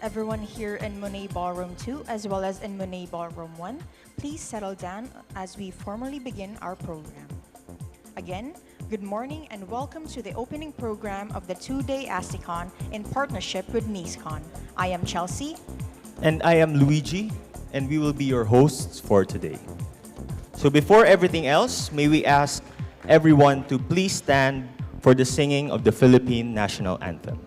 Everyone here in Monet Ballroom 2 as well as in Monet Ballroom 1, please settle down as we formally begin our program. Again, good morning and welcome to the opening program of the two-day ASTICON in partnership with NEECECON. I am Chelsea. And I am Luigi, and we will be your hosts for today. So before everything else, may we ask everyone to please stand for the singing of the Philippine National Anthem.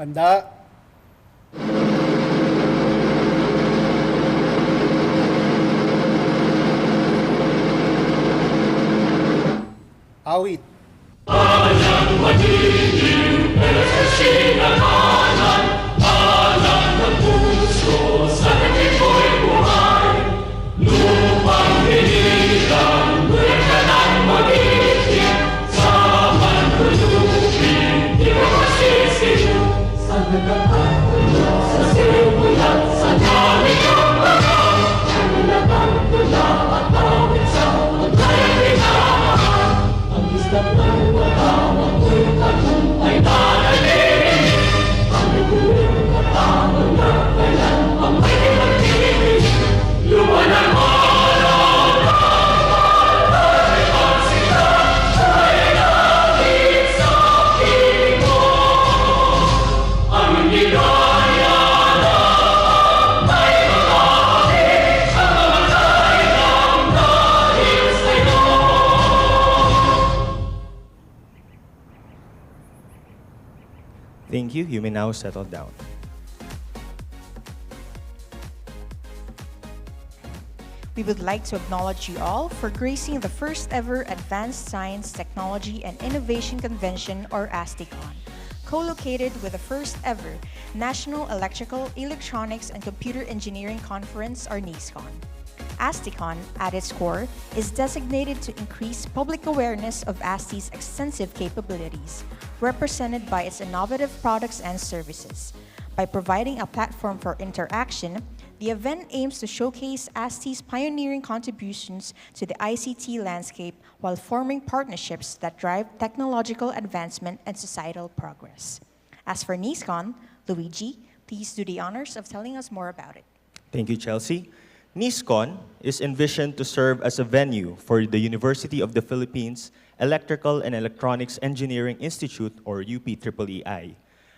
Handa. Awit. Thank you. You may now settle down. We would like to acknowledge you all for gracing the first ever Advanced Science, Technology, and Innovation Convention, or ASTICON, co-located with the first ever National Electrical, Electronics, and Computer Engineering Conference, or NEECECON. ASTICON, at its core, is designated to increase public awareness of ASTI's extensive capabilities, represented by its innovative products and services. By providing a platform for interaction, the event aims to showcase ASTI's pioneering contributions to the ICT landscape while forming partnerships that drive technological advancement and societal progress. As for NEECECON, Luigi, please do the honors of telling us more about it. Thank you, Chelsea. NEECECON is envisioned to serve as a venue for the University of the Philippines Electrical and Electronics Engineering Institute, or UP EEEI,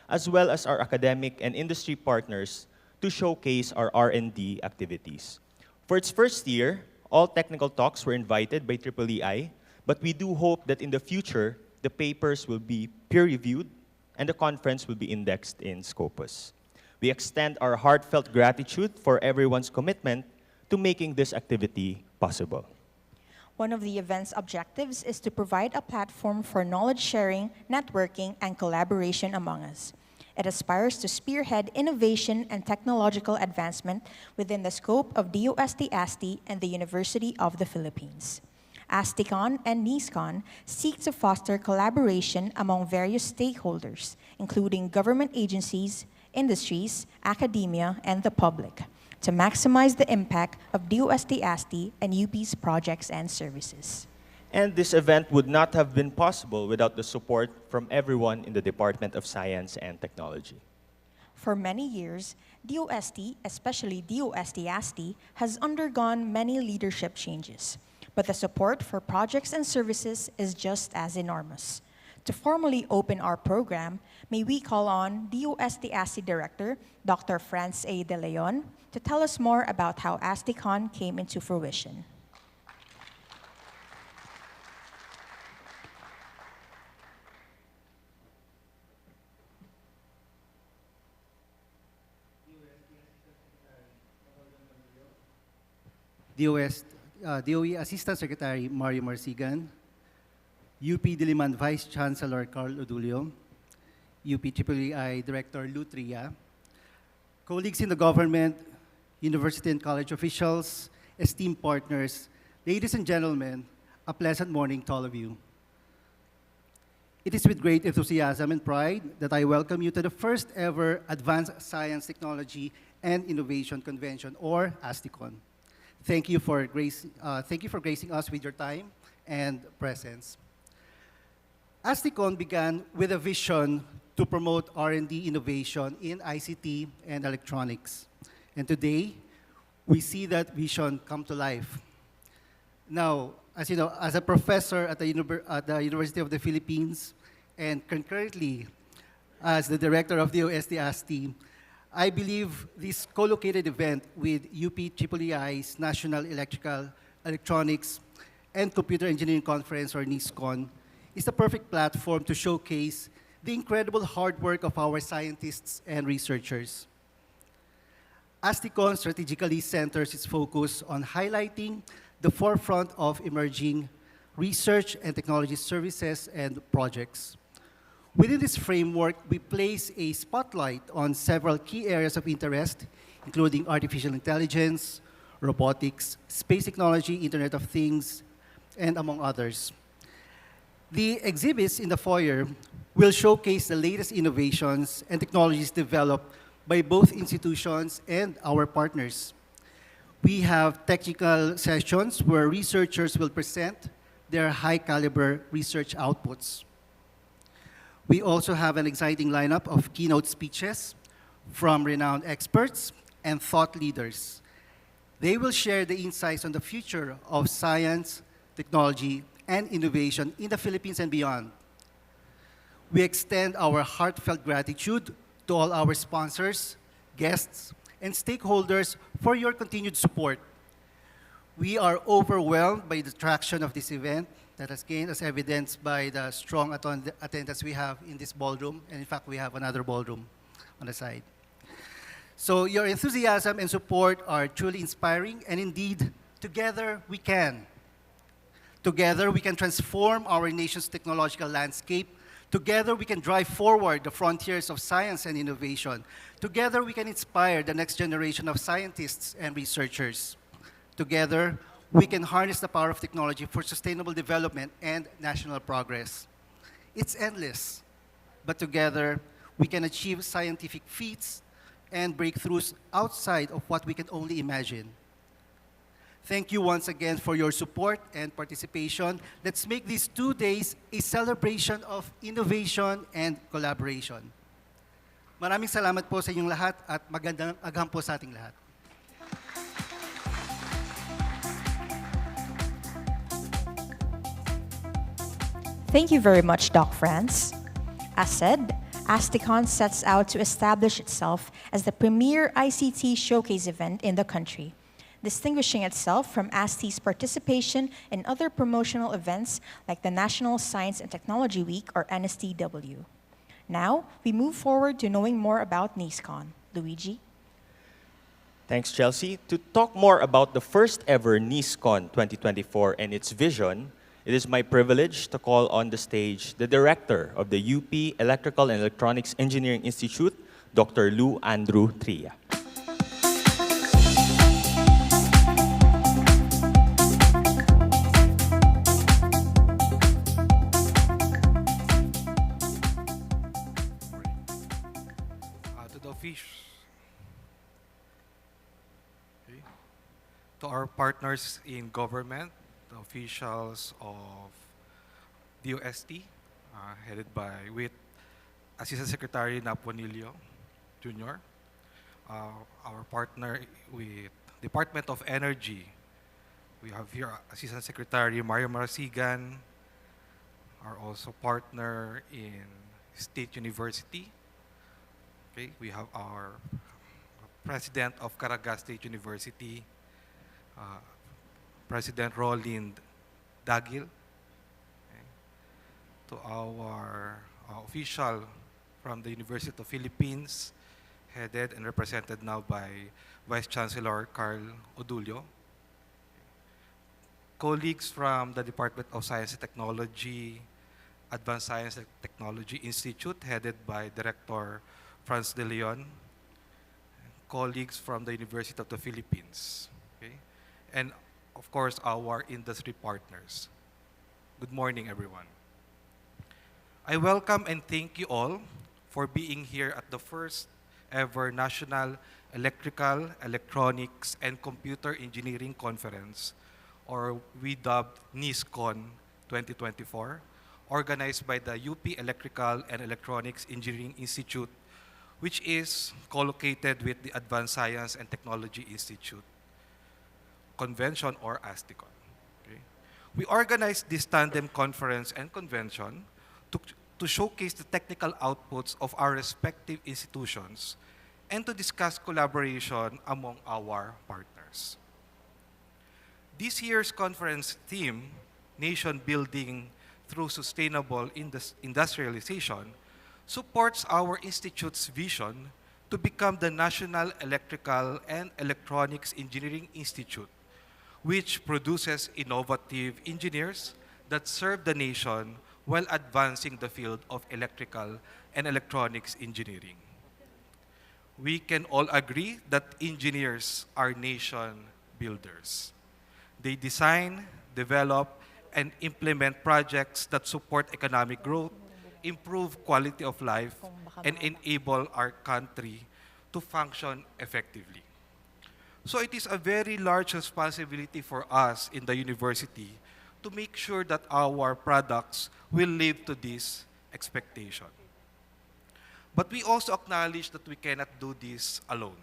as well as our academic and industry partners to showcase our R&D activities. For its first year, all technical talks were invited by EEEI, but we do hope that in the future, the papers will be peer-reviewed and the conference will be indexed in Scopus. We extend our heartfelt gratitude for everyone's commitment to making this activity possible. One of the event's objectives is to provide a platform for knowledge sharing, networking, and collaboration among us. It aspires to spearhead innovation and technological advancement within the scope of DOST-ASTI and the University of the Philippines. ASTICON and NEECECON seek to foster collaboration among various stakeholders, including government agencies, industries, academia, and the public, to maximize the impact of DOST-ASTI and UP's projects and services. And this event would not have been possible without the support from everyone in the Department of Science and Technology. For many years, DOST, especially DOST-ASTI, has undergone many leadership changes, but the support for projects and services is just as enormous. To formally open our program, may we call on DOST-ASTI Director, Dr. Franz A. De Leon, to tell us more about how ASTICON came into fruition. DOE Assistant Secretary Mario Marsigan, UP Diliman Vice Chancellor Carlo Odulio, UP EEEI Director Tria, colleagues in the government, university and college officials, esteemed partners, ladies and gentlemen, a pleasant morning to all of you. It is with great enthusiasm and pride that I welcome you to the first ever Advanced Science, Technology, and Innovation Convention, or ASTICON. Thank you for gracing us with your time and presence. ASTICON began with a vision to promote R&D innovation in ICT and electronics. And today, we see that vision come to life. Now, as you know, as a professor at the University of the Philippines, and concurrently as the director of the DOST-ASTI, I believe this co-located event with UP EEEI's National Electronics and Computer Engineering Conference, or NEECECON, is the perfect platform to showcase the incredible hard work of our scientists and researchers. ASTICON strategically centers its focus on highlighting the forefront of emerging research and technology services and projects. Within this framework, we place a spotlight on several key areas of interest, including artificial intelligence, robotics, space technology, Internet of Things, and among others. The exhibits in the foyer will showcase the latest innovations and technologies developed by both institutions and our partners. We have technical sessions where researchers will present their high-caliber research outputs. We also have an exciting lineup of keynote speeches from renowned experts and thought leaders. They will share the insights on the future of science, technology, and innovation in the Philippines and beyond. We extend our heartfelt gratitude to all our sponsors, guests, and stakeholders for your continued support. We are overwhelmed by the traction of this event that has gained, as evidenced by the strong attendance we have in this ballroom, and in fact, we have another ballroom on the side. So your enthusiasm and support are truly inspiring, and indeed, together we can. Together we can transform our nation's technological landscape. Together we can drive forward the frontiers of science and innovation. Together we can inspire the next generation of scientists and researchers. Together, we can harness the power of technology for sustainable development and national progress. It's endless, but together, we can achieve scientific feats and breakthroughs outside of what we can only imagine. Thank you once again for your support and participation. Let's make these 2 days a celebration of innovation and collaboration. Maraming salamat po sa inyong lahat at magandang agahan po sa ating lahat. Thank you very much, Doc Franz. As said, ASTICON sets out to establish itself as the premier ICT showcase event in the country, distinguishing itself from ASTI's participation in other promotional events like the National Science and Technology Week, or NSTW. Now, we move forward to knowing more about NEECECON. Luigi? Thanks, Chelsea. To talk more about the first ever NEECECON 2024 and its vision, it is my privilege to call on the stage the director of the UP Electrical and Electronics Engineering Institute, Dr. Lou Andrew Tria. To our partners in government, the officials of DOST, headed with Assistant Secretary Naponilio Jr., our partner with Department of Energy. We have here Assistant Secretary Mario Marsigan, our also partner in State University. Okay, we have our President of Caraga State University, President Roland Dagil, okay, to our official from the University of the Philippines, headed and represented now by Vice Chancellor Carlo Odulio, colleagues from the Department of Science and Technology, Advanced Science and Technology Institute, headed by Director Franz de Leon, colleagues from the University of the Philippines, okay? And of course, our industry partners. Good morning, everyone. I welcome and thank you all for being here at the first ever National Electrical, Electronics, and Computer Engineering Conference, or we dubbed NEECECON 2024, organized by the UP Electrical and Electronics Engineering Institute, which is co-located with the Advanced Science and Technology Institute Convention, or ASTICON. Okay? We organized this tandem conference and convention to showcase the technical outputs of our respective institutions and to discuss collaboration among our partners. This year's conference theme, Nation Building Through Sustainable Industrialization, supports our institute's vision to become the National Electrical and Electronics Engineering Institute, which produces innovative engineers that serve the nation while advancing the field of electrical and electronics engineering. We can all agree that engineers are nation builders. They design, develop, and implement projects that support economic growth, improve quality of life, and enable our country to function effectively. So it is a very large responsibility for us in the university to make sure that our products will live to this expectation. But we also acknowledge that we cannot do this alone.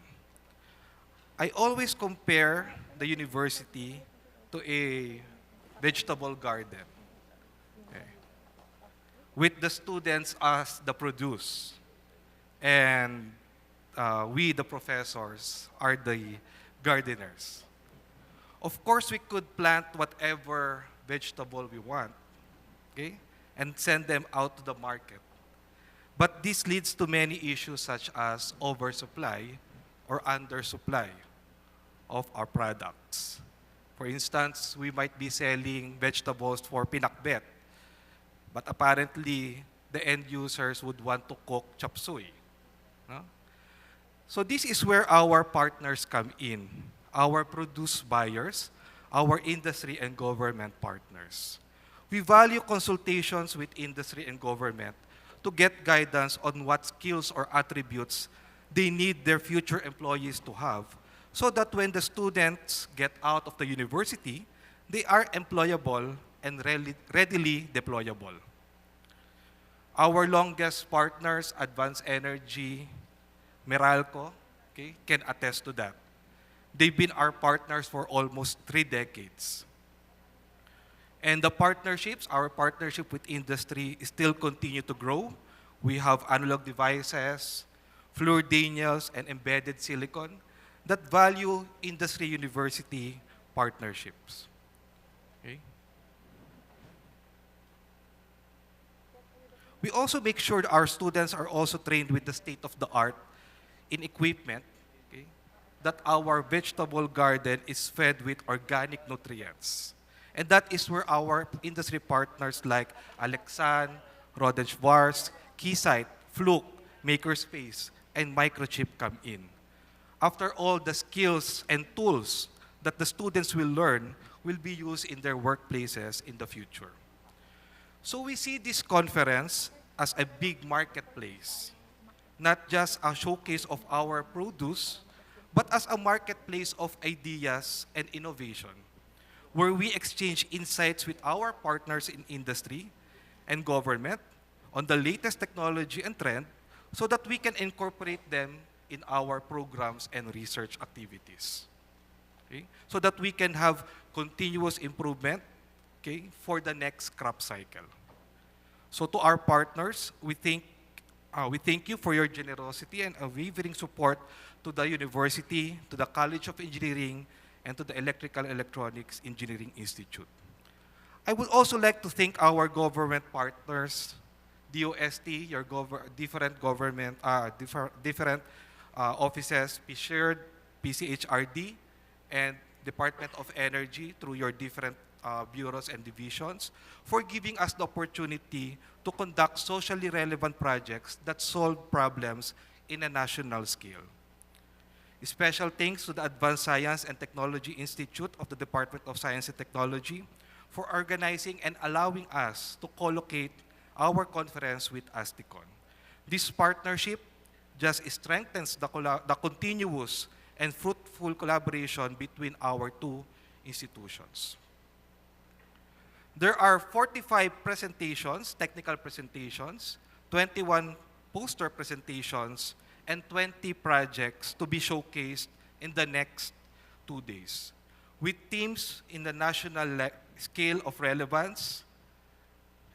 I always compare the university to a vegetable garden, okay, with the students as the produce, and we, the professors, are the gardeners. Of course, we could plant whatever vegetable we want, okay, and send them out to the market. But this leads to many issues such as oversupply or undersupply of our products. For instance, we might be selling vegetables for pinakbet, but apparently the end users would want to cook chop suey. No? So this is where our partners come in, our produce buyers, our industry and government partners. We value consultations with industry and government to get guidance on what skills or attributes they need their future employees to have, so that when the students get out of the university, they are employable and readily deployable. Our longest partners, Advanced Energy, Meralco, okay, can attest to that. They've been our partners for almost 3 decades. And the partnerships, our partnership with industry still continue to grow. We have analog devices, fluor Daniels, and embedded silicon that value industry-university partnerships. Okay? We also make sure our students are also trained with the state-of-the-art in equipment, okay, that our vegetable garden is fed with organic nutrients. And that is where our industry partners like Alexan, Rodenschwarz, Keysight, Fluke, Makerspace, and Microchip come in. After all, the skills and tools that the students will learn will be used in their workplaces in the future. So we see this conference as a big marketplace, not just a showcase of our produce, but as a marketplace of ideas and innovation, where we exchange insights with our partners in industry and government on the latest technology and trend so that we can incorporate them in our programs and research activities. Okay? So that we can have continuous improvement, okay, for the next crop cycle. So to our partners, we thank you for your generosity and unwavering support to the university, to the College of Engineering, and to the Electrical Electronics Engineering Institute. I would also like to thank our government partners, DOST, your different government, different offices, PSHERD, PCHRD, and Department of Energy through your different bureaus and divisions for giving us the opportunity to conduct socially relevant projects that solve problems in a national scale. Special thanks to the Advanced Science and Technology Institute of the Department of Science and Technology for organizing and allowing us to co-locate our conference with ASTICON. This partnership just strengthens the continuous and fruitful collaboration between our two institutions. There are 45 presentations, technical presentations, 21 poster presentations, and 20 projects to be showcased in the next 2 days, with themes in the national scale of relevance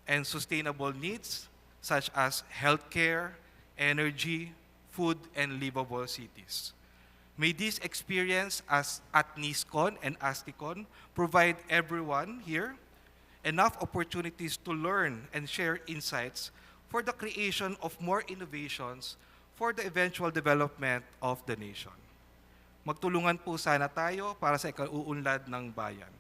and sustainable needs, such as healthcare, energy, food, and livable cities. May this experience at NEECECON and ASTICON provide everyone here enough opportunities to learn and share insights for the creation of more innovations for the eventual development of the nation. Magtulungan po sana tayo para sa ikauunlad ng bayan.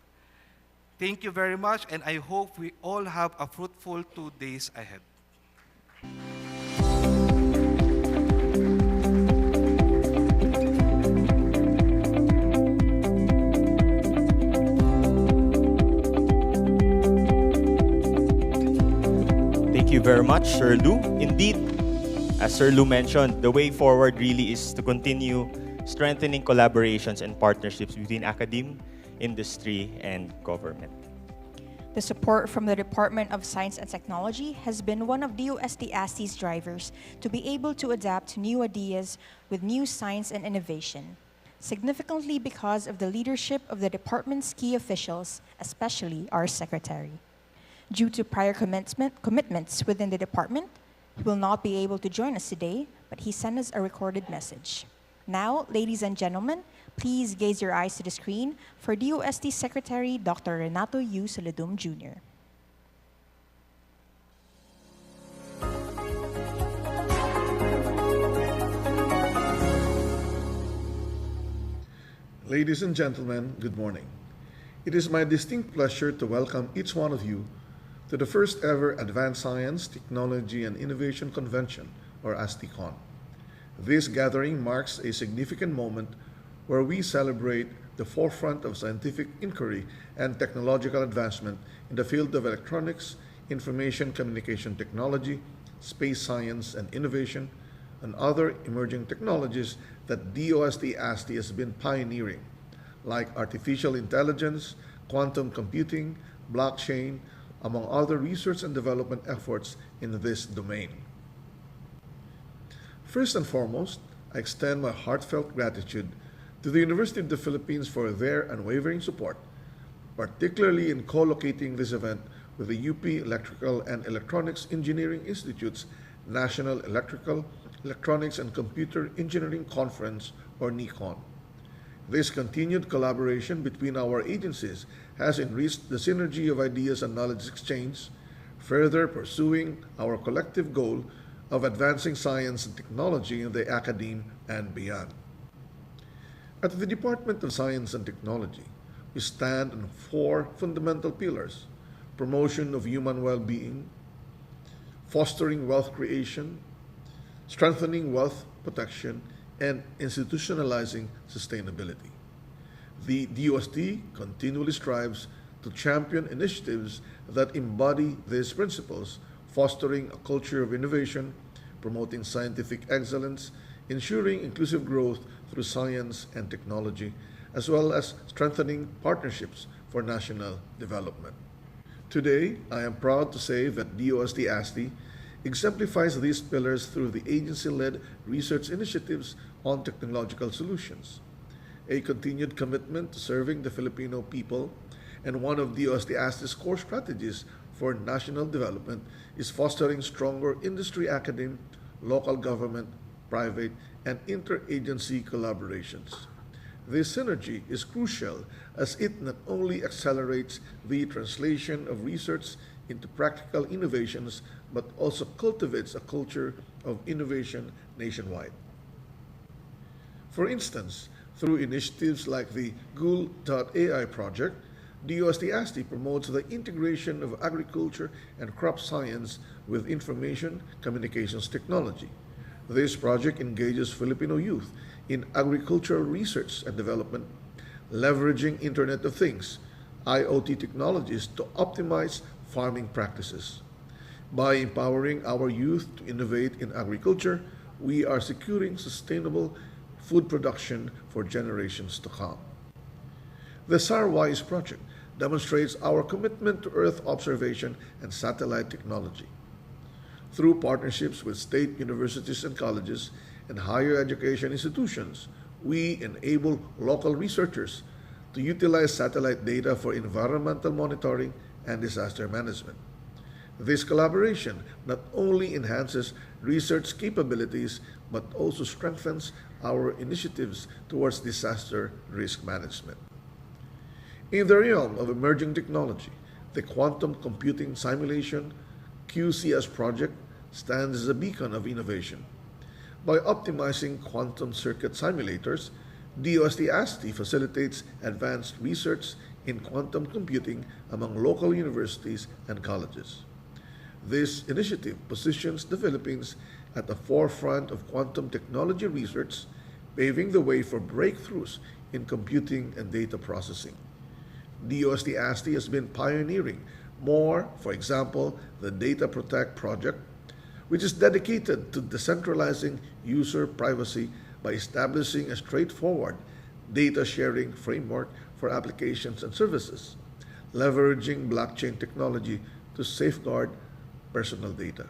Thank you very much, and I hope we all have a fruitful 2 days ahead. Thank you very much, Sir Lou. Indeed, as Sir Lou mentioned, the way forward really is to continue strengthening collaborations and partnerships between academe, industry, and government. The support from the Department of Science and Technology has been one of DOST-ASTI's drivers to be able to adapt to new ideas with new science and innovation, significantly because of the leadership of the department's key officials, especially our secretary. Due to prior commitments within the department, he will not be able to join us today, but he sent us a recorded message. Now, ladies and gentlemen, please gaze your eyes to the screen for DOST Secretary Dr. Renato U. Solidum Jr. Ladies and gentlemen, good morning. It is my distinct pleasure to welcome each one of you to the first ever Advanced Science, Technology, and Innovation Convention, or ASTICON. This gathering marks a significant moment where we celebrate the forefront of scientific inquiry and technological advancement in the field of electronics, information communication technology, space science and innovation, and other emerging technologies that DOST-ASTI has been pioneering, like artificial intelligence, quantum computing, blockchain, among other research and development efforts in this domain. First and foremost, I extend my heartfelt gratitude to the University of the Philippines for their unwavering support, particularly in co-locating this event with the UP Electrical and Electronics Engineering Institute's National Electrical, Electronics and Computer Engineering Conference, or NEECECON. This continued collaboration between our agencies has enriched the synergy of ideas and knowledge exchange, further pursuing our collective goal of advancing science and technology in the academe and beyond. At the Department of Science and Technology, we stand on 4 fundamental pillars: promotion of human well-being, fostering wealth creation, strengthening wealth protection, and institutionalizing sustainability. The DOST continually strives to champion initiatives that embody these principles, fostering a culture of innovation, promoting scientific excellence, ensuring inclusive growth through science and technology, as well as strengthening partnerships for national development. Today, I am proud to say that DOST-ASTI exemplifies these pillars through the agency-led research initiatives on technological solutions, a continued commitment to serving the Filipino people, and one of DOST-ASTI's core strategies for national development is fostering stronger industry academe, local government, private, and interagency collaborations. This synergy is crucial as it not only accelerates the translation of research into practical innovations, but also cultivates a culture of innovation nationwide. For instance, through initiatives like the Ghoul.ai project, DOST-ASTI promotes the integration of agriculture and crop science with information communications technology. This project engages Filipino youth in agricultural research and development, leveraging Internet of Things, IoT technologies to optimize farming practices. By empowering our youth to innovate in agriculture, we are securing sustainable food production for generations to come. The SARWISE project demonstrates our commitment to Earth observation and satellite technology. Through partnerships with state universities and colleges and higher education institutions, we enable local researchers to utilize satellite data for environmental monitoring and disaster management. This collaboration not only enhances research capabilities but also strengthens our initiatives towards disaster risk management. In the realm of emerging technology, the Quantum Computing Simulation QCS project stands as a beacon of innovation. By optimizing quantum circuit simulators, DOST-ASTI facilitates advanced research in quantum computing among local universities and colleges. This initiative positions the Philippines at the forefront of quantum technology research, paving the way for breakthroughs in computing and data processing. DOST-ASTI has been pioneering more, for example, the Data Protect project, which is dedicated to decentralizing user privacy by establishing a straightforward data sharing framework for applications and services, leveraging blockchain technology to safeguard personal data.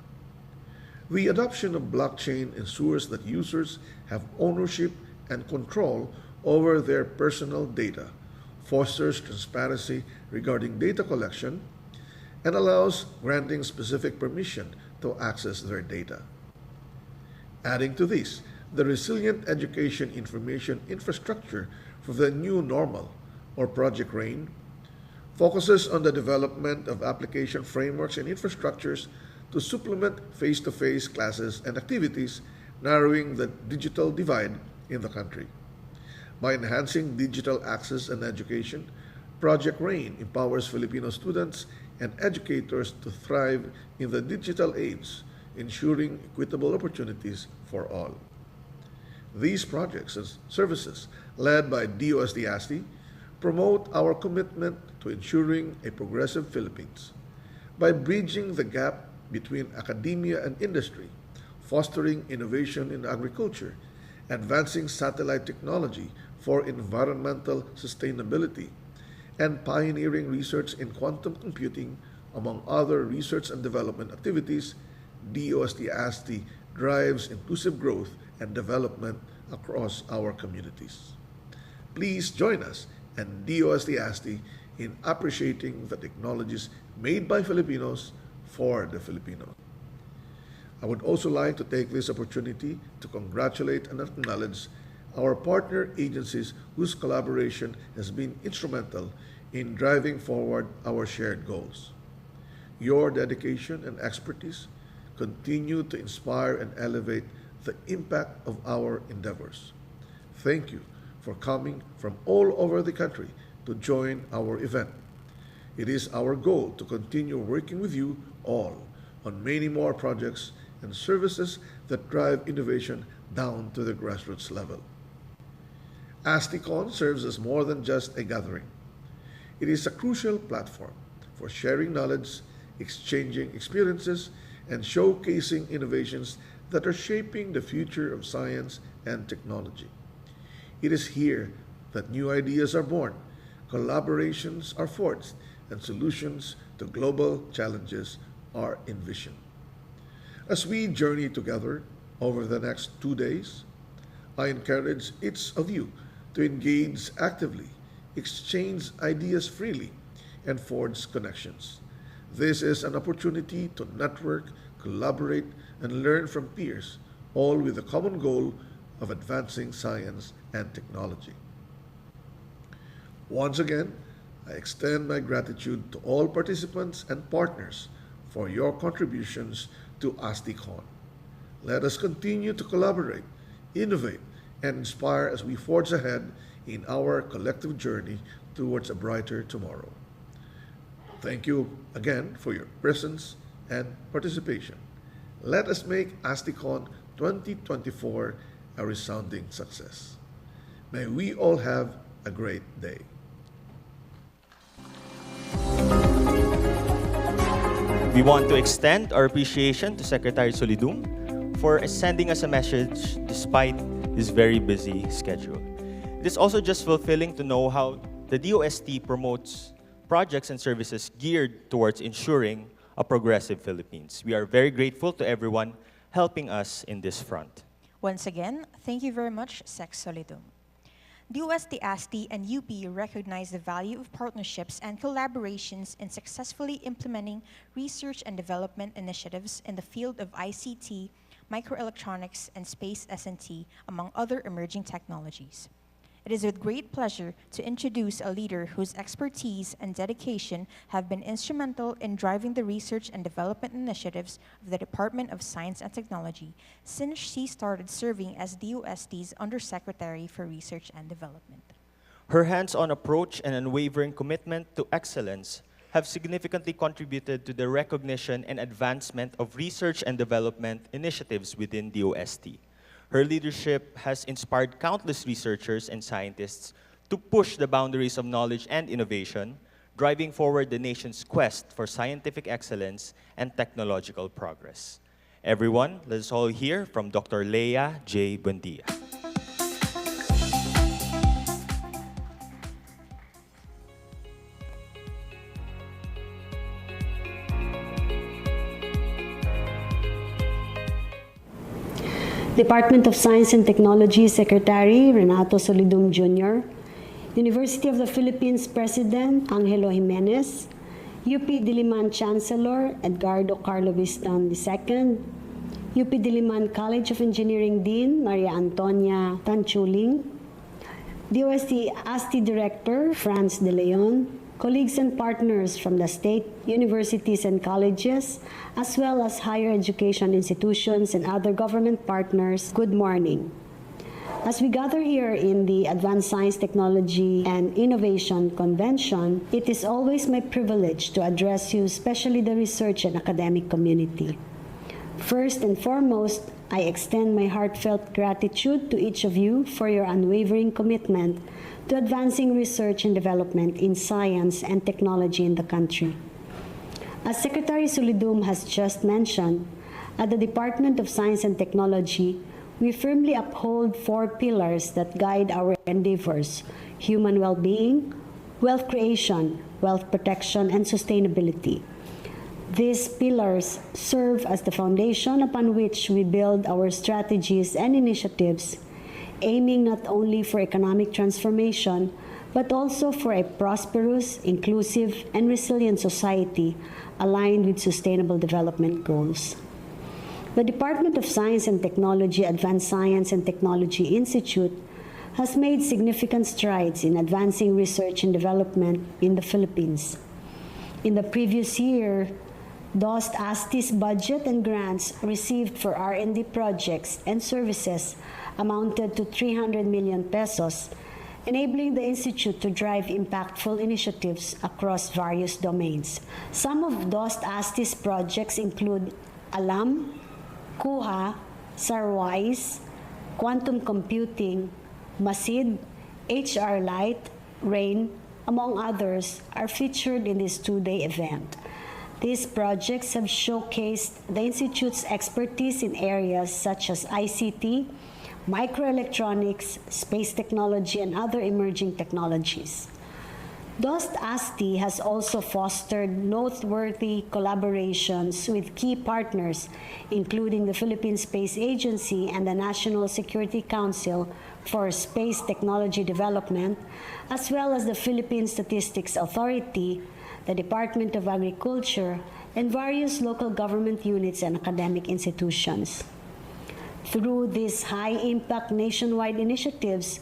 The adoption of blockchain ensures that users have ownership and control over their personal data, fosters transparency regarding data collection, and allows granting specific permission to access their data. Adding to this, the Resilient Education Information Infrastructure for the New Normal, or Project RAIN, focuses on the development of application frameworks and infrastructures to supplement face-to-face classes and activities, narrowing the digital divide in the country. By enhancing digital access and education, Project RAIN empowers Filipino students and educators to thrive in the digital age, ensuring equitable opportunities for all. These projects and services, led by DOST-ASTI, promote our commitment to ensuring a progressive Philippines. By bridging the gap between academia and industry, fostering innovation in agriculture, advancing satellite technology for environmental sustainability, and pioneering research in quantum computing, among other research and development activities, DOST-ASTI drives inclusive growth and development across our communities. Please join us and DOST-ASTI in appreciating the technologies made by Filipinos for the Filipinos. I would also like to take this opportunity to congratulate and acknowledge our partner agencies whose collaboration has been instrumental in driving forward our shared goals. Your dedication and expertise continue to inspire and elevate the impact of our endeavors. Thank you for coming from all over the country to join our event. It is our goal to continue working with you all on many more projects and services that drive innovation down to the grassroots level. ASTICON serves as more than just a gathering. It is a crucial platform for sharing knowledge, exchanging experiences, and showcasing innovations that are shaping the future of science and technology. It is here that new ideas are born, collaborations are forged, and solutions to global challenges are envisioned. As we journey together over the next 2 days, I encourage each of you to engage actively, exchange ideas freely, and forge connections. This is an opportunity to network, collaborate, and learn from peers, all with the common goal of advancing science and technology. Once again, I extend my gratitude to all participants and partners for your contributions to ASTICON. Let us continue to collaborate, innovate, and inspire as we forge ahead in our collective journey towards a brighter tomorrow. Thank you again for your presence and participation. Let us make ASTICON 2024 a resounding success. May we all have a great day. We want to extend our appreciation to Secretary Solidum for sending us a message despite his very busy schedule. It is also just fulfilling to know how the DOST promotes projects and services geared towards ensuring a progressive Philippines. We are very grateful to everyone helping us in this front. Once again, thank you very much, Sec Solidum. DOST-ASTI and UP recognize the value of partnerships and collaborations in successfully implementing research and development initiatives in the field of ICT, microelectronics, and space S&T, among other emerging technologies. It is with great pleasure to introduce a leader whose expertise and dedication have been instrumental in driving the research and development initiatives of the Department of Science and Technology since she started serving as DOST's Undersecretary for Research and Development. Her hands-on approach and unwavering commitment to excellence have significantly contributed to the recognition and advancement of research and development initiatives within DOST. Her leadership has inspired countless researchers and scientists to push the boundaries of knowledge and innovation, driving forward the nation's quest for scientific excellence and technological progress. Everyone, let us all hear from Dr. Leah J. Buendia. Department of Science and Technology Secretary Renato Solidum Jr., University of the Philippines President Angelo Jimenez, UP Diliman Chancellor Edgardo Carlo Vistan II, UP Diliman College of Engineering Dean Maria Antonia Tanchuling, DOST-ASTI Director Franz de Leon, colleagues and partners from the state universities and colleges, as well as higher education institutions and other government partners, good morning. As we gather here in the Advanced Science, Technology, and Innovation Convention, it is always my privilege to address you, especially the research and academic community. First and foremost, I extend my heartfelt gratitude to each of you for your unwavering commitment to advancing research and development in science and technology in the country. As Secretary Solidum has just mentioned, at the Department of Science and Technology, we firmly uphold 4 pillars that guide our endeavors: human well-being, wealth creation, wealth protection, and sustainability. These pillars serve as the foundation upon which we build our strategies and initiatives, aiming not only for economic transformation, but also for a prosperous, inclusive, and resilient society aligned with sustainable development goals. The Department of Science and Technology Advanced Science and Technology Institute has made significant strides in advancing research and development in the Philippines. In the previous year, DOST-ASTI's budget and grants received for R&D projects and services amounted to 300 million pesos, enabling the Institute to drive impactful initiatives across various domains. Some of DOST-ASTI's projects include ALAM, KUHA, SARWISE, quantum computing, MASID, HR Lite, RAIN, among others, are featured in this 2-day event. These projects have showcased the Institute's expertise in areas such as ICT, microelectronics, space technology, and other emerging technologies. DOST-ASTI has also fostered noteworthy collaborations with key partners, including the Philippine Space Agency and the National Security Council for Space Technology Development, as well as the Philippine Statistics Authority, the Department of Agriculture, and various local government units and academic institutions. Through these high-impact nationwide initiatives,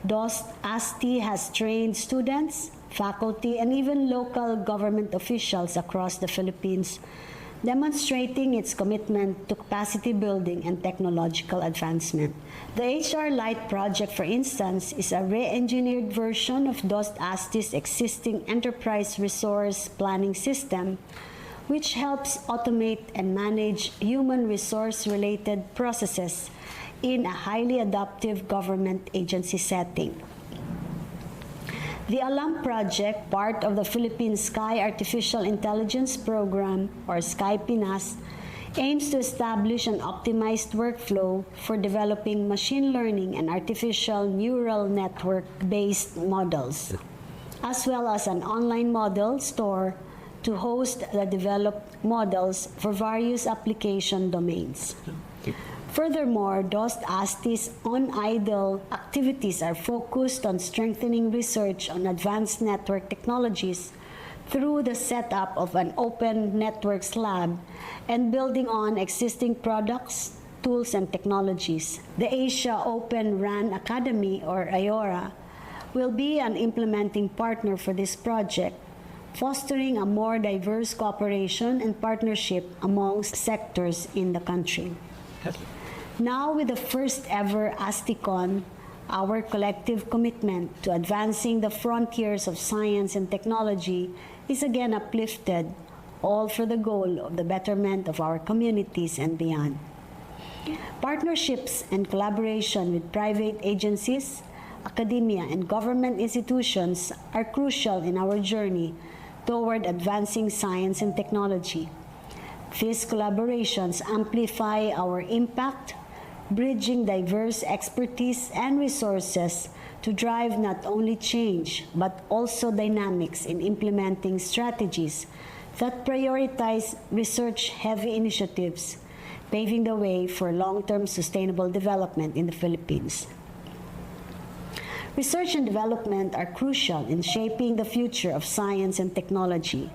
DOST-ASTI has trained students, faculty, and even local government officials across the Philippines demonstrating its commitment to capacity building and technological advancement. The HR Lite project, for instance, is a re-engineered version of DOST-ASTI's existing enterprise resource planning system, which helps automate and manage human resource-related processes in a highly adaptive government agency setting. The ALAM project, part of the Philippine Sky Artificial Intelligence Program, or SkyPinas, aims to establish an optimized workflow for developing machine learning and artificial neural network-based models, as well as an online model store to host the developed models for various application domains. Furthermore, DOST-ASTI's on-idle activities are focused on strengthening research on advanced network technologies through the setup of an open networks lab and building on existing products, tools, and technologies. The Asia Open RAN Academy, or IORA, will be an implementing partner for this project, fostering a more diverse cooperation and partnership amongst sectors in the country. Now, with the first ever ASTICON, our collective commitment to advancing the frontiers of science and technology is again uplifted, all for the goal of the betterment of our communities and beyond. Partnerships and collaboration with private agencies, academia, and government institutions are crucial in our journey toward advancing science and technology. These collaborations amplify our impact, bridging diverse expertise and resources to drive not only change, but also dynamics in implementing strategies that prioritize research-heavy initiatives, paving the way for long-term sustainable development in the Philippines. Research and development are crucial in shaping the future of science and technology.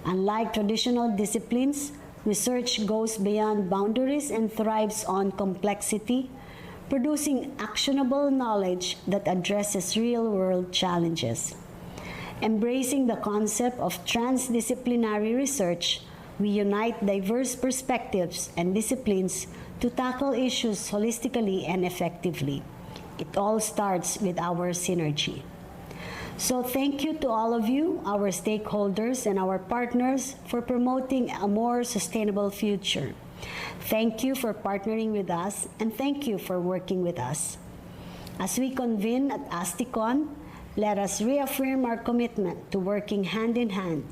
Unlike traditional disciplines, research goes beyond boundaries and thrives on complexity, producing actionable knowledge that addresses real-world challenges. Embracing the concept of transdisciplinary research, we unite diverse perspectives and disciplines to tackle issues holistically and effectively. It all starts with our synergy. So thank you to all of you, our stakeholders and our partners, for promoting a more sustainable future. Thank you for partnering with us, and thank you for working with us. As we convene at ASTICON, let us reaffirm our commitment to working hand in hand.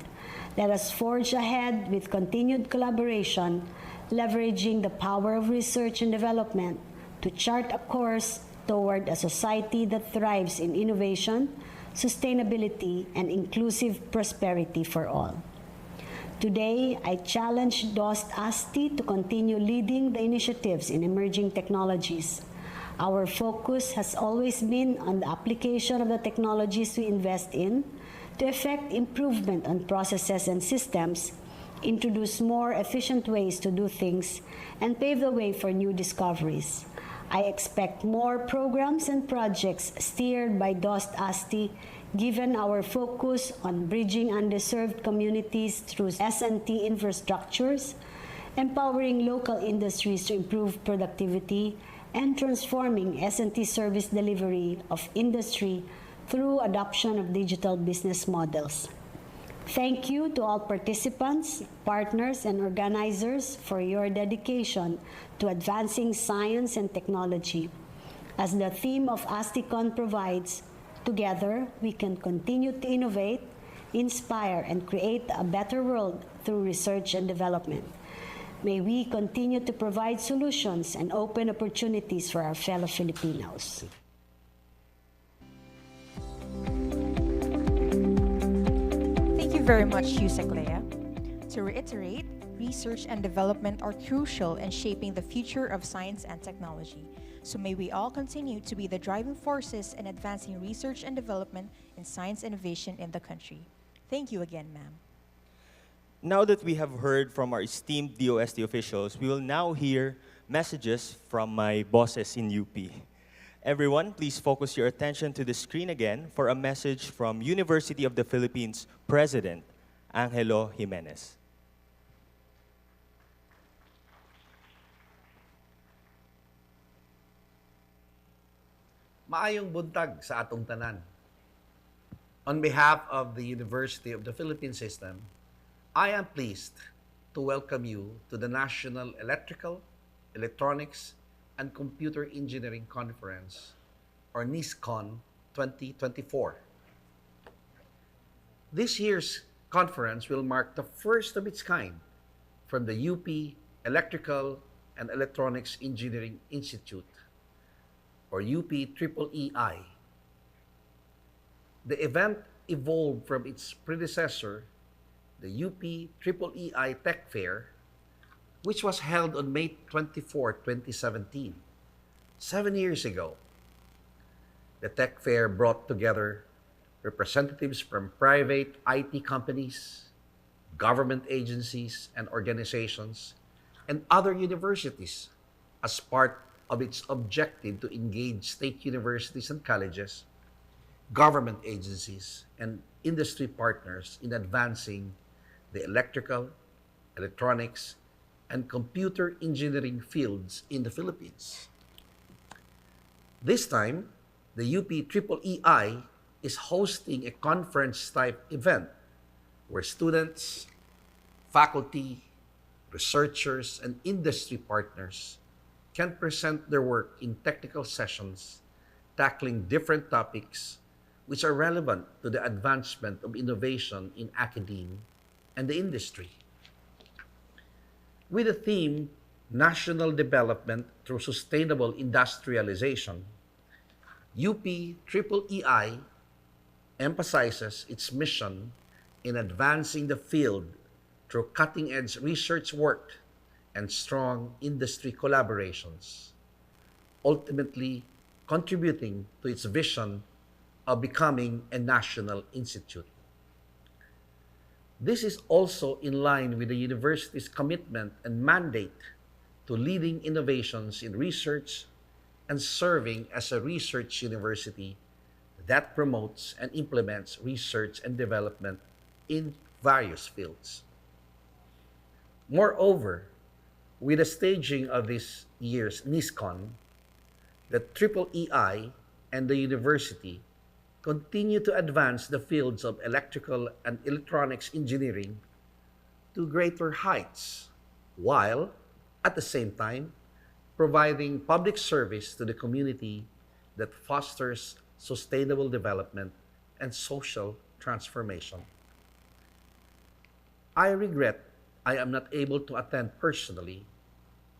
Let us forge ahead with continued collaboration, leveraging the power of research and development to chart a course toward a society that thrives in innovation, sustainability, and inclusive prosperity for all. Today, I challenge DOST-ASTI to continue leading the initiatives in emerging technologies. Our focus has always been on the application of the technologies we invest in to effect improvement on processes and systems, introduce more efficient ways to do things, and pave the way for new discoveries. I expect more programs and projects steered by DOST-ASTI, given our focus on bridging underserved communities through S&T infrastructures, empowering local industries to improve productivity, and transforming S&T service delivery of industry through adoption of digital business models. Thank you to all participants, partners, and organizers for your dedication to advancing science and technology. As the theme of ASTICON provides, together we can continue to innovate, inspire, and create a better world through research and development. May we continue to provide solutions and open opportunities for our fellow Filipinos. Thank you very much, Leah. To reiterate, research and development are crucial in shaping the future of science and technology. So may we all continue to be the driving forces in advancing research and development in science innovation in the country. Thank you again, ma'am. Now that we have heard from our esteemed DOST officials, we will now hear messages from my bosses in UP. Everyone, please focus your attention to the screen again for a message from University of the Philippines President, Angelo Jimenez. Maayong buntag sa atong tanan. On behalf of the University of the Philippine System, I am pleased to welcome you to the National Electrical, Electronics, and Computer Engineering Conference, or NEECECON 2024. This year's conference will mark the first of its kind from the UP Electrical and Electronics Engineering Institute, or UP EEEI. The event evolved from its predecessor, the UP EEEI Tech Fair, which was held on May 24, 2017, 7 years ago. The Tech Fair brought together representatives from private IT companies, government agencies and organizations, and other universities as part of its objective to engage state universities and colleges, government agencies, and industry partners in advancing the electrical, electronics, and computer engineering fields in the Philippines. This time, the UP EEEI is hosting a conference-type event where students, faculty, researchers, and industry partners can present their work in technical sessions tackling different topics which are relevant to the advancement of innovation in academia and the industry. With the theme, National Development Through Sustainable Industrialization, UP EEEI emphasizes its mission in advancing the field through cutting-edge research work and strong industry collaborations, ultimately contributing to its vision of becoming a national institute. This is also in line with the university's commitment and mandate to leading innovations in research and serving as a research university that promotes and implements research and development in various fields. Moreover, with the staging of this year's NEECECON, the EEEI and the university continue to advance the fields of electrical and electronics engineering to greater heights, while, at the same time, providing public service to the community that fosters sustainable development and social transformation. I regret I am not able to attend personally,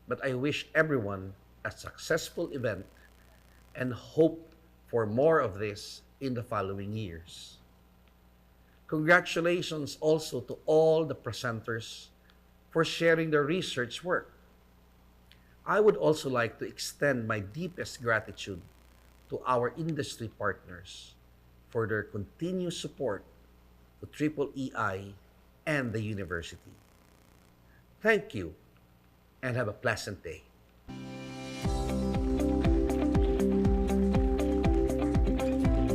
but I wish everyone a successful event and hope for more of this in the following years. Congratulations also to all the presenters for sharing their research work. I would also like to extend my deepest gratitude to our industry partners for their continued support to EEEI and the university. Thank you and have a pleasant day.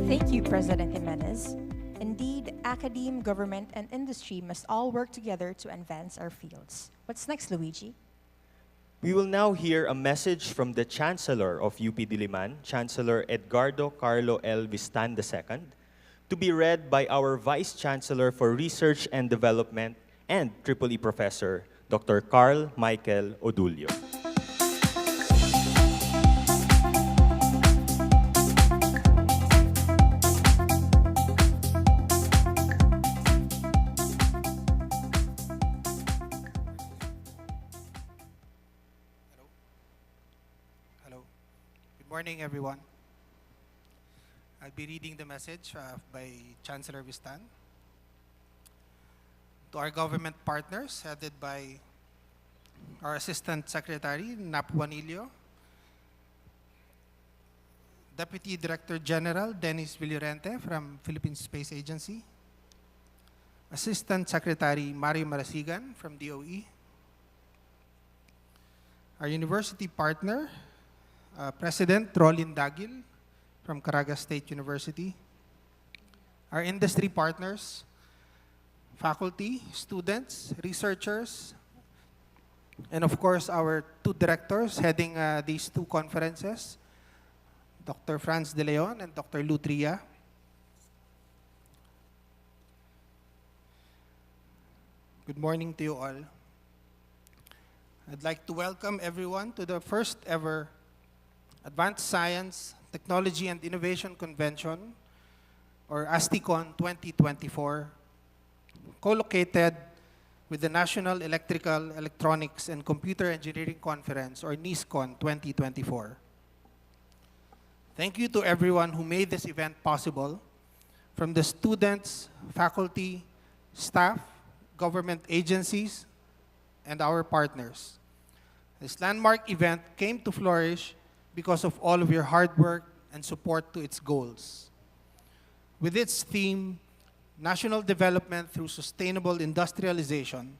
Thank you, President Jimenez. Indeed, academe, government, and industry must all work together to advance our fields. What's next, Luigi? We will now hear a message from the Chancellor of UP Diliman, Chancellor Edgardo Carlo L. Vistan II, to be read by our Vice Chancellor for Research and Development and EEE Professor, Dr. Carl Michael Odulio. Hello. Good morning, everyone. I'll be reading the message by Chancellor Vistan. To our government partners, headed by our Assistant Secretary, Napuanilio, Deputy Director General Dennis Villorente from Philippine Space Agency, Assistant Secretary Mario Marasigan from DOE, our university partner, President Rolin Dagil from Caraga State University, our industry partners, faculty, students, researchers, and of course our two directors heading these two conferences, Dr. Franz De Leon and Dr. Tria. Good morning to you all. I'd like to welcome everyone to the first ever Advanced Science, Technology and Innovation Convention, or ASTICON 2024, co-located with the National Electrical, Electronics and Computer Engineering Conference, or NEECECON 2024. Thank you to everyone who made this event possible, from the students, faculty, staff, government agencies, and our partners. This landmark event came to flourish because of all of your hard work and support to its goals. With its theme, National Development through Sustainable Industrialization,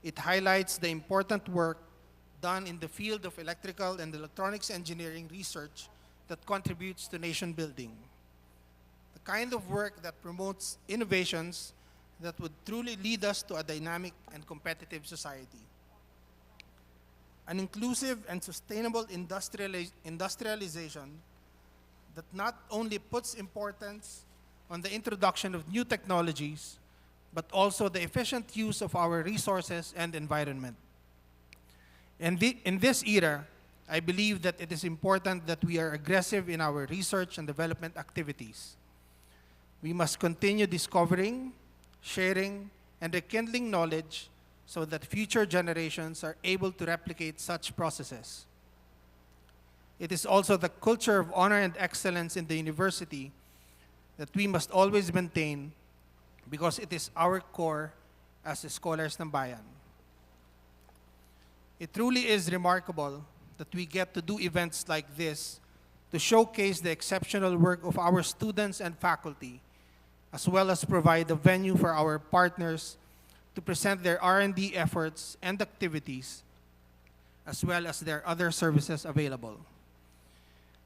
it highlights the important work done in the field of electrical and electronics engineering research that contributes to nation building. The kind of work that promotes innovations that would truly lead us to a dynamic and competitive society. An inclusive and sustainable industrialization that not only puts importance on the introduction of new technologies, but also the efficient use of our resources and environment. In this era, I believe that it is important that we are aggressive in our research and development activities. We must continue discovering, sharing, and rekindling knowledge so that future generations are able to replicate such processes. It is also the culture of honor and excellence in the university that we must always maintain because it is our core as scholars ng bayan. It truly is remarkable that we get to do events like this to showcase the exceptional work of our students and faculty, as well as provide a venue for our partners to present their R&D efforts and activities, as well as their other services available.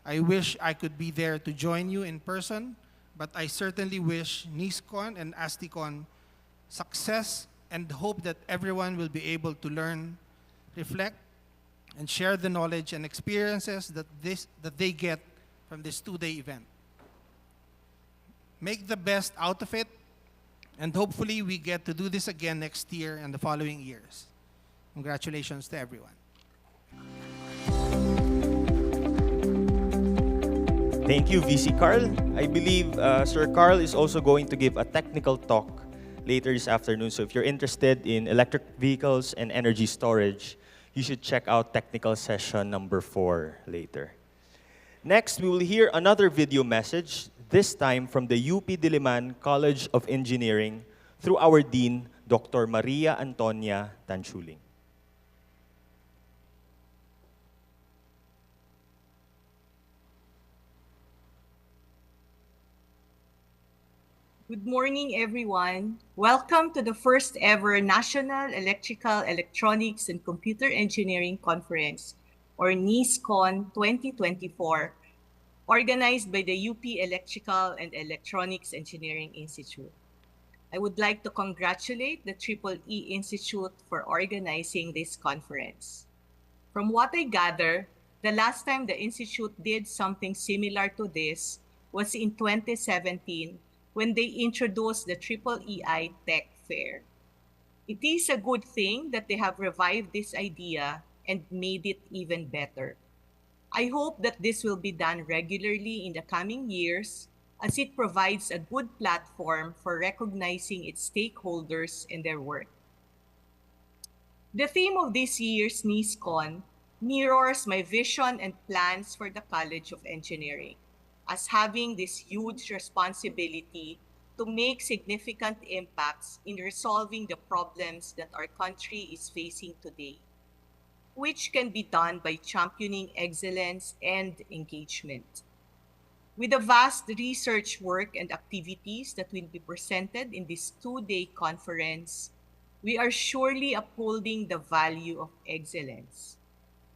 I wish I could be there to join you in person, but I certainly wish NEECECON and ASTICON success and hope that everyone will be able to learn, reflect, and share the knowledge and experiences that they get from this two-day event. Make the best out of it, and hopefully we get to do this again next year and the following years. Congratulations to everyone. Thank you, VC Carl. I believe Sir Carl is also going to give a technical talk later this afternoon. So if you're interested in electric vehicles and energy storage, you should check out technical session number 4 later. Next, we will hear another video message, this time from the UP Diliman College of Engineering through our Dean, Dr. Maria Antonia Tanchuling. Good morning, everyone. Welcome to the first ever National Electrical, Electronics and Computer Engineering Conference, or NEECECON 2024, organized by the UP Electrical and Electronics Engineering Institute. I would like to congratulate the EEE Institute for organizing this conference. From what I gather, the last time the Institute did something similar to this was in 2017, when they introduced the EEEI Tech Fair. It is a good thing that they have revived this idea and made it even better. I hope that this will be done regularly in the coming years, as it provides a good platform for recognizing its stakeholders and their work. The theme of this year's NEECECON mirrors my vision and plans for the College of Engineering, as having this huge responsibility to make significant impacts in resolving the problems that our country is facing today, which can be done by championing excellence and engagement. With the vast research work and activities that will be presented in this two-day conference, we are surely upholding the value of excellence.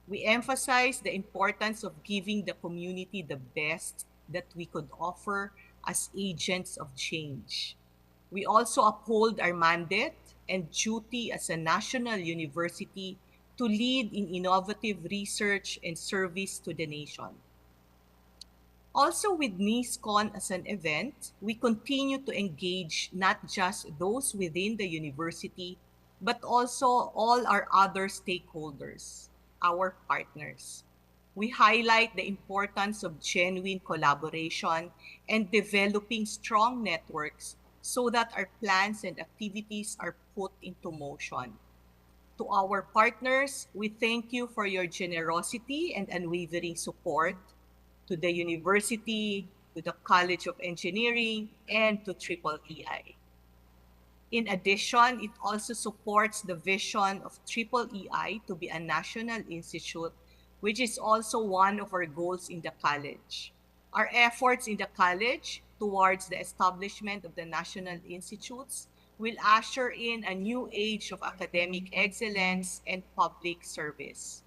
We emphasize the importance of giving the community the best that we could offer as agents of change. We also uphold our mandate and duty as a national university to lead in innovative research and service to the nation. Also, with NEECECON as an event, we continue to engage not just those within the university, but also all our other stakeholders, our partners. We highlight the importance of genuine collaboration and developing strong networks so that our plans and activities are put into motion. To our partners, we thank you for your generosity and unwavering support. To the university, to the College of Engineering, and to Triple EI. In addition, it also supports the vision of Triple EI to be a national institute, which is also one of our goals in the college. Our efforts in the college towards the establishment of the national institutes will usher in a new age of academic excellence and public service.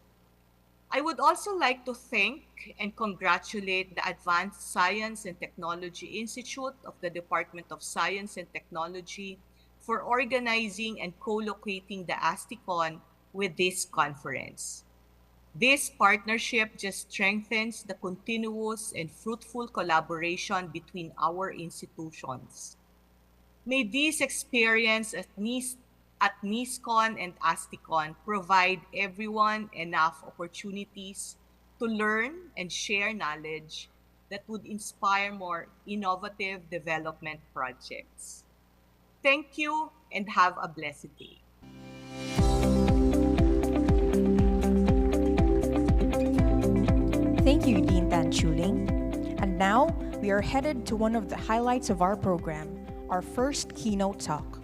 I would also like to thank and congratulate the Advanced Science and Technology Institute of the Department of Science and Technology for organizing and co-locating the ASTICON with this conference. This partnership just strengthens the continuous and fruitful collaboration between our institutions. May this experience at NEECECON and ASTICON provide everyone enough opportunities to learn and share knowledge that would inspire more innovative development projects. Thank you and have a blessed day. Thank you, Dean Tanchuling. And now, we are headed to one of the highlights of our program, our first keynote talk.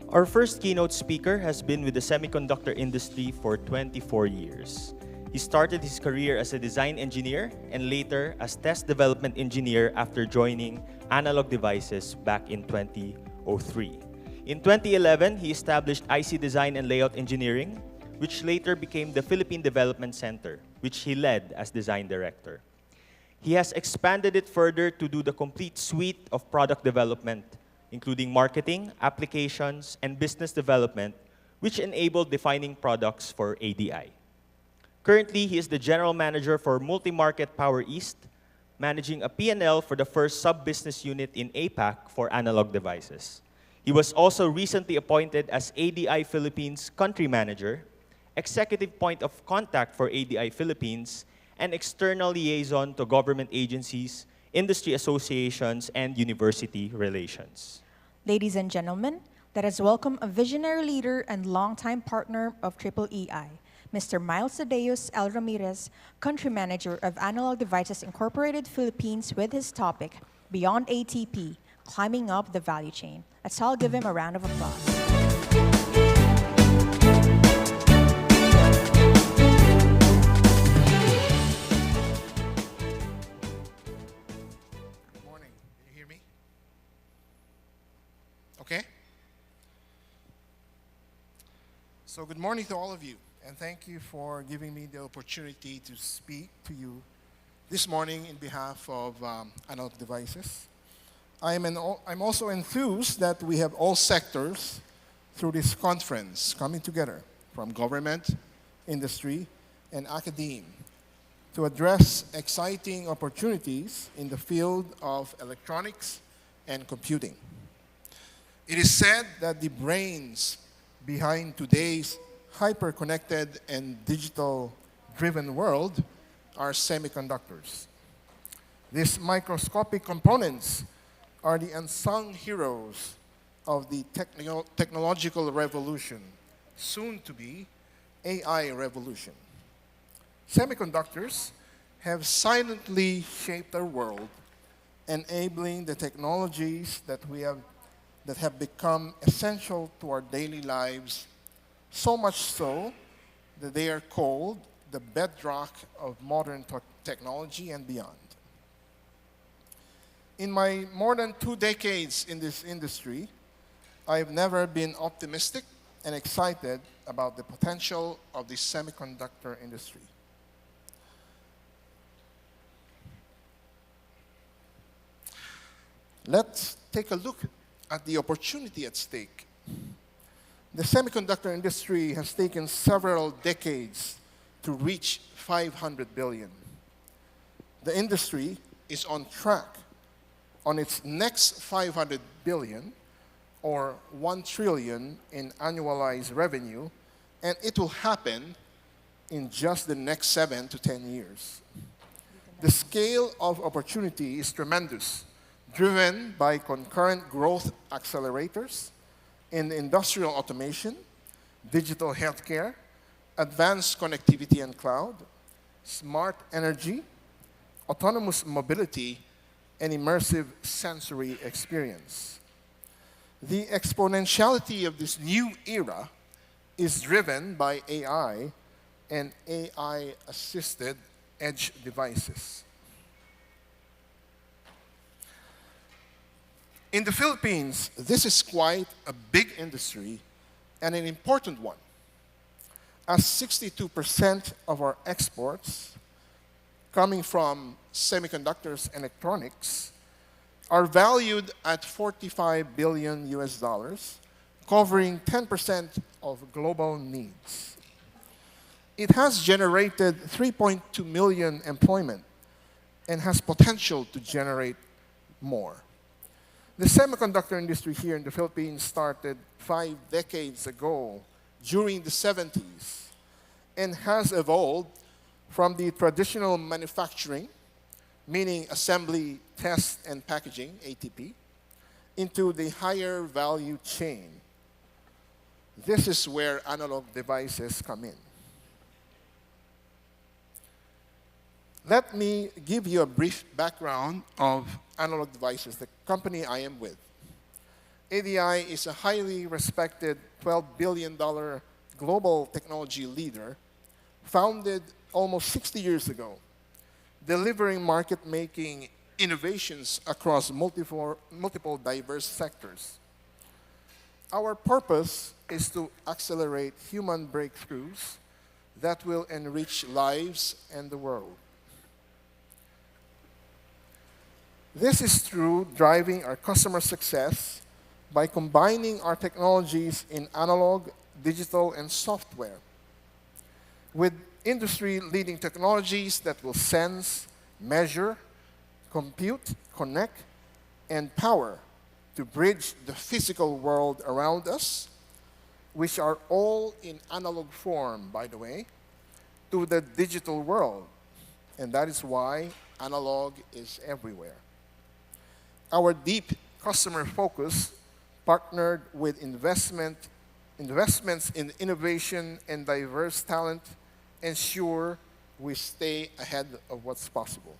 Our first keynote speaker has been with the semiconductor industry for 24 years. He started his career as a design engineer and later as test development engineer after joining Analog Devices back in 2003. In 2011, he established IC Design and Layout Engineering, which later became the Philippine Development Center, which he led as design director. He has expanded it further to do the complete suite of product development, including marketing, applications, and business development, which enabled defining products for ADI. Currently, he is the general manager for Multi-Market Power East, managing a P&L for the first sub-business unit in APAC for Analog Devices. He was also recently appointed as ADI Philippines Country Manager, executive point of contact for ADI Philippines, and external liaison to government agencies, industry associations, and university relations. Ladies and gentlemen, let us welcome a visionary leader and longtime partner of Triple EI, Mr. Miles Thaddeus L. Ramirez, Country Manager of Analog Devices Incorporated Philippines, with his topic, Beyond ATP, Climbing Up the Value Chain. Let's all give him a round of applause. Okay? So good morning to all of you, and thank you for giving me the opportunity to speak to you this morning in behalf of Analog Devices. I'm also enthused that we have all sectors through this conference coming together, from government, industry, and academia, to address exciting opportunities in the field of electronics and computing. It is said that the brains behind today's hyper-connected and digital-driven world are semiconductors. These microscopic components are the unsung heroes of the technological revolution, soon to be AI revolution. Semiconductors have silently shaped our world, enabling the technologies that have become essential to our daily lives, so much so that they are called the bedrock of modern technology and beyond. In my more than 2 decades in this industry, I've never been optimistic and excited about the potential of the semiconductor industry. Let's take a look at the opportunity at stake. The semiconductor industry has taken several decades to reach $500 billion. The industry is on track on its next 500 billion or 1 trillion in annualized revenue, and it will happen in just the next 7 to 10 years. The scale of opportunity is tremendous, driven by concurrent growth accelerators in industrial automation, digital healthcare, advanced connectivity and cloud, smart energy, autonomous mobility, and immersive sensory experience. The exponentiality of this new era is driven by AI and AI-assisted edge devices. In the Philippines, this is quite a big industry and an important one, as 62% of our exports coming from semiconductors and electronics are valued at $45 billion US dollars, covering 10% of global needs. It has generated 3.2 million employment and has potential to generate more. The semiconductor industry here in the Philippines started 5 decades ago during the 70s and has evolved from the traditional manufacturing, meaning assembly, test, and packaging, ATP, into the higher value chain. This is where analog devices come in. Let me give you a brief background of Analog Devices, the company I am with. ADI is a highly respected $12 billion global technology leader, founded almost 60 years ago, delivering market-making innovations across multiple diverse sectors. Our purpose is to accelerate human breakthroughs that will enrich lives and the world. This is through driving our customer success by combining our technologies in analog, digital, and software with industry-leading technologies that will sense, measure, compute, connect, and power to bridge the physical world around us, which are all in analog form, by the way, to the digital world. And that is why analog is everywhere. Our deep customer focus, partnered with investments in innovation and diverse talent, ensure we stay ahead of what's possible.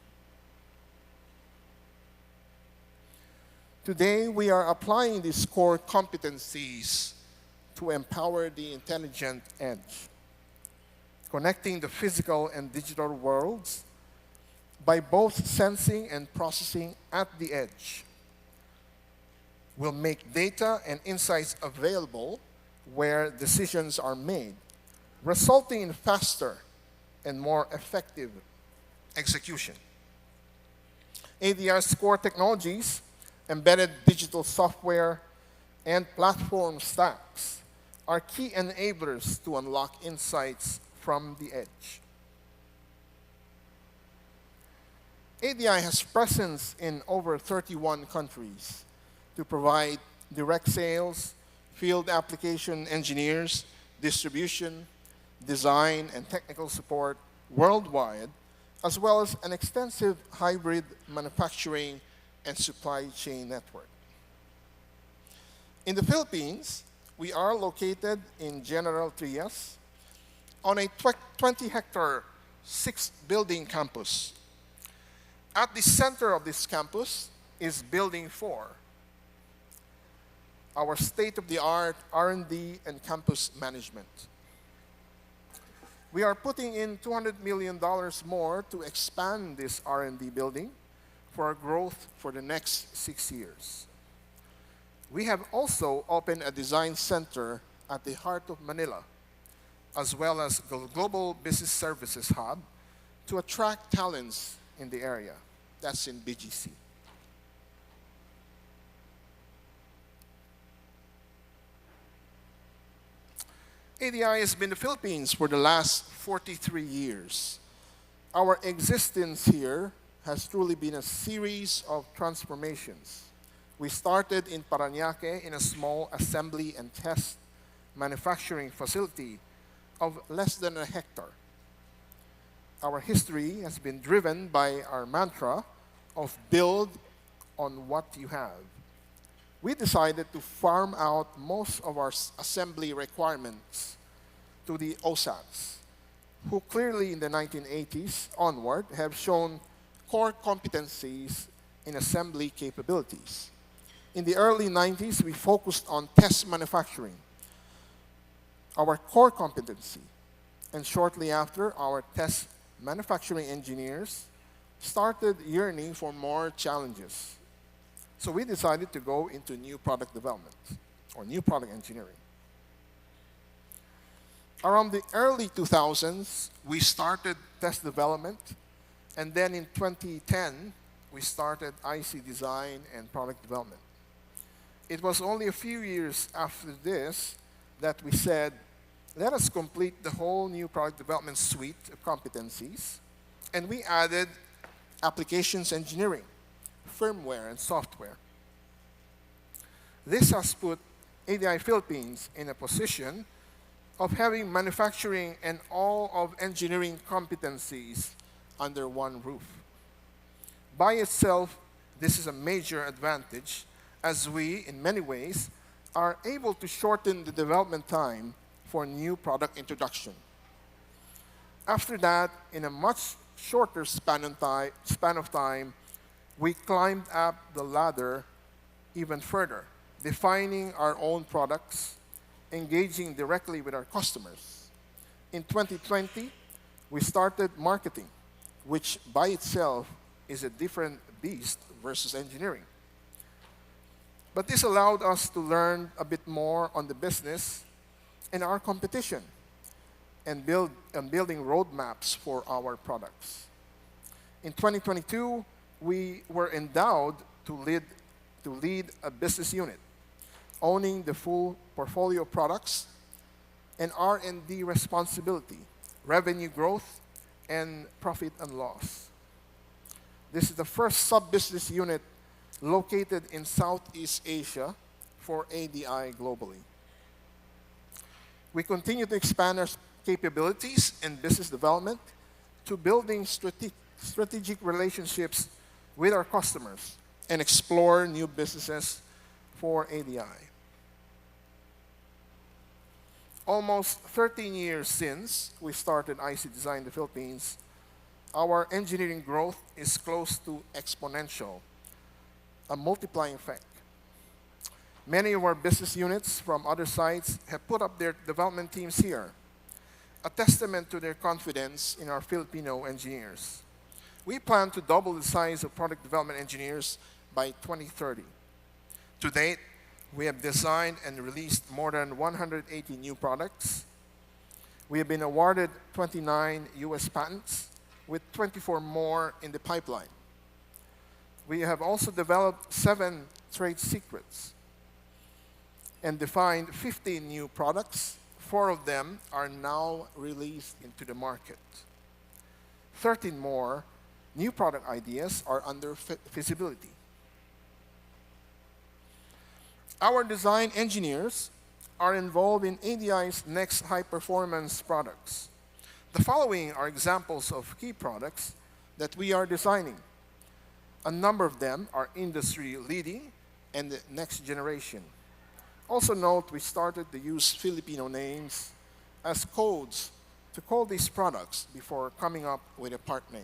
Today, we are applying these core competencies to empower the intelligent edge, connecting the physical and digital worlds by both sensing and processing at the edge. Will make data and insights available where decisions are made, resulting in faster and more effective execution. ADR's core technologies, embedded digital software, and platform stacks are key enablers to unlock insights from the edge. ADI has presence in over 31 countries to provide direct sales, field application engineers, distribution, design, and technical support worldwide, as well as an extensive hybrid manufacturing and supply chain network. In the Philippines, we are located in General Trias on a 20-hectare, 6-building campus. At the center of this campus is Building 4, our state-of-the-art R&D and campus management. We are putting in $200 million more to expand this R&D building for our growth for the next 6 years. We have also opened a design center at the heart of Manila, as well as the Global Business Services Hub to attract talents in the area. That's in BGC. ADI has been in the Philippines for the last 43 years. Our existence here has truly been a series of transformations. We started in Parañaque in a small assembly and test manufacturing facility of less than a hectare. Our history has been driven by our mantra of build on what you have. We decided to farm out most of our assembly requirements to the OSATs, who clearly in the 1980s onward have shown core competencies in assembly capabilities. In the early 90s, we focused on test manufacturing, our core competency, and shortly after, our test manufacturing engineers started yearning for more challenges. So we decided to go into new product development or new product engineering. Around the early 2000s, we started test development, and then in 2010, we started IC design and product development. It was only a few years after this that we said, let us complete the whole new product development suite of competencies, and we added applications engineering, firmware, and software. This has put ADI Philippines in a position of having manufacturing and all of engineering competencies under one roof. By itself, this is a major advantage as we, in many ways, are able to shorten the development time for new product introduction. After that, in a much shorter span of time, we climbed up the ladder even further, defining our own products, engaging directly with our customers. In 2020, we started marketing, which by itself is a different beast versus engineering. But this allowed us to learn a bit more on the business and our competition and building roadmaps for our products. In 2022, we were endowed to lead a business unit, owning the full portfolio of products and R&D responsibility, revenue growth, and profit and loss. This is the first sub-business unit located in Southeast Asia for ADI globally. We continue to expand our capabilities in business development to building strategic relationships with our customers and explore new businesses for ADI. Almost 13 years since we started IC Design in the Philippines, our engineering growth is close to exponential, a multiplying effect. Many of our business units from other sites have put up their development teams here, a testament to their confidence in our Filipino engineers. We plan to double the size of product development engineers by 2030. To date, we have designed and released more than 180 new products. We have been awarded 29 US patents, with 24 more in the pipeline. We have also developed 7 trade secrets and defined 15 new products. 4 of them are now released into the market. 13 more new product ideas are under feasibility. Our design engineers are involved in ADI's next high-performance products. The following are examples of key products that we are designing. A number of them are industry-leading and the next generation. Also note, we started to use Filipino names as codes to call these products before coming up with a part name.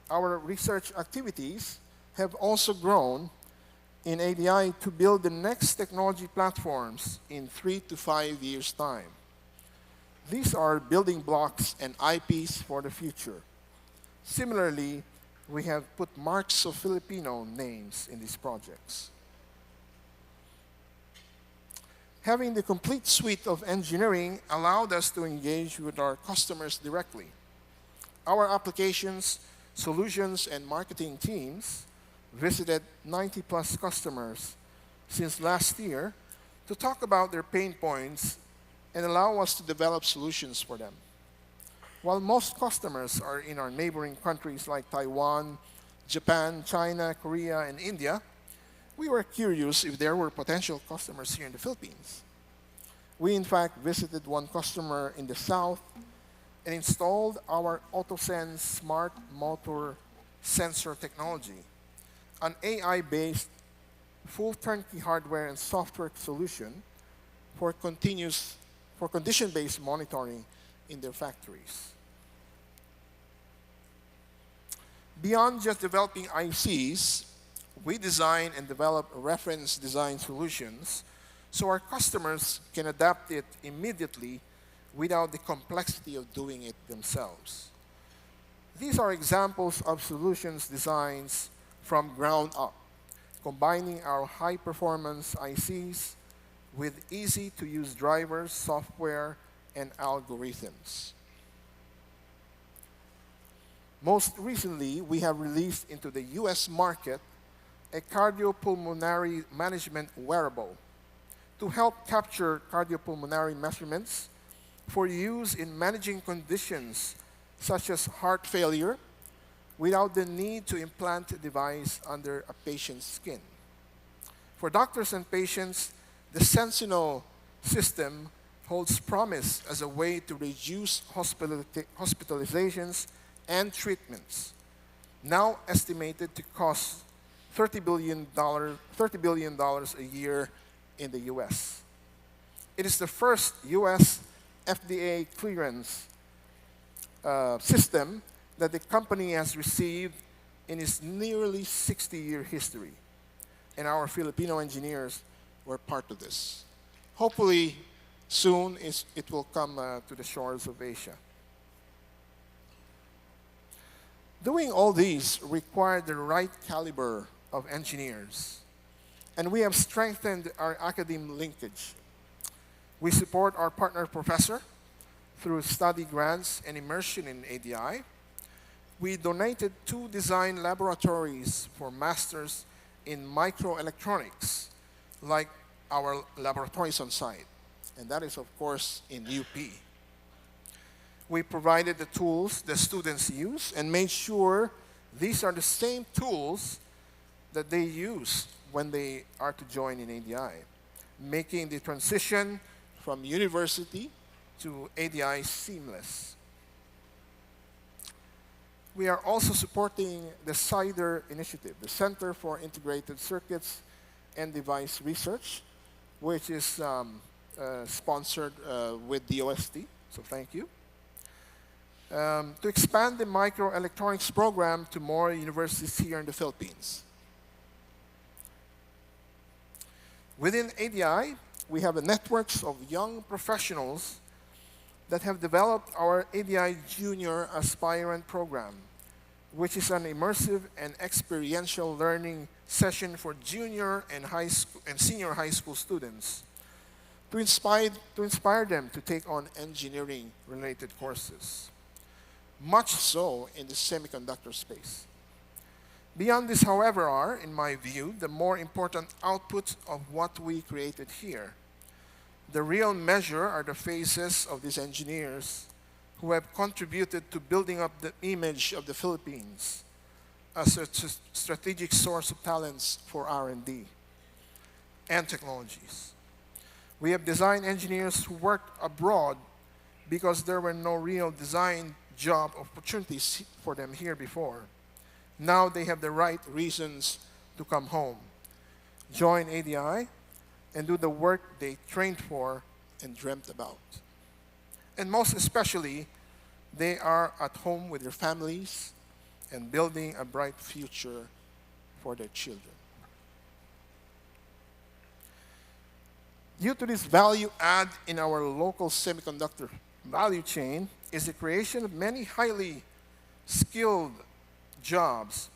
Our research activities have also grown in ADI to build the next technology platforms in 3 to 5 years' time. These are building blocks and IPs for the future. Similarly, we have put marks of Filipino names in these projects. Having the complete suite of engineering allowed us to engage with our customers directly. Our applications, solutions, and marketing teams visited 90+ customers since last year to talk about their pain points and allow us to develop solutions for them. While most customers are in our neighboring countries like Taiwan, Japan, China, Korea, and India, we were curious if there were potential customers here in the Philippines. We, in fact, visited one customer in the south and installed our AutoSense smart motor sensor technology, an AI-based full turnkey hardware and software solution for condition-based monitoring in their factories. Beyond just developing ICs, we design and develop reference design solutions so our customers can adapt it immediately without the complexity of doing it themselves. These are examples of solutions designs from ground up, combining our high-performance ICs with easy-to-use drivers, software, and algorithms. Most recently, we have released into the US market a cardiopulmonary management wearable to help capture cardiopulmonary measurements for use in managing conditions such as heart failure without the need to implant a device under a patient's skin. For doctors and patients, the Sentinel system holds promise as a way to reduce hospitalizations and treatments, now estimated to cost $30 billion a year in the US. It is the first US FDA clearance system that the company has received in its nearly 60-year history. And our Filipino engineers were part of this. Hopefully, soon it will come to the shores of Asia. Doing all these required the right caliber of engineers, and we have strengthened our academic linkage. We support our partner professor through study grants and immersion in ADI. We donated 2 design laboratories for masters in microelectronics, like our laboratories on site, and that is, of course, in UP. We provided the tools the students use and made sure these are the same tools that they use when they are to join in ADI, making the transition from university to ADI seamless. We are also supporting the CIDER initiative, the Center for Integrated Circuits and Device Research, which is sponsored with DOST, so thank you. To expand the microelectronics program to more universities here in the Philippines. Within ADI, we have networks of young professionals that have developed our ADI Junior Aspirant Program, which is an immersive and experiential learning session for junior and senior high school students to inspire them to take on engineering-related courses, much so in the semiconductor space. Beyond this, however, are, in my view, the more important outputs of what we created here. The real measure are the faces of these engineers who have contributed to building up the image of the Philippines as a strategic source of talents for R&D and technologies. We have design engineers who worked abroad because there were no real design job opportunities for them here before. Now they have the right reasons to come home, join ADI, and do the work they trained for and dreamt about. And most especially, they are at home with their families and building a bright future for their children. Due to this value add in our local semiconductor value chain is the creation of many highly skilled jobs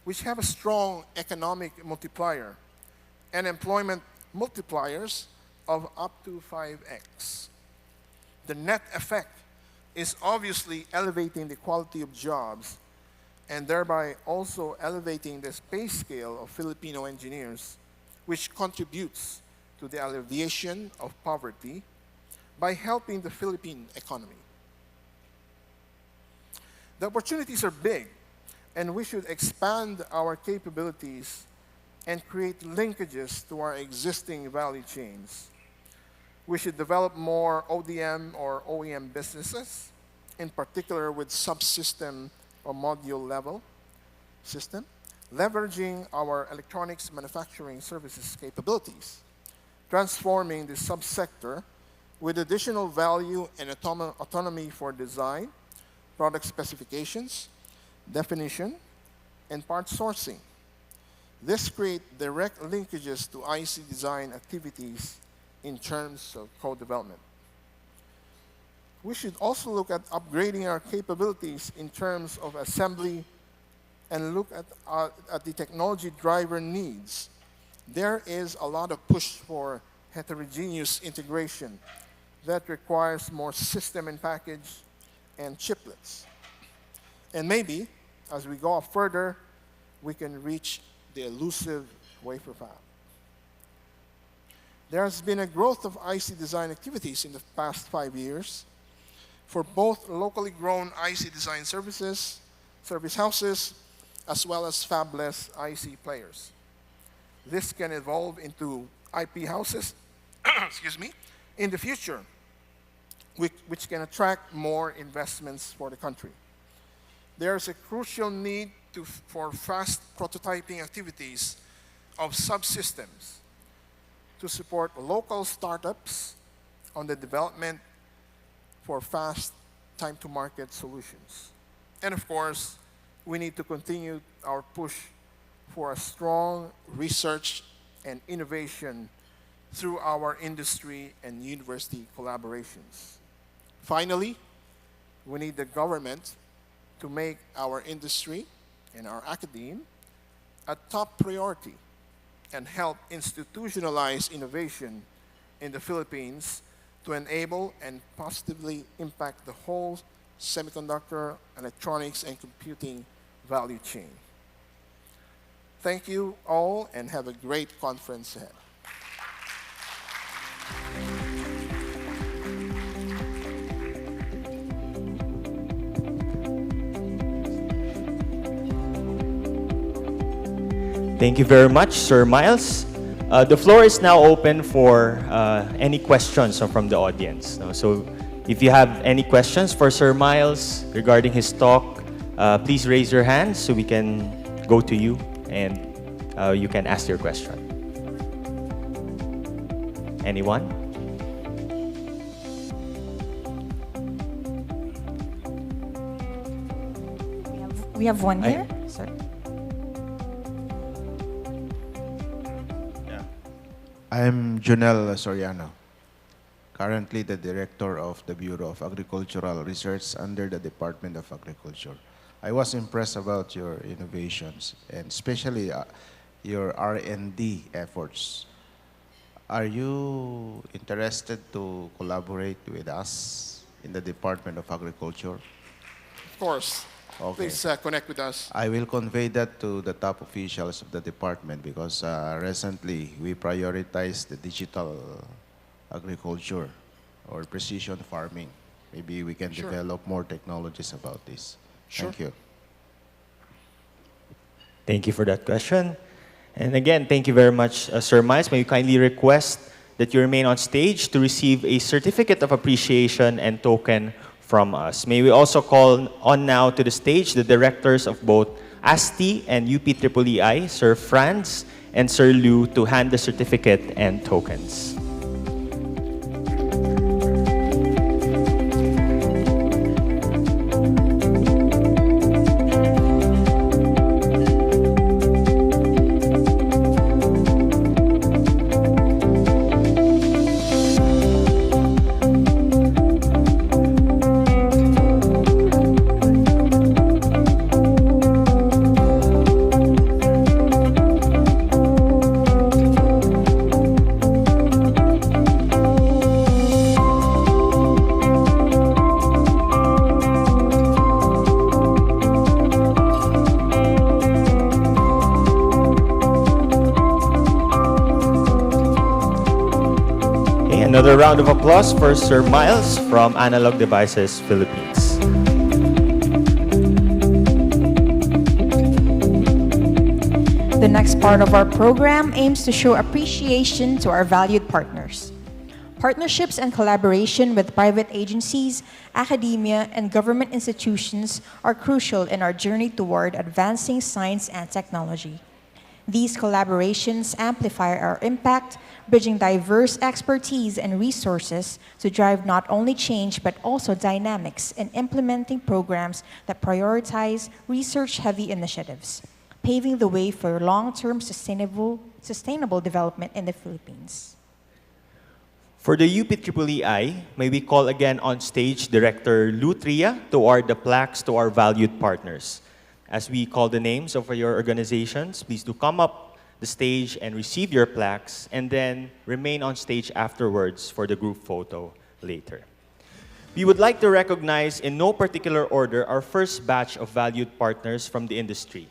which have a strong economic multiplier and employment multipliers of up to 5x. The net effect is obviously elevating the quality of jobs and thereby also elevating the pay scale of Filipino engineers, which contributes to the alleviation of poverty by helping the Philippine economy. The opportunities are big, and we should expand our capabilities and create linkages to our existing value chains. We should develop more ODM or OEM businesses, in particular with subsystem or module level system, leveraging our electronics manufacturing services capabilities, transforming the subsector with additional value and autonomy for design, product specifications, definition, and part sourcing. This creates direct linkages to IC design activities in terms of co-development. We should also look at upgrading our capabilities in terms of assembly and look at the technology driver needs. There is a lot of push for heterogeneous integration that requires more system and package and chiplets. And maybe, as we go further, we can reach the elusive wafer fab. There has been a growth of IC design activities in the past 5 years for both locally grown IC design services, service houses, as well as fabless IC players. This can evolve into IP houses, excuse me, in the future, which can attract more investments for the country. There's a crucial need for fast prototyping activities of subsystems to support local startups on the development for fast time-to-market solutions. And of course, we need to continue our push for a strong research and innovation through our industry and university collaborations. Finally, we need the government to make our industry and our academe a top priority and help institutionalize innovation in the Philippines to enable and positively impact the whole semiconductor, electronics, and computing value chain. Thank you all, and have a great conference ahead. Thank you very much, Sir Miles. The floor is now open for any questions from the audience. So if you have any questions for Sir Miles regarding his talk, please raise your hand so we can go to you and you can ask your question. Anyone? We have one here. Sir. I'm Junel Soriano, currently the Director of the Bureau of Agricultural Research under the Department of Agriculture. I was impressed about your innovations and especially your R&D efforts. Are you interested to collaborate with us in the Department of Agriculture? Of course. Okay. Please connect with us. I will convey that to the top officials of the department because recently we prioritize the digital agriculture or precision farming. Maybe we can develop more technologies about this. Sure. Thank you. Thank you for that question. And again, thank you very much, Sir Miles. May you kindly request that you remain on stage to receive a certificate of appreciation and token from us. May we also call on now to the stage the directors of both ASTI and UP EEEI, Sir Franz and Sir Liu, to hand the certificate and tokens. Another round of applause for Sir Miles from Analog Devices, Philippines. The next part of our program aims to show appreciation to our valued partners. Partnerships and collaboration with private agencies, academia, and government institutions are crucial in our journey toward advancing science and technology. These collaborations amplify our impact, bridging diverse expertise and resources to drive not only change but also dynamics in implementing programs that prioritize research-heavy initiatives, paving the way for long-term sustainable development in the Philippines. For the UP EEEI, may we call again on stage Director Tria to award the plaques to our valued partners. As we call the names of your organizations, please do come up the stage and receive your plaques, and then remain on stage afterwards for the group photo later. We would like to recognize in no particular order our first batch of valued partners from the industry.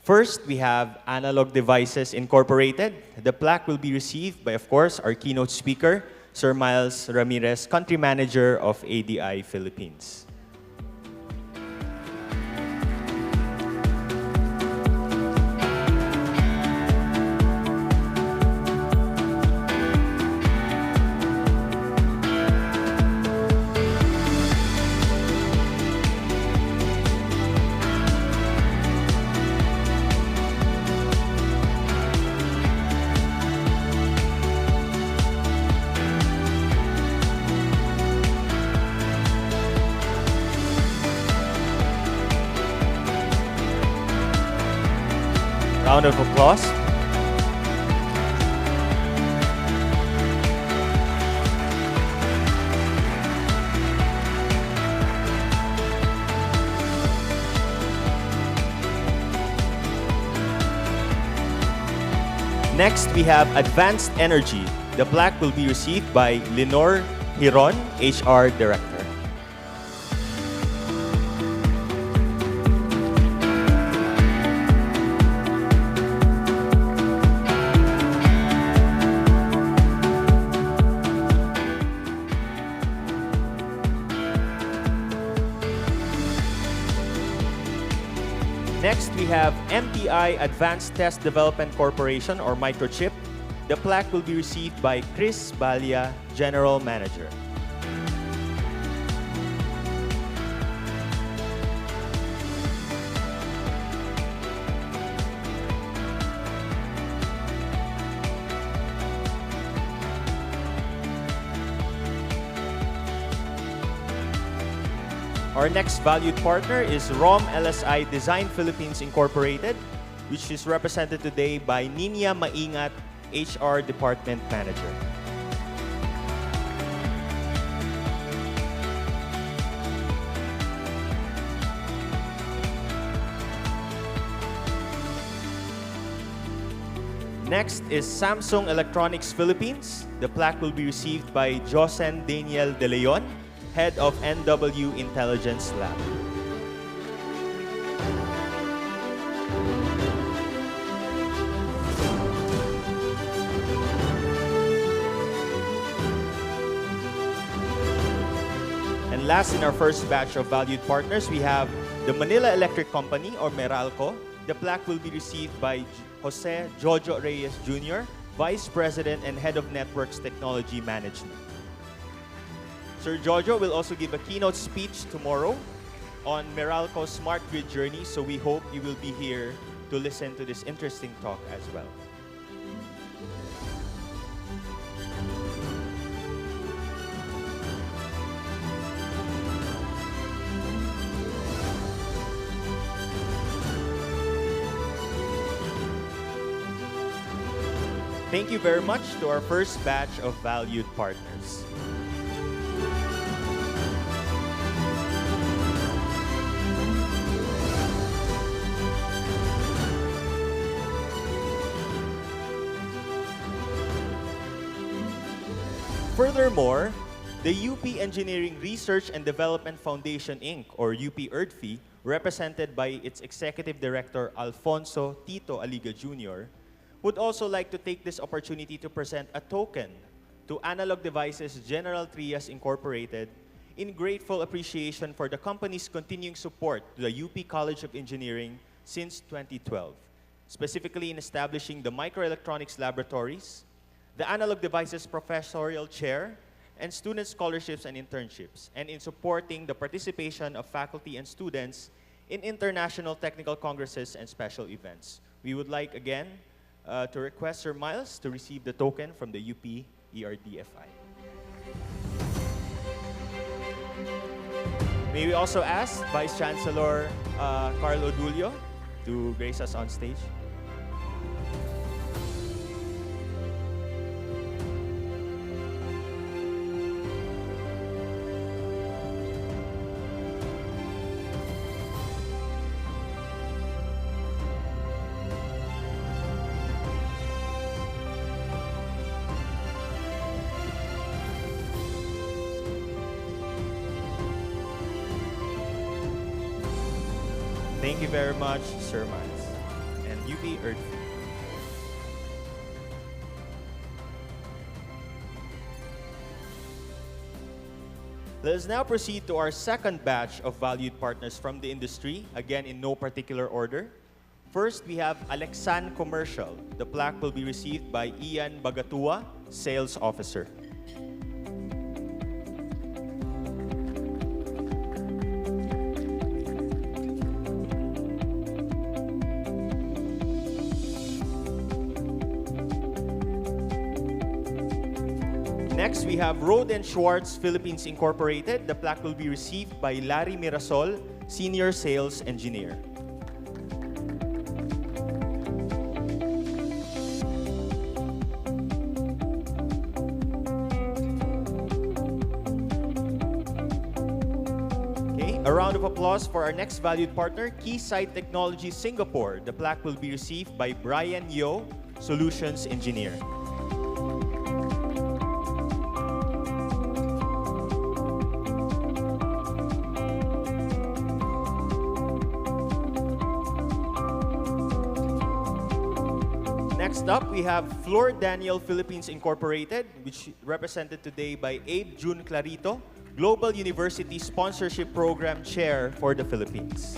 First, we have Analog Devices Incorporated. The plaque will be received by, of course, our keynote speaker, Sir Miles Ramirez, Country Manager of ADI Philippines. Round of applause. Next, we have Advanced Energy. The plaque will be received by Lenore Hiron, HR Director. Next, we have MTI Advanced Test Development Corporation, or Microchip. The plaque will be received by Chris Balia, General Manager. Our next valued partner is ROM LSI Design Philippines Incorporated, which is represented today by Ninia Maingat, HR Department Manager. Next is Samsung Electronics Philippines. The plaque will be received by Josen Daniel De Leon, Head of NW Intelligence Lab. And last in our first batch of valued partners, we have the Manila Electric Company, or Meralco. The plaque will be received by Jose Jojo Reyes Jr., Vice President and Head of Networks Technology Management. Sir Jojo will also give a keynote speech tomorrow on Meralco's Smart Grid journey, so we hope you will be here to listen to this interesting talk as well. Thank you very much to our first batch of valued partners. Furthermore, the UP Engineering Research and Development Foundation, Inc., or UP ERDFI, represented by its Executive Director Alfonso Tito Aliga Jr., would also like to take this opportunity to present a token to Analog Devices General Trias Incorporated in grateful appreciation for the company's continuing support to the UP College of Engineering since 2012. specifically in establishing the microelectronics laboratories, the analog devices professorial chair, and student scholarships and internships, and in supporting the participation of faculty and students in international technical congresses and special events. We would like again to request Sir Miles to receive the token from the UP ERDFI. May we also ask Vice Chancellor Carlo to grace us on stage. Thank you very much, Sir Miles, and UP ERDFI. Let us now proceed to our second batch of valued partners from the industry, again in no particular order. First, we have Alexan Commercial. The plaque will be received by Ian Bagatua, Sales Officer. Next, we have Road & Schwartz Philippines Incorporated. The plaque will be received by Larry Mirasol, Senior Sales Engineer. Okay, a round of applause for our next valued partner, Keysight Technology Singapore. The plaque will be received by Brian Yo, Solutions Engineer. Next up, we have Flor Daniel Philippines Incorporated, which represented today by Abe June Clarito, Global University Sponsorship Program Chair for the Philippines.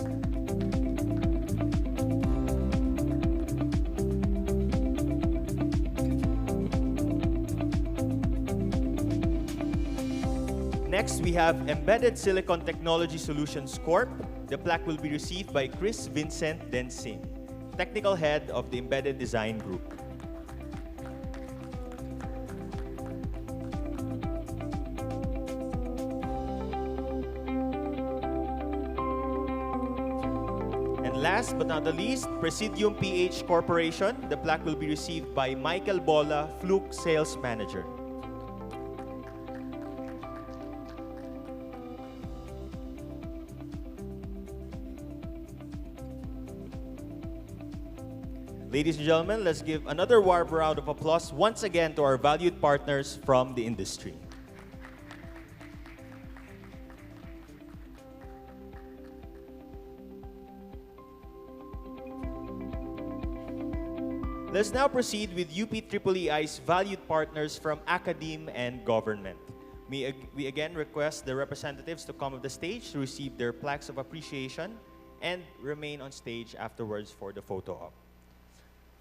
Next, we have Embedded Silicon Technology Solutions Corp. The plaque will be received by Chris Vincent Densing, Technical Head of the Embedded Design Group. And last but not the least, Presidium PH Corporation. The plaque will be received by Michael Bola, Fluke Sales Manager. Ladies and gentlemen, let's give another warm round of applause once again to our valued partners from the industry. Let's now proceed with UP EEEI's valued partners from academe and government. We again request the representatives to come to the stage to receive their plaques of appreciation and remain on stage afterwards for the photo op.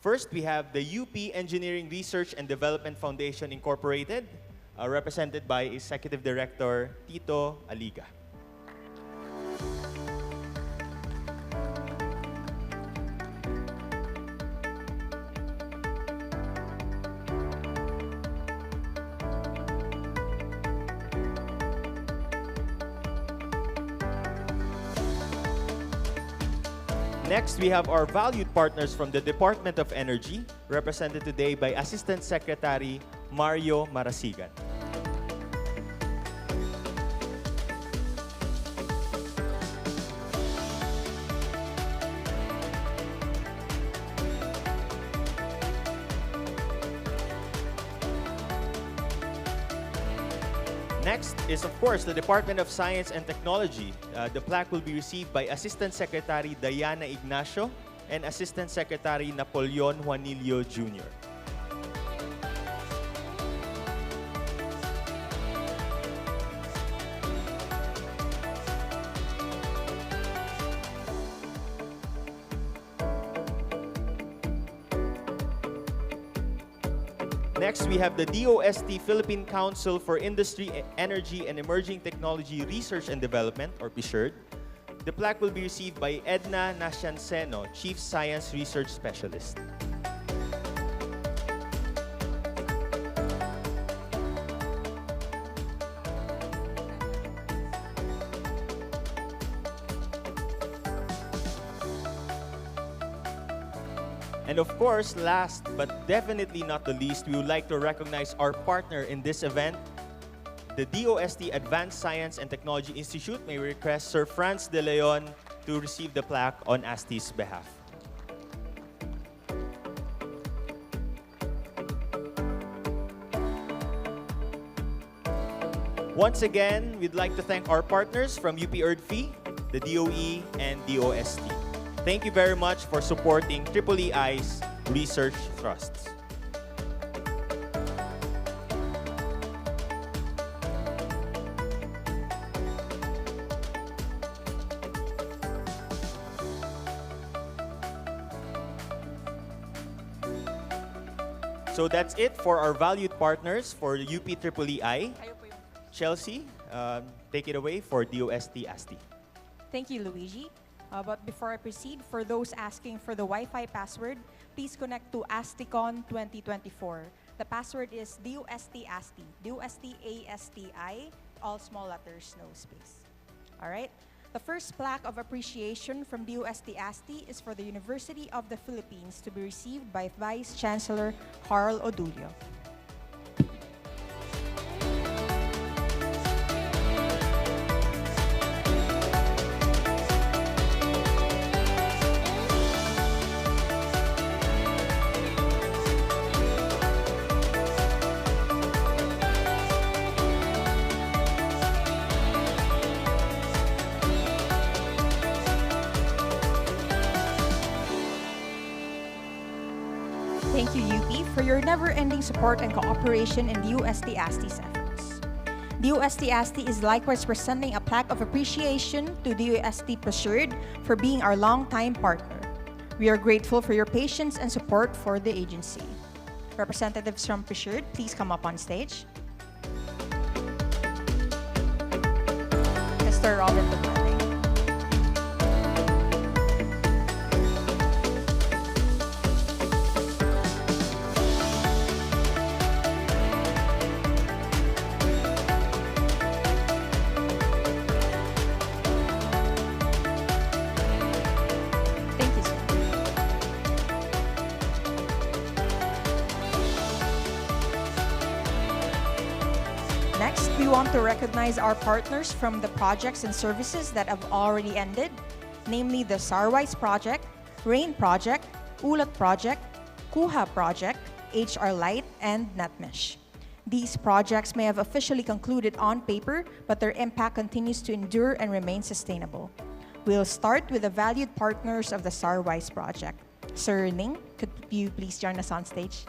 First, we have the UP Engineering Research and Development Foundation Incorporated, represented by Executive Director Tito Aliga. Next, we have our valued partners from the Department of Energy, represented today by Assistant Secretary Mario Marasigan. Next is, of course, the Department of Science and Technology. The plaque will be received by Assistant Secretary Diana Ignacio and Assistant Secretary Napoleon Juanillo Jr. Next, we have the DOST Philippine Council for Industry, Energy, and Emerging Technology Research and Development, or PSERD. The plaque will be received by Edna Nascianceno, Chief Science Research Specialist. And of course, last but definitely not the least, we would like to recognize our partner in this event, the DOST Advanced Science and Technology Institute. May we request Sir Franz de Leon to receive the plaque on ASTI's behalf. Once again, we'd like to thank our partners from UP EEEI, the DOE, and DOST. Thank you very much for supporting EEEI's research thrusts. So that's it for our valued partners for UP EEEI. Chelsea, take it away for DOST-ASTI. Thank you, Luigi. But before I proceed, for those asking for the Wi-Fi password, please connect to ASTICON 2024. The password is DOST-ASTI, DOST-ASTI, all small letters, no space. All right? The first plaque of appreciation from DOST-ASTI is for the University of the Philippines to be received by Vice Chancellor Carlo Odulio. Thank you, UP, for your never-ending support and cooperation in DOST-ASTI's efforts. DOST-ASTI is likewise presenting a plaque of appreciation to DOST PSERD for being our longtime partner. We are grateful for your patience and support for the agency. Representatives from PSERD, please come up on stage. Mr. Robert Dumating. Next, we want to recognize our partners from the projects and services that have already ended, namely the Sarwise Project, RAIN Project, ULAT Project, KUHA Project, HR Lite, and NetMesh. These projects may have officially concluded on paper, but their impact continues to endure and remain sustainable. We'll start with the valued partners of the Sarwise Project. Sir Ning, could you please join us on stage?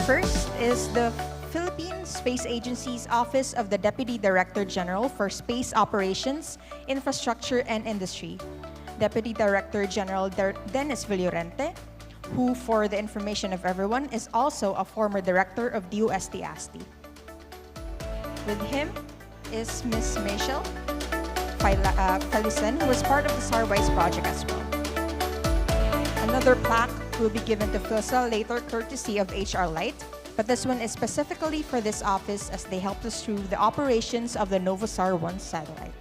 First is the Philippine Space Agency's Office of the Deputy Director General for Space Operations, Infrastructure, and Industry, Deputy Director General Dennis Villorente, who, for the information of everyone, is also a former director of DOST-ASTI. With him is Ms. Michelle Felicen, who was part of the Sarwise project as well. Another plaque will be given to PhilSA later, courtesy of HR Lite, but this one is specifically for this office as they helped us through the operations of the Novosar-1 satellite.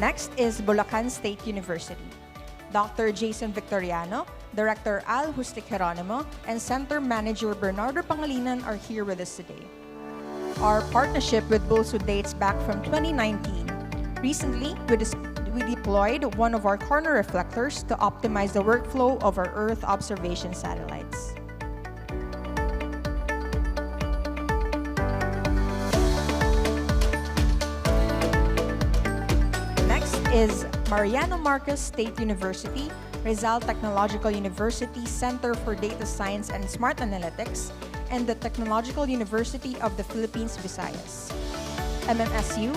Next is Bulacan State University. Dr. Jason Victoriano, Director Al Hustic Geronimo, and Center Manager Bernardo Pangilinan are here with us today. Our partnership with BULSU dates back from 2019. Recently, we deployed one of our corner reflectors to optimize the workflow of our Earth observation satellites. is Mariano Marcos State University, Rizal Technological University Center for Data Science and Smart Analytics, and the Technological University of the Philippines Visayas. MMSU,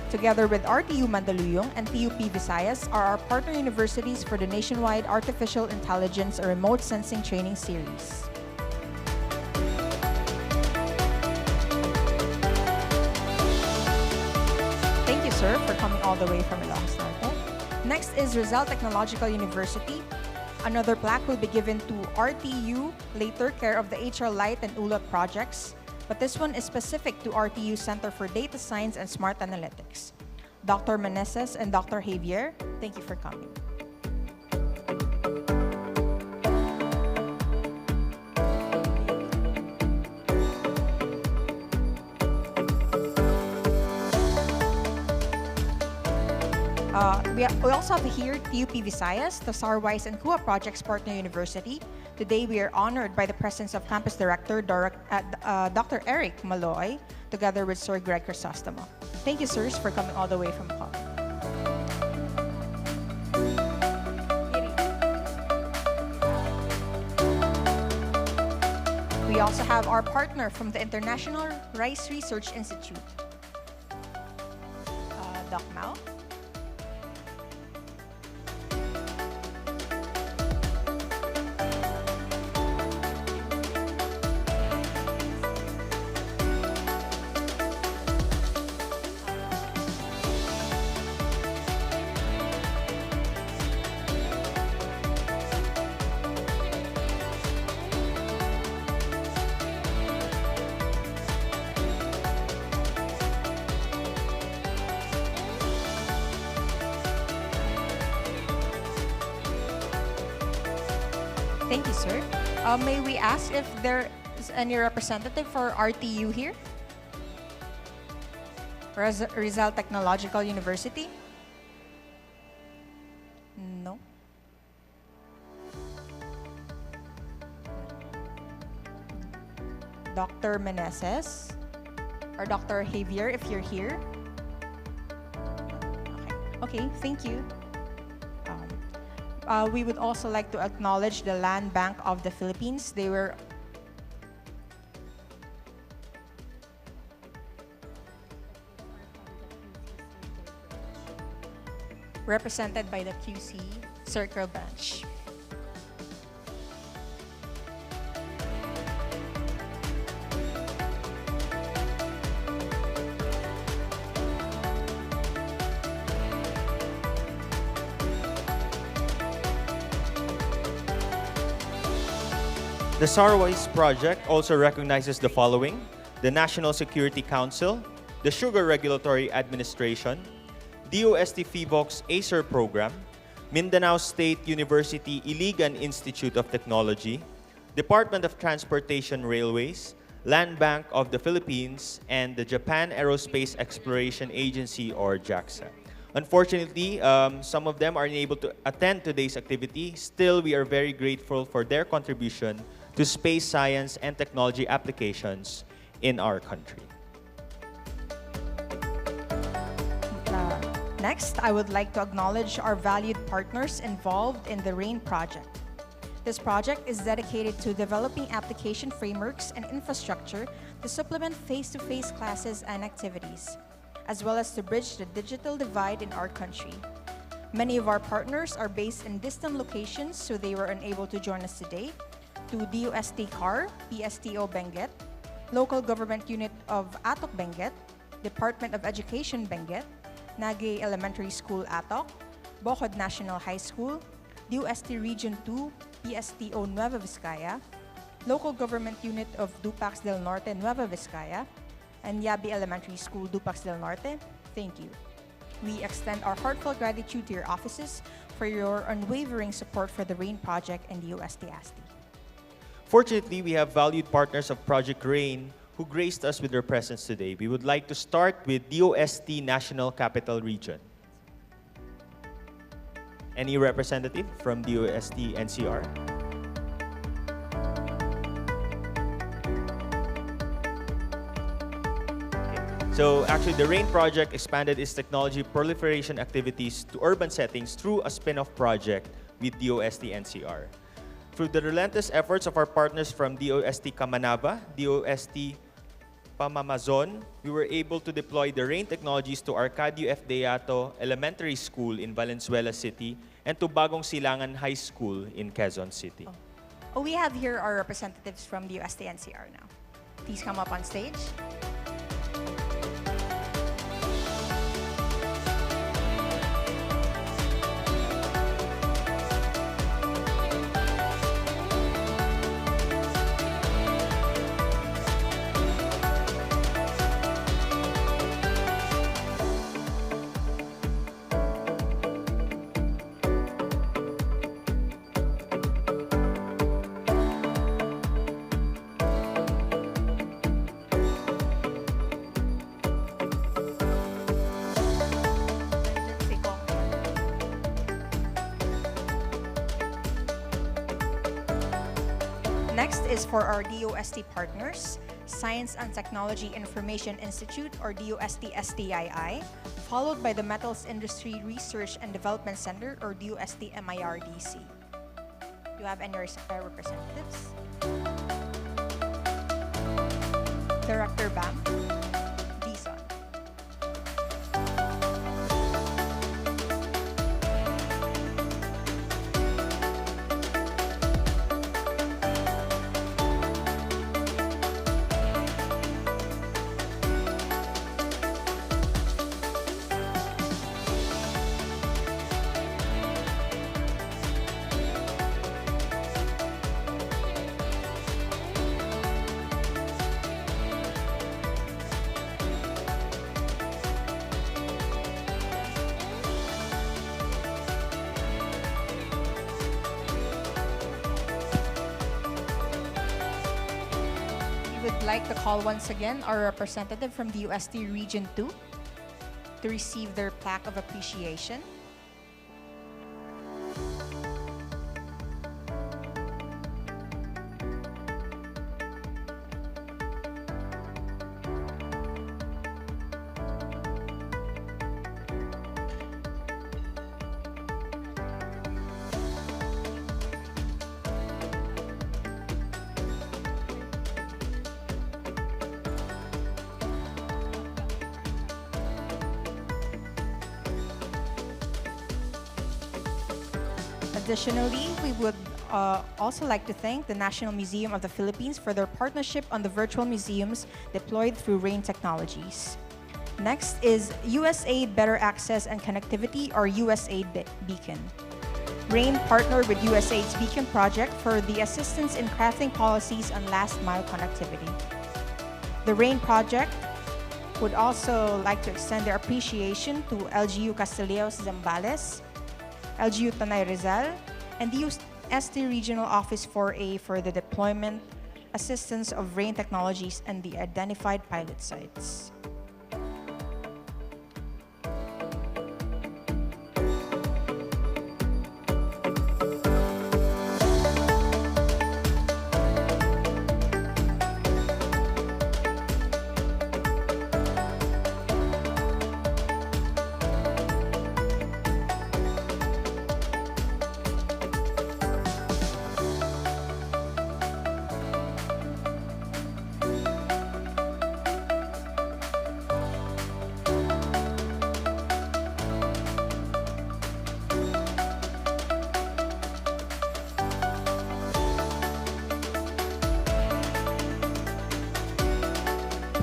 together with RTU Mandaluyong and TUP Visayas, are our partner universities for the nationwide Artificial Intelligence or Remote Sensing Training Series. Thank you, sir, for coming all the way from Ilocos Norte. Next is Rizal Technological University. Another plaque will be given to RTU later, care of the HR Light and ULOT projects, but this one is specific to RTU Center for Data Science and Smart Analytics. Dr. Meneses and Dr. Javier, thank you for coming. We also have here TUP Visayas, the Sarwise and Kua Projects Partner University. Today we are honored by the presence of Campus Director Dr. Eric Maloy, together with Sir Greg Crisostomo. Thank you, sirs, for coming all the way from Cubao. We also have our partner from the International Rice Research Institute, Doc Mao. Thank you, sir. May we ask if there is any representative for RTU here? Rizal Technological University? No. Dr. Meneses or Dr. Javier, if you're here. Okay, thank you. We would also like to acknowledge the Land Bank of the Philippines. They were represented by the QC Circle Bench. The Sarwise project also recognizes the following: the National Security Council, the Sugar Regulatory Administration, DOST-FIVOC's ACER program, Mindanao State University Iligan Institute of Technology, Department of Transportation Railways, Land Bank of the Philippines, and the Japan Aerospace Exploration Agency, or JAXA. Unfortunately, some of them are unable to attend today's activity. Still, we are very grateful for their contribution to space science and technology applications in our country. Next, I would like to acknowledge our valued partners involved in the RAIN project. This project is dedicated to developing application frameworks and infrastructure to supplement face-to-face classes and activities, as well as to bridge the digital divide in our country. Many of our partners are based in distant locations, so they were unable to join us today. To DOST CAR, PSTO Benguet, Local Government Unit of Atok Benguet, Department of Education Benguet, Nagay Elementary School Atok, Bocod National High School, DOST Region 2, PSTO Nueva Vizcaya, Local Government Unit of Dupax del Norte, Nueva Vizcaya, and Yabi Elementary School, Dupax del Norte, thank you. We extend our heartfelt gratitude to your offices for your unwavering support for the RAIN project and DOST-ASTI. Fortunately, we have valued partners of Project RAIN who graced us with their presence today. We would like to start with DOST National Capital Region. Any representative from DOST NCR? Okay. So actually, the RAIN project expanded its technology proliferation activities to urban settings through a spin-off project with DOST-NCR. Through the relentless efforts of our partners from DOST Kamanaba, DOST Pamamazon, we were able to deploy the RAIN technologies to Arcadio F. Deato Elementary School in Valenzuela City and to Bagong Silangan High School in Quezon City. Oh, we have here our representatives from the UST-NCR now. Please come up on stage. Next is for our DOST partners, Science and Technology Information Institute, or DOST-STII, followed by the Metals Industry Research and Development Center, or DOST-MIRDC. Do you have any representatives? Director BAM, Vistan. Would like to call once again our representative from the UST Region 2 to receive their plaque of appreciation. Additionally, we would also like to thank the National Museum of the Philippines for their partnership on the virtual museums deployed through RAIN Technologies. Next is USAID Better Access and Connectivity, or USAID Beacon. RAIN partnered with USAID's Beacon project for the assistance in crafting policies on last-mile connectivity. The RAIN project would also like to extend their appreciation to LGU Castilleos Zambales, LGU Tanay Rizal, and the UST Regional Office 4A for the deployment, assistance of RAIN technologies and the identified pilot sites.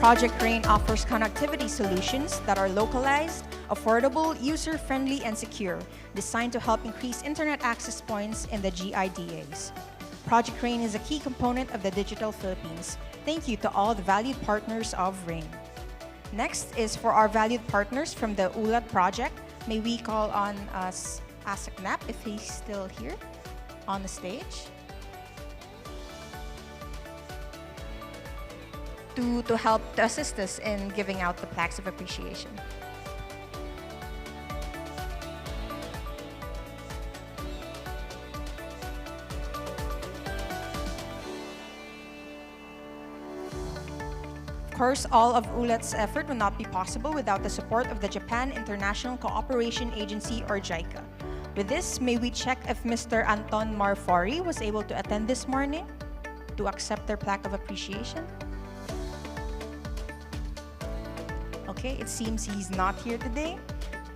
Project RAIN offers connectivity solutions that are localized, affordable, user-friendly, and secure, designed to help increase internet access points in the GIDAs. Project RAIN is a key component of the Digital Philippines. Thank you to all the valued partners of RAIN. Next is for our valued partners from the ULAT project. May we call on Asaknap if he's still here on the stage. To help to assist us in giving out the plaques of appreciation. Of course, all of ULAT's effort would not be possible without the support of the Japan International Cooperation Agency, or JICA. With this, may we check if Mr. Anton Marfori was able to attend this morning to accept their plaque of appreciation? Okay, it seems he's not here today.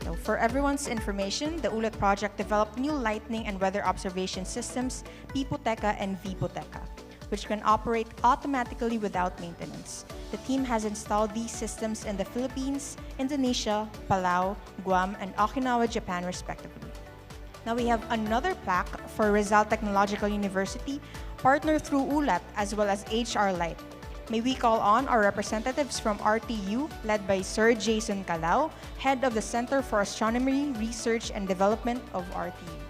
So for everyone's information, the ULAT project developed new lightning and weather observation systems, Pipoteca and Vipoteca, which can operate automatically without maintenance. The team has installed these systems in the Philippines, Indonesia, Palau, Guam, and Okinawa, Japan, respectively. Now we have another plaque for Rizal Technological University, partnered through ULAT as well as HR Light. May we call on our representatives from RTU, led by Sir Jason Calao, head of the Center for Astronomy, Research, and Development of RTU.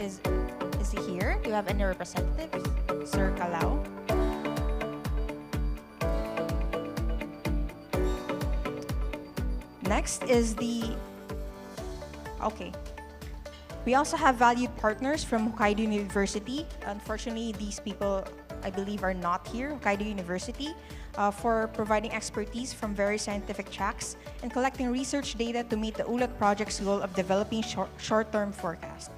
Is he here? Do you have any representatives? Sir Calao? Next is okay. We also have valued partners from Hokkaido University. Unfortunately, these people, I believe, are not here. Hokkaido University, for providing expertise from various scientific tracks and collecting research data to meet the ULAT project's goal of developing short-term forecast.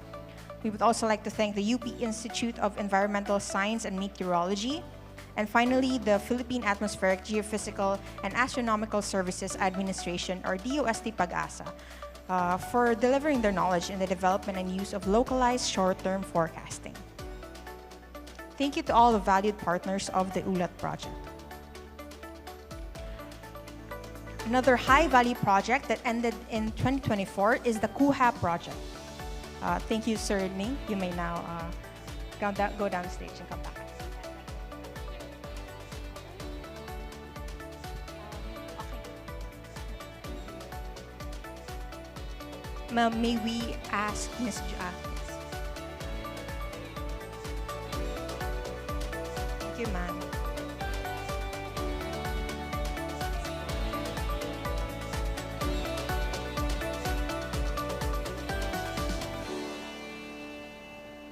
We would also like to thank the UP Institute of Environmental Science and Meteorology. And finally, the Philippine Atmospheric, Geophysical, and Astronomical Services Administration, or DOST Pag-asa, for delivering their knowledge in the development and use of localized short-term forecasting. Thank you to all the valued partners of the ULAT project. Another high-value project that ended in 2024 is the KUHA project. Thank you, Sir Ning. You may now go down the stage and come back. May we ask Ms. Joanne? Thank you, ma'am.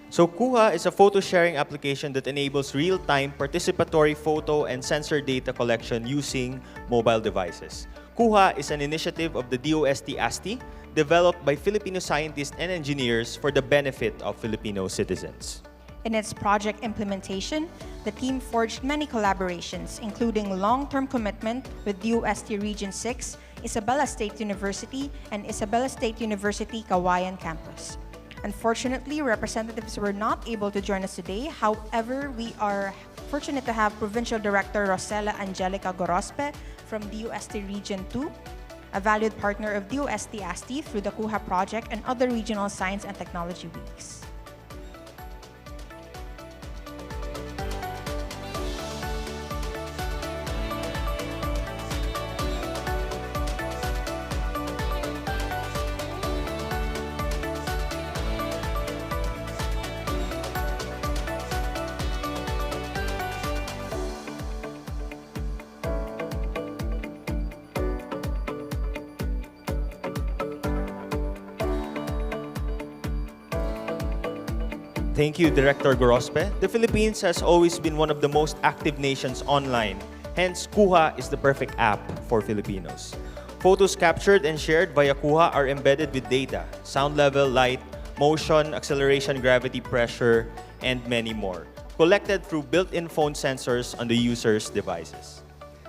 So KUHA is a photo sharing application that enables real-time participatory photo and sensor data collection using mobile devices. KUHA is an initiative of the DOST-ASTI developed by Filipino scientists and engineers for the benefit of Filipino citizens. In its project implementation, the team forged many collaborations, including long-term commitment with DOST Region 6, Isabela State University, and Isabela State University Kawayan Campus. Unfortunately, representatives were not able to join us today. However, we are fortunate to have Provincial Director Rosella Angelica Gorospe from DOST Region 2, a valued partner of DOST-ASTI through the KUHA project and other regional science and technology weeks. Thank you, Director Gorospe. The Philippines has always been one of the most active nations online. Hence, KUHA is the perfect app for Filipinos. Photos captured and shared via KUHA are embedded with data, sound level, light, motion, acceleration, gravity, pressure, and many more, collected through built-in phone sensors on the user's devices.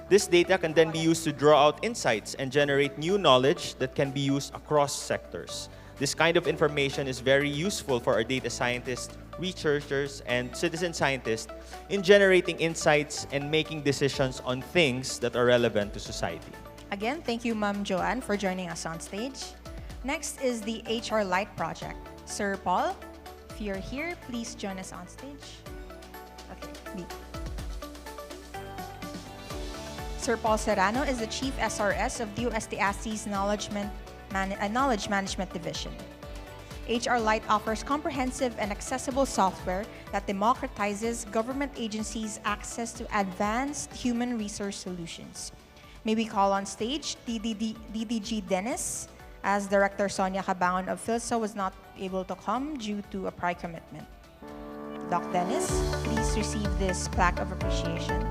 This data can then be used to draw out insights and generate new knowledge that can be used across sectors. This kind of information is very useful for our data scientists, researchers, and citizen scientists in generating insights and making decisions on things that are relevant to society. Again, thank you, Ma'am Joanne, for joining us on stage. Next is the HR Light project. Sir Paul, if you're here, please join us on stage. Okay, Sir Paul Serrano is the Chief SRS of DOST-ASTI's Knowledge Management Division. HR Light offers comprehensive and accessible software that democratizes government agencies' access to advanced human resource solutions. May we call on stage DDG Dennis, as Director Sonia Cabangon of PhilSA was not able to come due to a prior commitment. Doc Dennis, please receive this plaque of appreciation.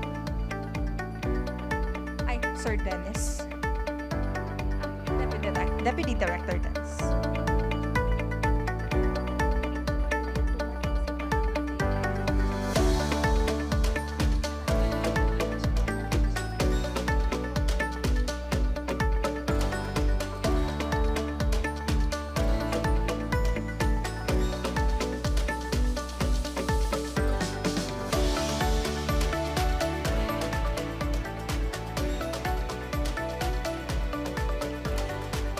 Ay, Sir Dennis. Deputy Director Dennis.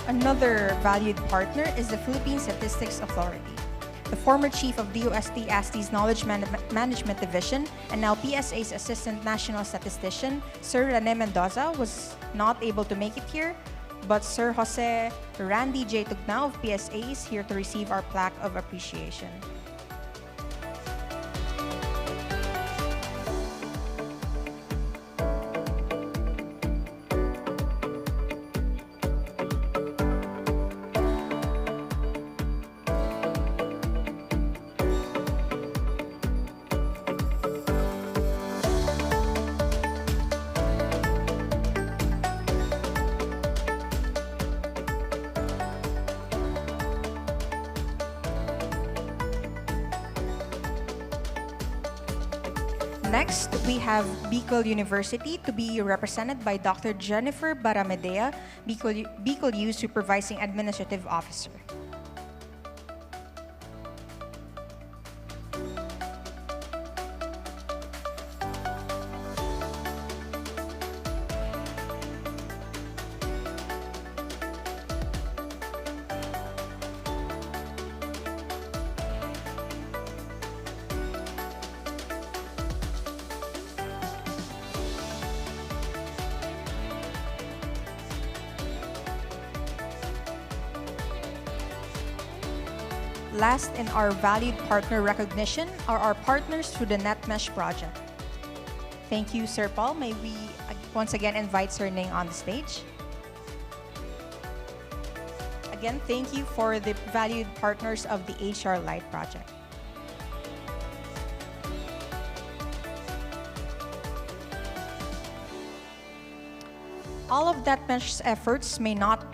Another valued partner is the Philippine Statistics Authority. The former chief of DOST-ASTI's Knowledge Management Division and now PSA's Assistant National Statistician, Sir Rene Mendoza, was not able to make it here, but Sir Jose Randy J. Tugnao of PSA is here to receive our plaque of appreciation. Next, we have Bicol University to be represented by Dr. Jennifer Baramedea, Bicol U Supervising Administrative Officer. Last in our valued partner recognition are our partners through the NetMesh project. Thank you, Sir Paul. May we once again invite Sir Ning on the stage. Again, thank you for the valued partners of the HR Lite project. All of NetMesh's efforts may not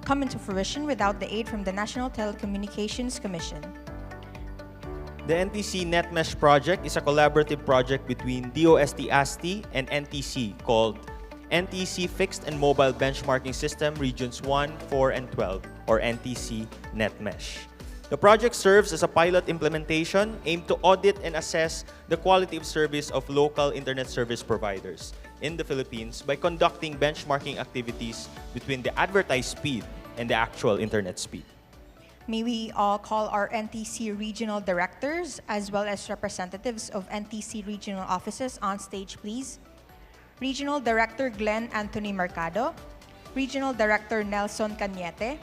come into fruition without the aid from the National Telecommunications Commission. The NTC NetMesh project is a collaborative project between DOST-ASTI and NTC called NTC Fixed and Mobile Benchmarking System Regions 1, 4, and 12, or NTC NetMesh. The project serves as a pilot implementation aimed to audit and assess the quality of service of local internet service providers in the Philippines by conducting benchmarking activities between the advertised speed and the actual internet speed. May we all call our NTC regional directors as well as representatives of NTC regional offices on stage, please. Regional Director Glenn Anthony Mercado, Regional Director Nelson Cañete,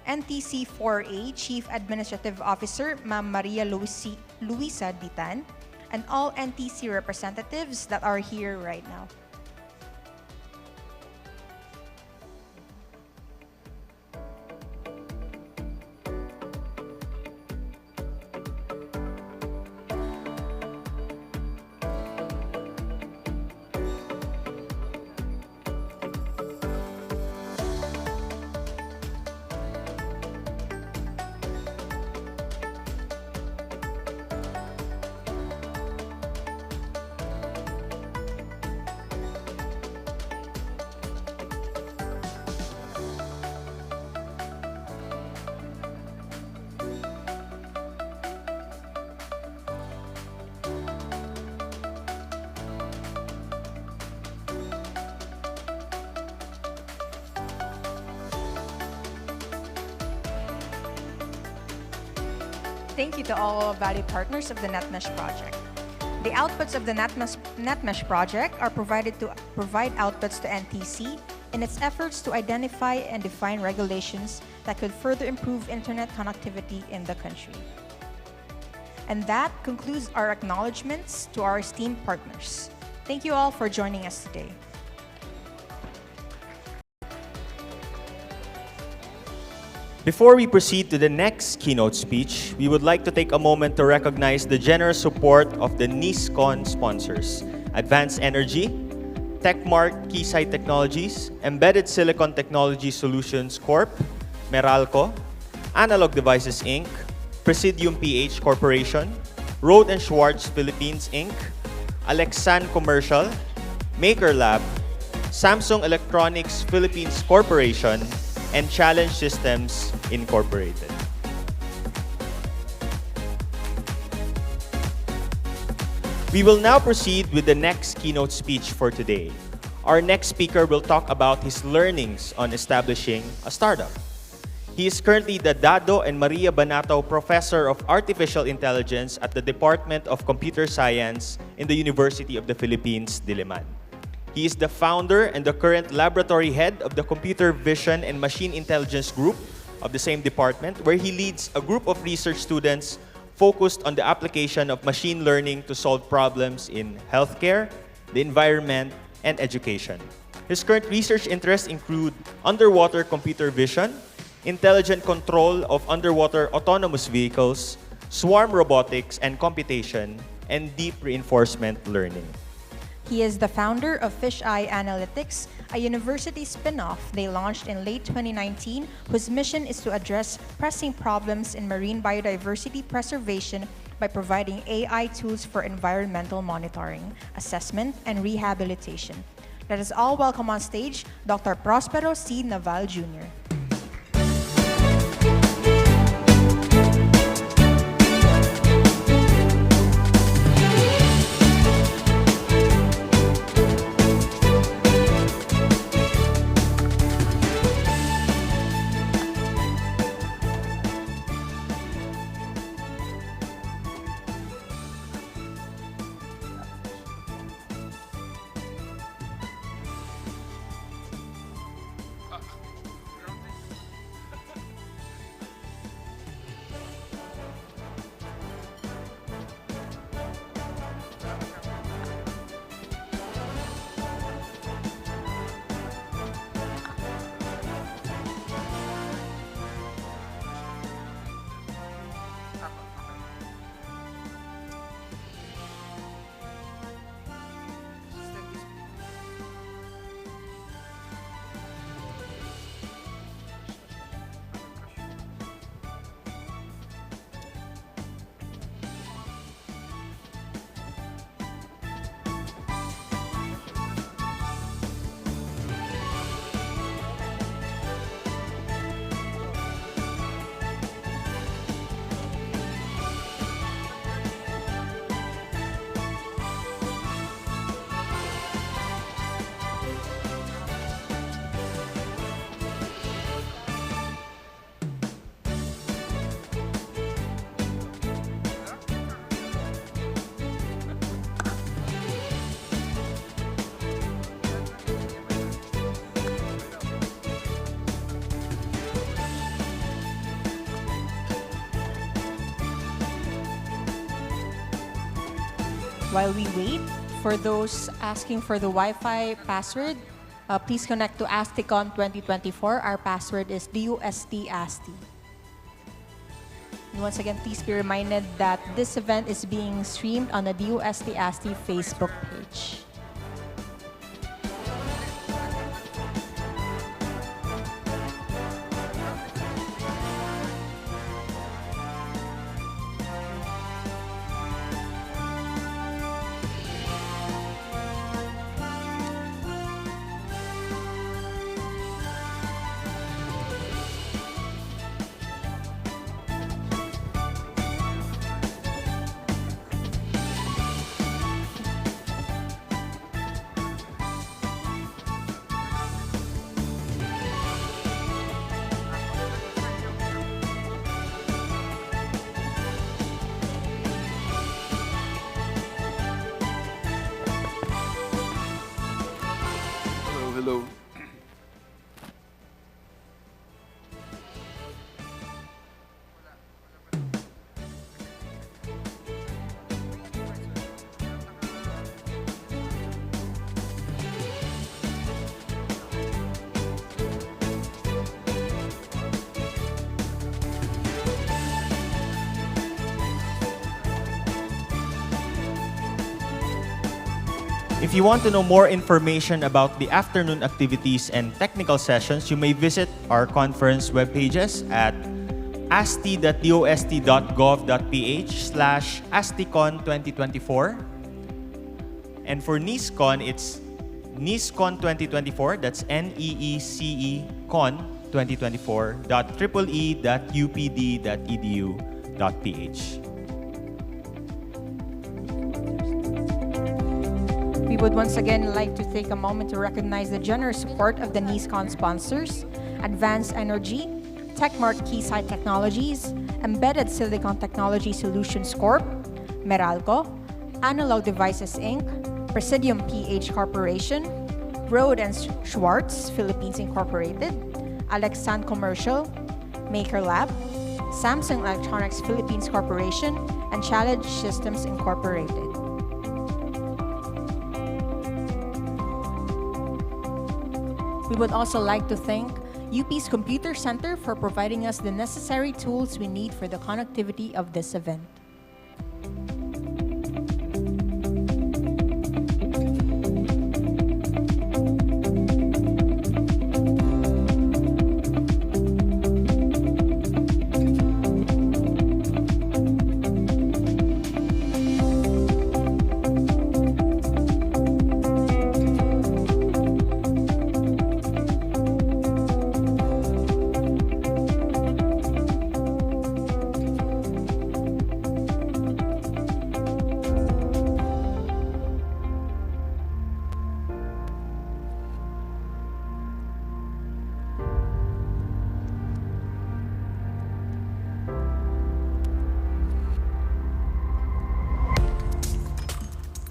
NTC 4A Chief Administrative Officer Ma'am Maria Luisa Ditan, and all NTC representatives that are here right now. Thank you to all valued partners of the NetMesh project. The outputs of the NetMesh project are provided to provide outputs to NTC in its efforts to identify and define regulations that could further improve internet connectivity in the country. And that concludes our acknowledgements to our esteemed partners. Thank you all for joining us today. Before we proceed to the next keynote speech, we would like to take a moment to recognize the generous support of the NEECECON sponsors: Advanced Energy, Techmark Keysight Technologies, Embedded Silicon Technology Solutions Corp., Meralco, Analog Devices Inc., Presidium PH Corporation, Road and Schwartz Philippines Inc., Alexan Commercial, Maker Lab, Samsung Electronics Philippines Corporation, and Challenge Systems Incorporated. We will now proceed with the next keynote speech for today. Our next speaker will talk about his learnings on establishing a startup. He is currently the Dado and Maria Banato Professor of Artificial Intelligence at the Department of Computer Science in the University of the Philippines, Diliman. He is the founder and the current laboratory head of the Computer Vision and Machine Intelligence Group of the same department, where he leads a group of research students focused on the application of machine learning to solve problems in healthcare, the environment, and education. His current research interests include underwater computer vision, intelligent control of underwater autonomous vehicles, swarm robotics and computation, and deep reinforcement learning. He is the founder of Fisheye Analytics, a university spin-off they launched in late 2019, whose mission is to address pressing problems in marine biodiversity preservation by providing AI tools for environmental monitoring, assessment, and rehabilitation. Let us all welcome on stage Dr. Prospero C. Naval Jr. While we wait, for those asking for the Wi-Fi password, please connect to ASTICON 2024. Our password is DOST-ASTI. And once again, please be reminded that this event is being streamed on the DOST-ASTI Facebook page. Hello. If you want to know more information about the afternoon activities and technical sessions, you may visit our conference web pages at asti.dost.gov.ph/ASTICON 2024. And for NEECECON, it's NEECECON 2024, that's NEECECON 2024.eee.upd.edu.ph. We would once again like to take a moment to recognize the generous support of the NEECECON sponsors: Advanced Energy, Techmark Keysight Technologies, Embedded Silicon Technology Solutions Corp., Meralco, Analog Devices Inc., Presidium PH Corporation, Road and Schwartz Philippines Incorporated, Alexan Commercial, Maker Lab, Samsung Electronics Philippines Corporation, and Challenge Systems Incorporated. We would also like to thank UP's Computer Center for providing us the necessary tools we need for the connectivity of this event.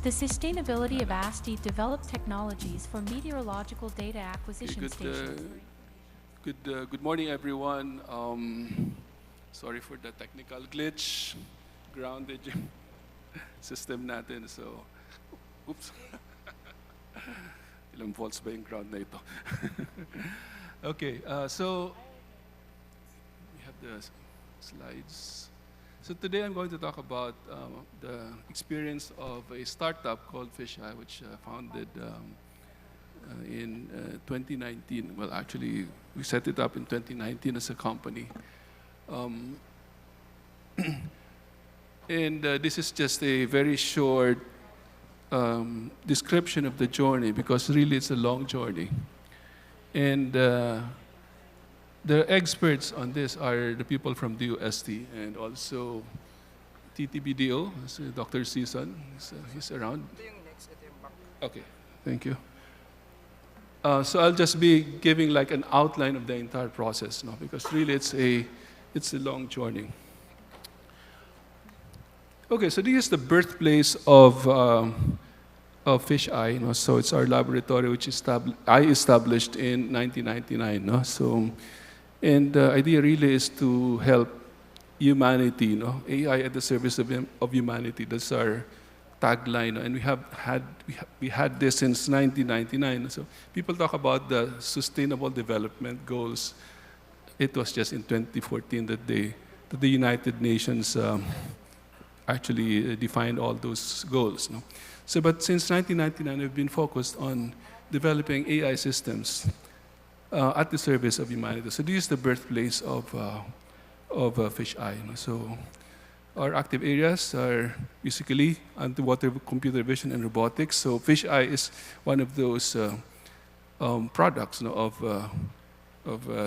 The sustainability of ASTI developed technologies for meteorological data acquisition stations. Good morning, everyone. Sorry for the technical glitch. Grounded yung system natin. So, oops. Ilang volts ba yung ground na ito? Okay, so we have the slides. So today I'm going to talk about the experience of a startup called Fisheye, which founded in 2019. Well, actually, we set it up in 2019 as a company. And this is just a very short description of the journey, because really it's a long journey. And the experts on this are the people from DOST and also TTBDO, so Dr. Season, he's around. Okay, thank you. So I'll just be giving like an outline of the entire process, no? Because really it's a long journey. Okay, so this is the birthplace of Fisheye, no? So it's our laboratory which I established in 1999, no? So. And the idea really is to help humanity, AI at the service of humanity. That's our tagline, and we had this since 1999. So people talk about the Sustainable Development Goals. It was just in 2014 that the United Nations actually defined all those goals. No? So, but since 1999, we've been focused on developing AI systems at the service of humanity. So this is the birthplace of Fisheye. So our active areas are basically underwater computer vision and robotics. So Fisheye is one of those products of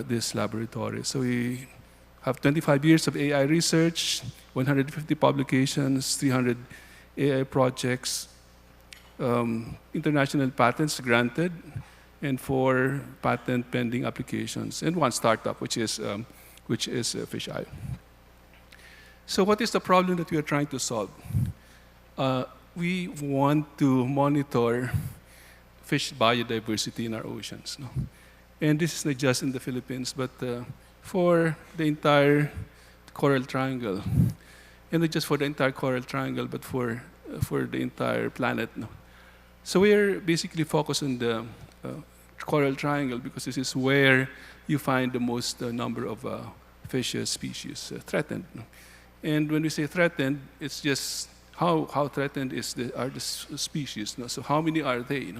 this laboratory. So we have 25 years of AI research, 150 publications, 300 AI projects, international patents granted, and 4 patent pending applications, and 1 startup, which is Fisheye. So what is the problem that we are trying to solve? We want to monitor fish biodiversity in our oceans. No? And this is not just in the Philippines, but for the entire Coral Triangle. And not just for the entire Coral Triangle, but for the entire planet. No? So we are basically focused on the Coral Triangle because this is where you find the most number of fish species threatened. No? And when we say threatened, it's just how threatened are the species? So how many are they?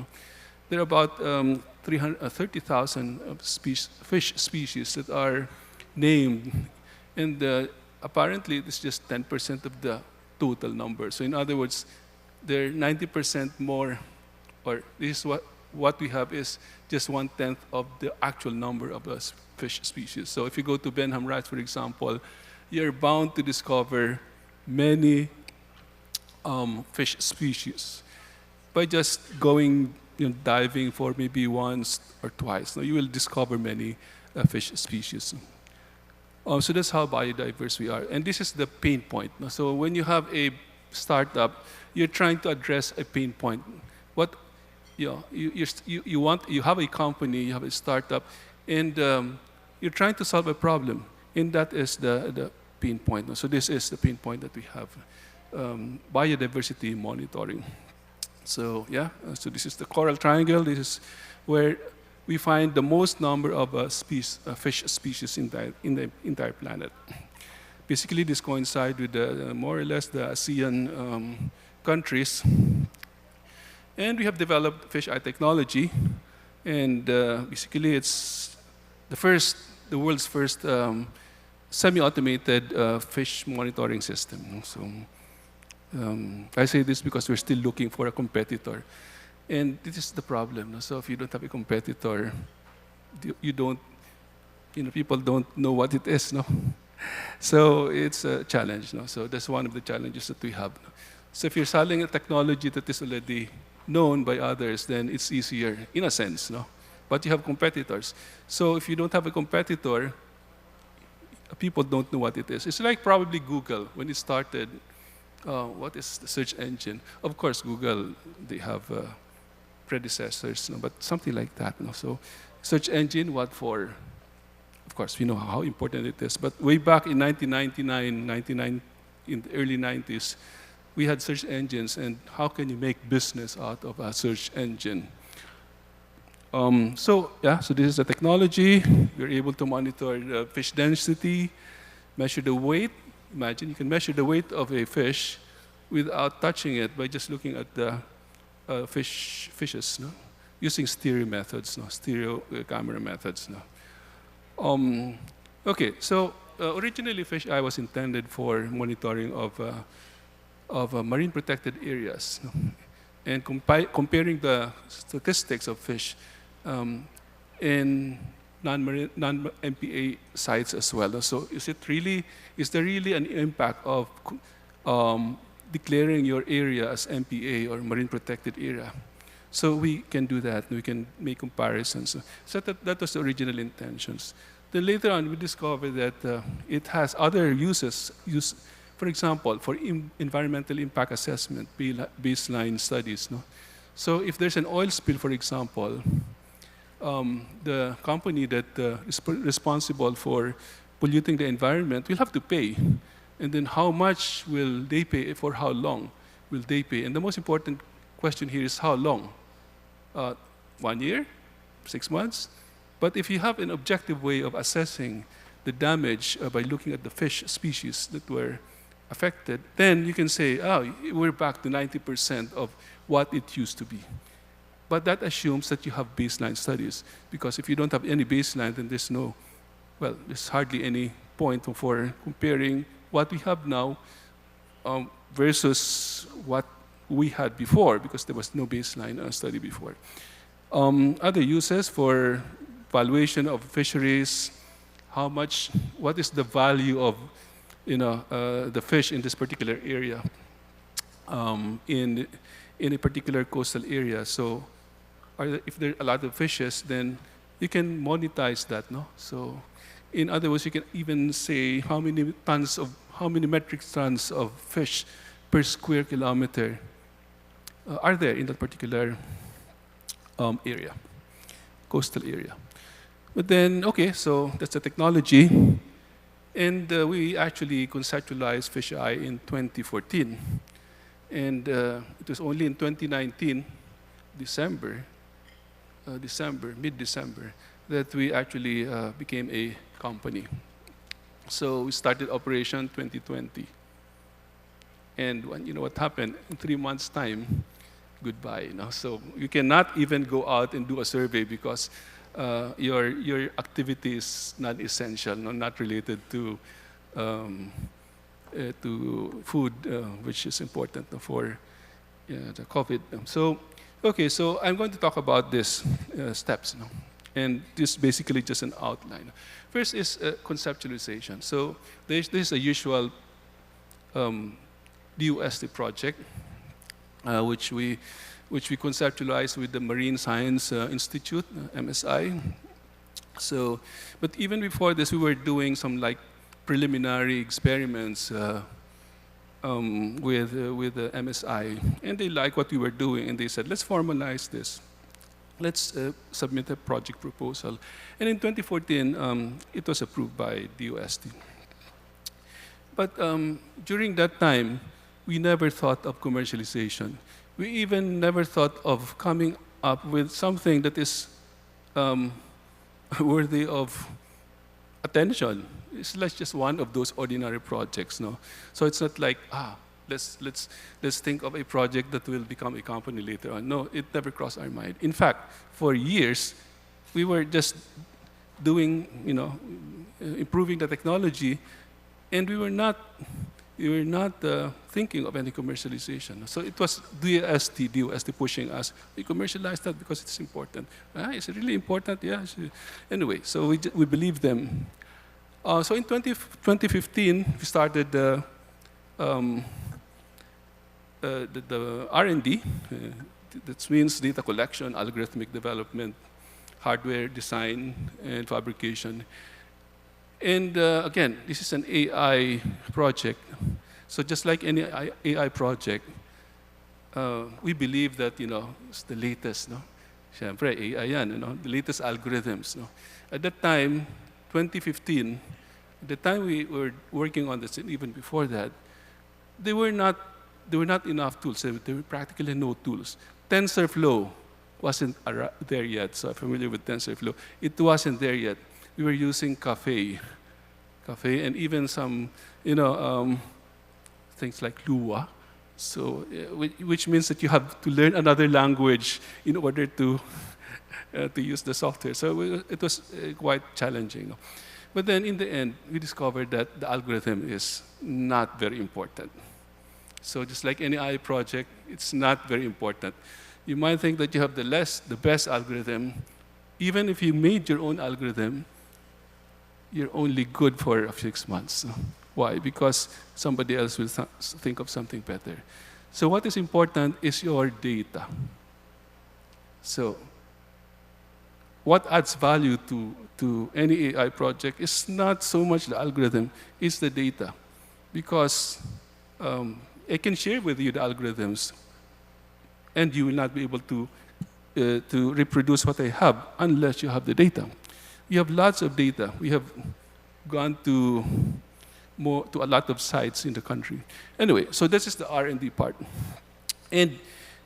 There are about 30,000 fish species that are named, and apparently it's just 10% of the total number. So in other words, there are 90% more, or this is what we have is just 1/10 of the actual number of fish species. So if you go to Benham Rats, for example, you're bound to discover many fish species by just going diving for maybe once or twice. Now you will discover many fish species. So that's how biodiverse we are. And this is the pain point. So when you have a startup, you're trying to address a pain point. What you have a company, you have a startup, and you're trying to solve a problem, and that is the pain point. So this is the pain point that we have, biodiversity monitoring. So yeah, so this is the coral triangle. This is where we find the most number of fish species in the entire planet. Basically, this coincides with more or less the ASEAN countries. And we have developed fish eye technology, and basically it's the world's first semi-automated fish monitoring system. So I say this because we're still looking for a competitor. And this is the problem. So if you don't have a competitor, people don't know what it is. So it's a challenge. So that's one of the challenges that we have. So if you're selling a technology that is already known by others, then it's easier in a sense. But you have competitors. So if you don't have a competitor, people don't know what it is. It's like probably Google when it started. What is the search engine? Of course, Google, they have predecessors, but something like that. So search engine, what for? Of course, we know how important it is. But way back in 1999, in the early 90s, we had search engines, and how can you make business out of a search engine? So this is the technology. We're able to monitor the fish density, measure the weight. Imagine you can measure the weight of a fish without touching it by just looking at the fishes, using stereo methods, stereo camera methods. Okay, so originally fish eye was intended for monitoring of marine protected areas, and comparing the statistics of fish in non-MPA sites as well. So is there really an impact of declaring your area as MPA or marine protected area? So we can do that. We can make comparisons. So that was the original intentions. Then later on, we discovered that it has other uses. For example, for environmental impact assessment, baseline studies. So if there's an oil spill, for example, the company that is responsible for polluting the environment will have to pay. And then how much will they pay, for how long will they pay? And the most important question here is how long? 1 year? 6 months? But if you have an objective way of assessing the damage by looking at the fish species that were affected, then you can say, we're back to 90% of what it used to be. But that assumes that you have baseline studies, because if you don't have any baseline, then there's hardly any point for comparing what we have now versus what we had before, because there was no baseline study before. Other uses for valuation of fisheries, what is the value of the fish in this particular area, in a particular coastal area. So if there are a lot of fishes, then you can monetize that, So in other words, you can even say how many metric tons of fish per square kilometer are there in that particular area, coastal area. But then, so that's the technology. And we actually conceptualized fish eye in 2014. And it was only in 2019, mid-December, that we actually became a company. So we started operation 2020. And when, you know what happened? In 3 months' time, goodbye. So you cannot even go out and do a survey because your activity is not essential, not related to food, which is important for the COVID. So, okay, so I'm going to talk about these steps. And this is basically just an outline. First is conceptualization. So this is a usual DOST project, which we conceptualized with the Marine Science Institute, MSI. So, but even before this, we were doing some like preliminary experiments with the MSI, and they liked what we were doing, and they said, let's formalize this. Let's submit a project proposal. And in 2014, it was approved by DOST. But during that time, we never thought of commercialization. We even never thought of coming up with something that is worthy of attention. It's like just one of those ordinary projects, no? So it's not like, let's think of a project that will become a company later on. No, it never crossed our mind. In fact, for years, we were just doing, improving the technology, and we were not thinking of any commercialization. So it was DOST pushing us. We commercialize that because it's important. Is it really important? Yeah. Anyway, so we believe them. So in 2015, we started the R&D. That means data collection, algorithmic development, hardware design, and fabrication. And again, this is an AI project. So just like any AI project, we believe that, it's the latest, no? Siyempre, AI yan, the latest algorithms, no? At that time, 2015, at the time we were working on this, and even before that, there were not enough tools. There were practically no tools. TensorFlow wasn't there yet, so I'm familiar with TensorFlow. It wasn't there yet. We were using Café, and even some, things like Lua. So, which means that you have to learn another language in order to use the software. So it was quite challenging. But then in the end, we discovered that the algorithm is not very important. So just like any AI project, it's not very important. You might think that you have the best algorithm. Even if you made your own algorithm, you're only good for 6 months. Why? Because somebody else will think of something better. So what is important is your data. So what adds value to any AI project is not so much the algorithm, it's the data. Because I can share with you the algorithms, and you will not be able to reproduce what I have unless you have the data. We have lots of data. We have gone to a lot of sites in the country. Anyway, so this is the R&D part. And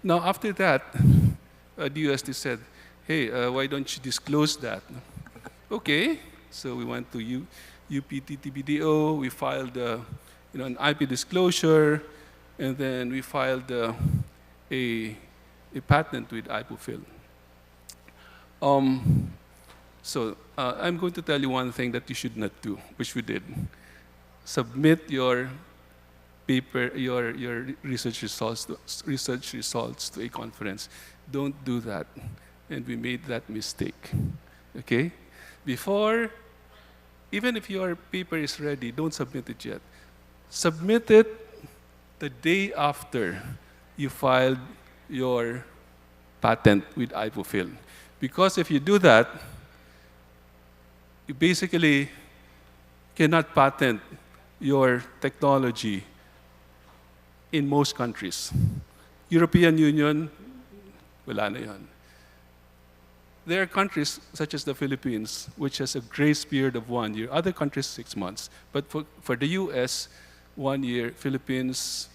now after that, DOST said, hey, why don't you disclose that? Okay, so we went to UPTTBDO, we filed an IP disclosure, and then we filed a patent with IPOFIL. So I'm going to tell you one thing that you should not do, which we did. Submit your paper, your research results to a conference. Don't do that. And we made that mistake. Okay? Before, even if your paper is ready, don't submit it yet. Submit it the day after you filed your patent with IPOFIL. Because if you do that, you basically cannot patent your technology in most countries. European Union, wala na yan. There are countries such as the Philippines, which has a grace period of 1 year. Other countries, 6 months. But for the US, 1 year. Philippines,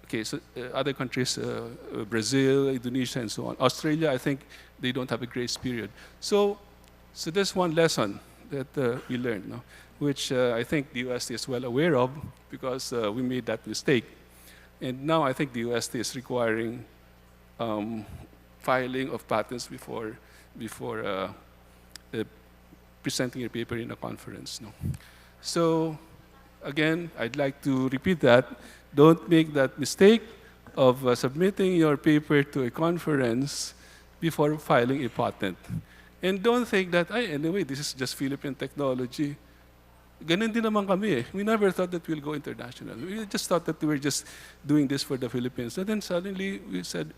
okay, so other countries, Brazil, Indonesia, and so on. Australia, I think they don't have a grace period. So there's one lesson that we learned, no? Which I think the US is well aware of because we made that mistake. And now I think the UST is requiring filing of patents before presenting a paper in a conference. No? So again, I'd like to repeat that. Don't make that mistake of submitting your paper to a conference before filing a patent. And don't think that, anyway, this is just Philippine technology. Ganun din naman kami eh. We never thought that we'll go international. We just thought that we were just doing this for the Philippines. And then suddenly we said,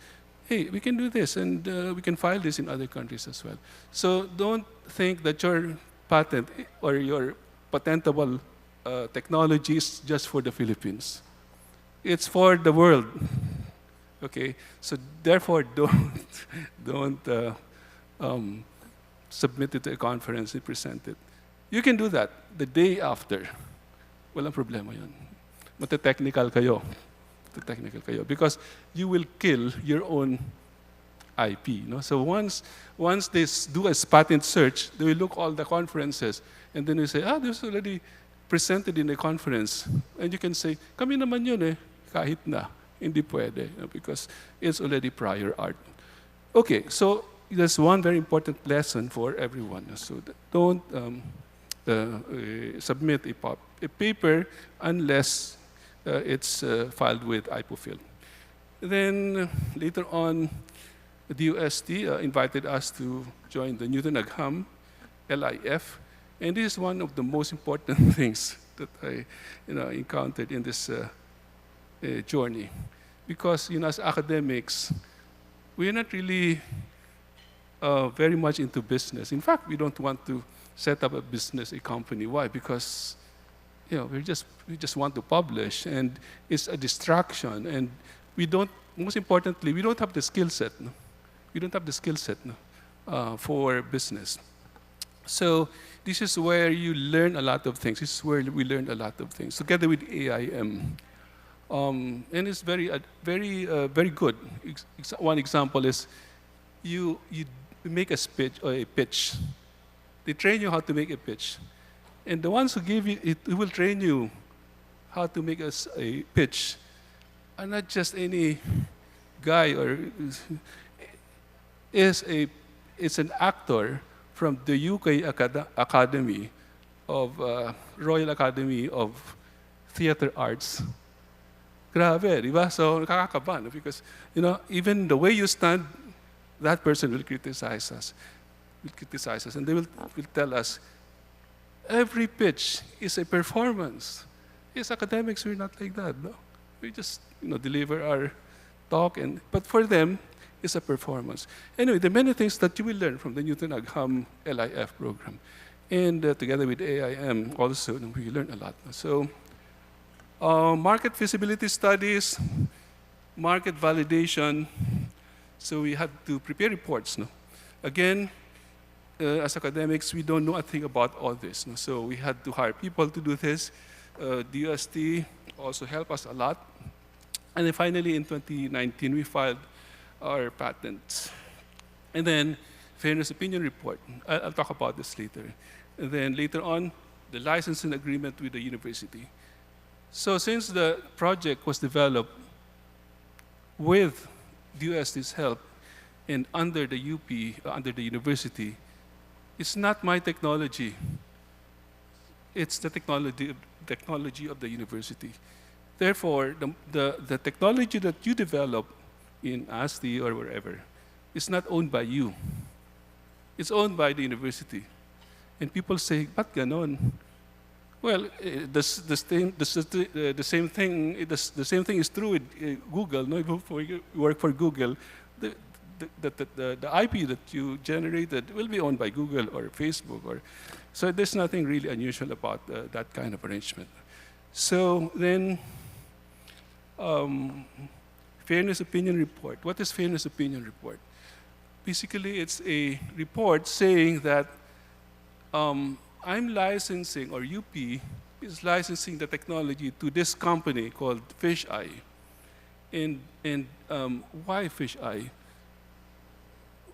hey, we can do this, and we can file this in other countries as well. So don't think that your patent or your patentable technology is just for the Philippines. It's for the world. Okay, so therefore don't submit it to a conference and present it. You can do that the day after. Walang problema yun. Mate-technical kayo. Mate-technical kayo. Because you will kill your own IP. No? So once they do a patent search, they will look all the conferences, and then you say, this was already presented in a conference. And you can say, kami naman yun eh, kahit na. Hindi pwede, because it's already prior art. Okay, so there's one very important lesson for everyone. So don't submit a paper unless it's filed with IPOFIL. Then later on, the DOST invited us to join the Newton-Agham LIF, and this is one of the most important things that I encountered in this journey. Because as academics, we're not really very much into business. In fact, we don't want to set up a business, a company. Why? Because we just want to publish, and it's a distraction. And most importantly, we don't have the skill set. No? We don't have the skill set for business. So this is where you learn a lot of things. This is where we learned a lot of things together with AIM. And it's very good. One example is you make a speech or a pitch. They train you how to make a pitch. And the ones who give you it, who will train you how to make a pitch are not just any guy, or it's an actor from the UK Academy of Royal Academy of Theatre Arts. Grabe, di ba? So nakakakaba, no? Because even the way you stand, that person will criticize us. And they will tell us, every pitch is a performance. Yes, academics, we're not like that. No? We just deliver our talk, but for them, it's a performance. Anyway, there are many things that you will learn from the Newton-Agham LIF program. And together with AIM also, we learn a lot. So market feasibility studies, market validation. So we had to prepare reports. No? Again, as academics, we don't know a thing about all this. No? So we had to hire people to do this. DOST also helped us a lot. And then finally, in 2019, we filed our patents. And then, fairness opinion report. I'll talk about this later. And then later on, the licensing agreement with the university. So since the project was developed with DOST's help and under the UP, under the university, it's not my technology. It's the technology of the university. Therefore, the technology that you develop in ASTI or wherever is not owned by you. It's owned by the university. And people say, "Ba't ganon?" Well, the same thing is true with Google. No, if you work for Google, the IP that you generated will be owned by Google or Facebook, so there's nothing really unusual about that kind of arrangement. So then, fairness opinion report. What is fairness opinion report? Basically, it's a report saying that I'm licensing, or UP is licensing the technology to this company called Fisheye. And why Fisheye?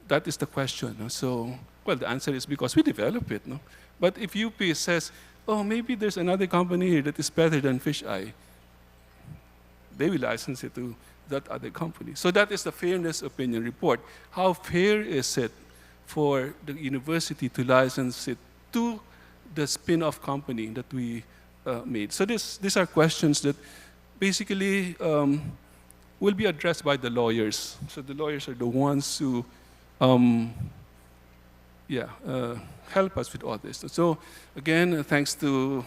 That is the question. No? So, well, the answer is because we develop it. No? But if UP says, oh, maybe there's another company here that is better than Fisheye, they will license it to that other company. So that is the fairness opinion report. How fair is it for the university to license it to the spin-off company that we made? So these are questions that basically will be addressed by the lawyers. So the lawyers are the ones who help us with all this. So again, thanks to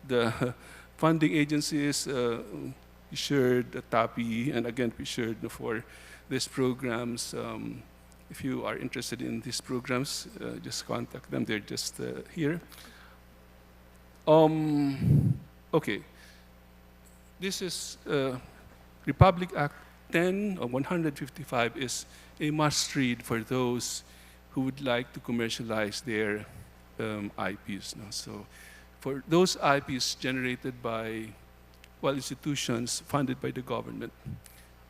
the funding agencies, we shared the TAPI, and again, we shared for these programs. If you are interested in these programs, just contact them. They're just here. Okay. This is Republic Act 10 of 155 is a must-read for those who would like to commercialize their IPs. No? So for those IPs generated by institutions funded by the government.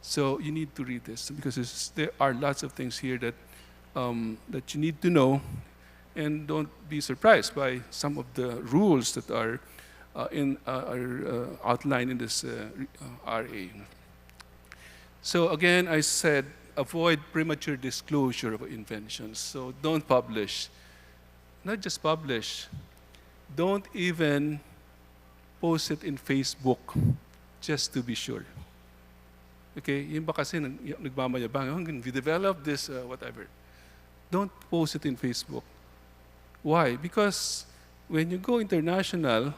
So you need to read this because there are lots of things here that, that you need to know, and don't be surprised by some of the rules that are, outlined in this RA. So again, I said, avoid premature disclosure of inventions. So don't publish. Not just publish. Don't even post it in Facebook just to be sure. Okay, yung ba kasi nagmamayabang, we developed this, whatever. Don't post it in Facebook. Why? Because when you go international,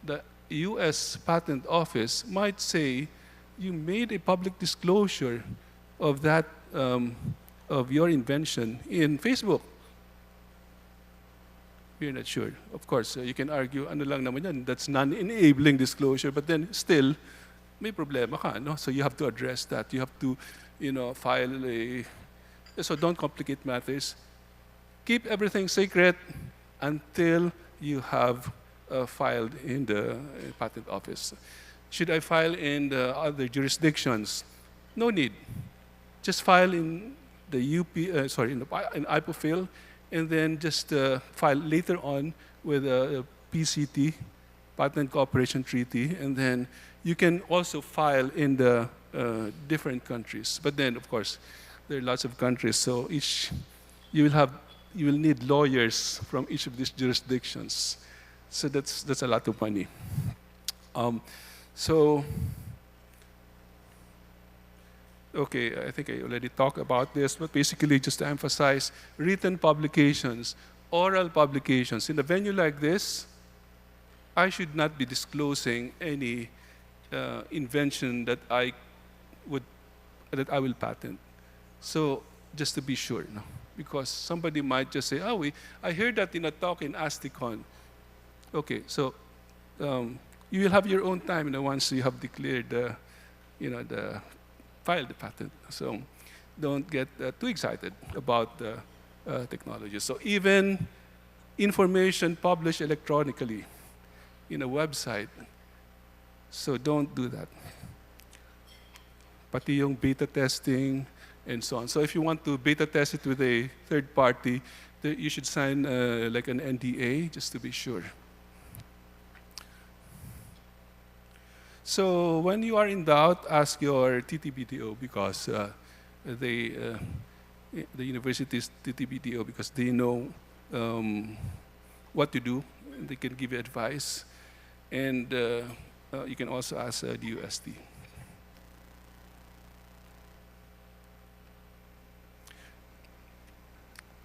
the US Patent Office might say you made a public disclosure of that, of your invention in Facebook. We're not sure. Of course, you can argue, ano lang naman yan, that's non-enabling disclosure, but then still, may problema ka, no? So you have to address that. You have to, file a... So don't complicate matters. Keep everything secret until you have filed in the patent office. Should I file in the other jurisdictions? No need. Just file in the in IPOFIL, and then just file later on with a PCT, Patent Cooperation Treaty, and then you can also file in the different countries. But then, of course, there are lots of countries, so you will need lawyers from each of these jurisdictions. So that's a lot of money. Okay, I think I already talked about this, but basically just to emphasize, written publications, oral publications. In a venue like this, I should not be disclosing any invention that I will patent. So just to be sure, no? Because somebody might just say, oh, I heard that in a talk in ASTICON. Okay, so you will have your own time, once you have declared file the patent. So don't get too excited about the technology. So even information published electronically in a website, so don't do that. Pati yung beta testing and so on. So if you want to beta test it with a third party, you should sign like an NDA just to be sure. So when you are in doubt, ask your TTBTO because the university's TTBTO, because they know what to do. They can give you advice. And you can also ask DOST.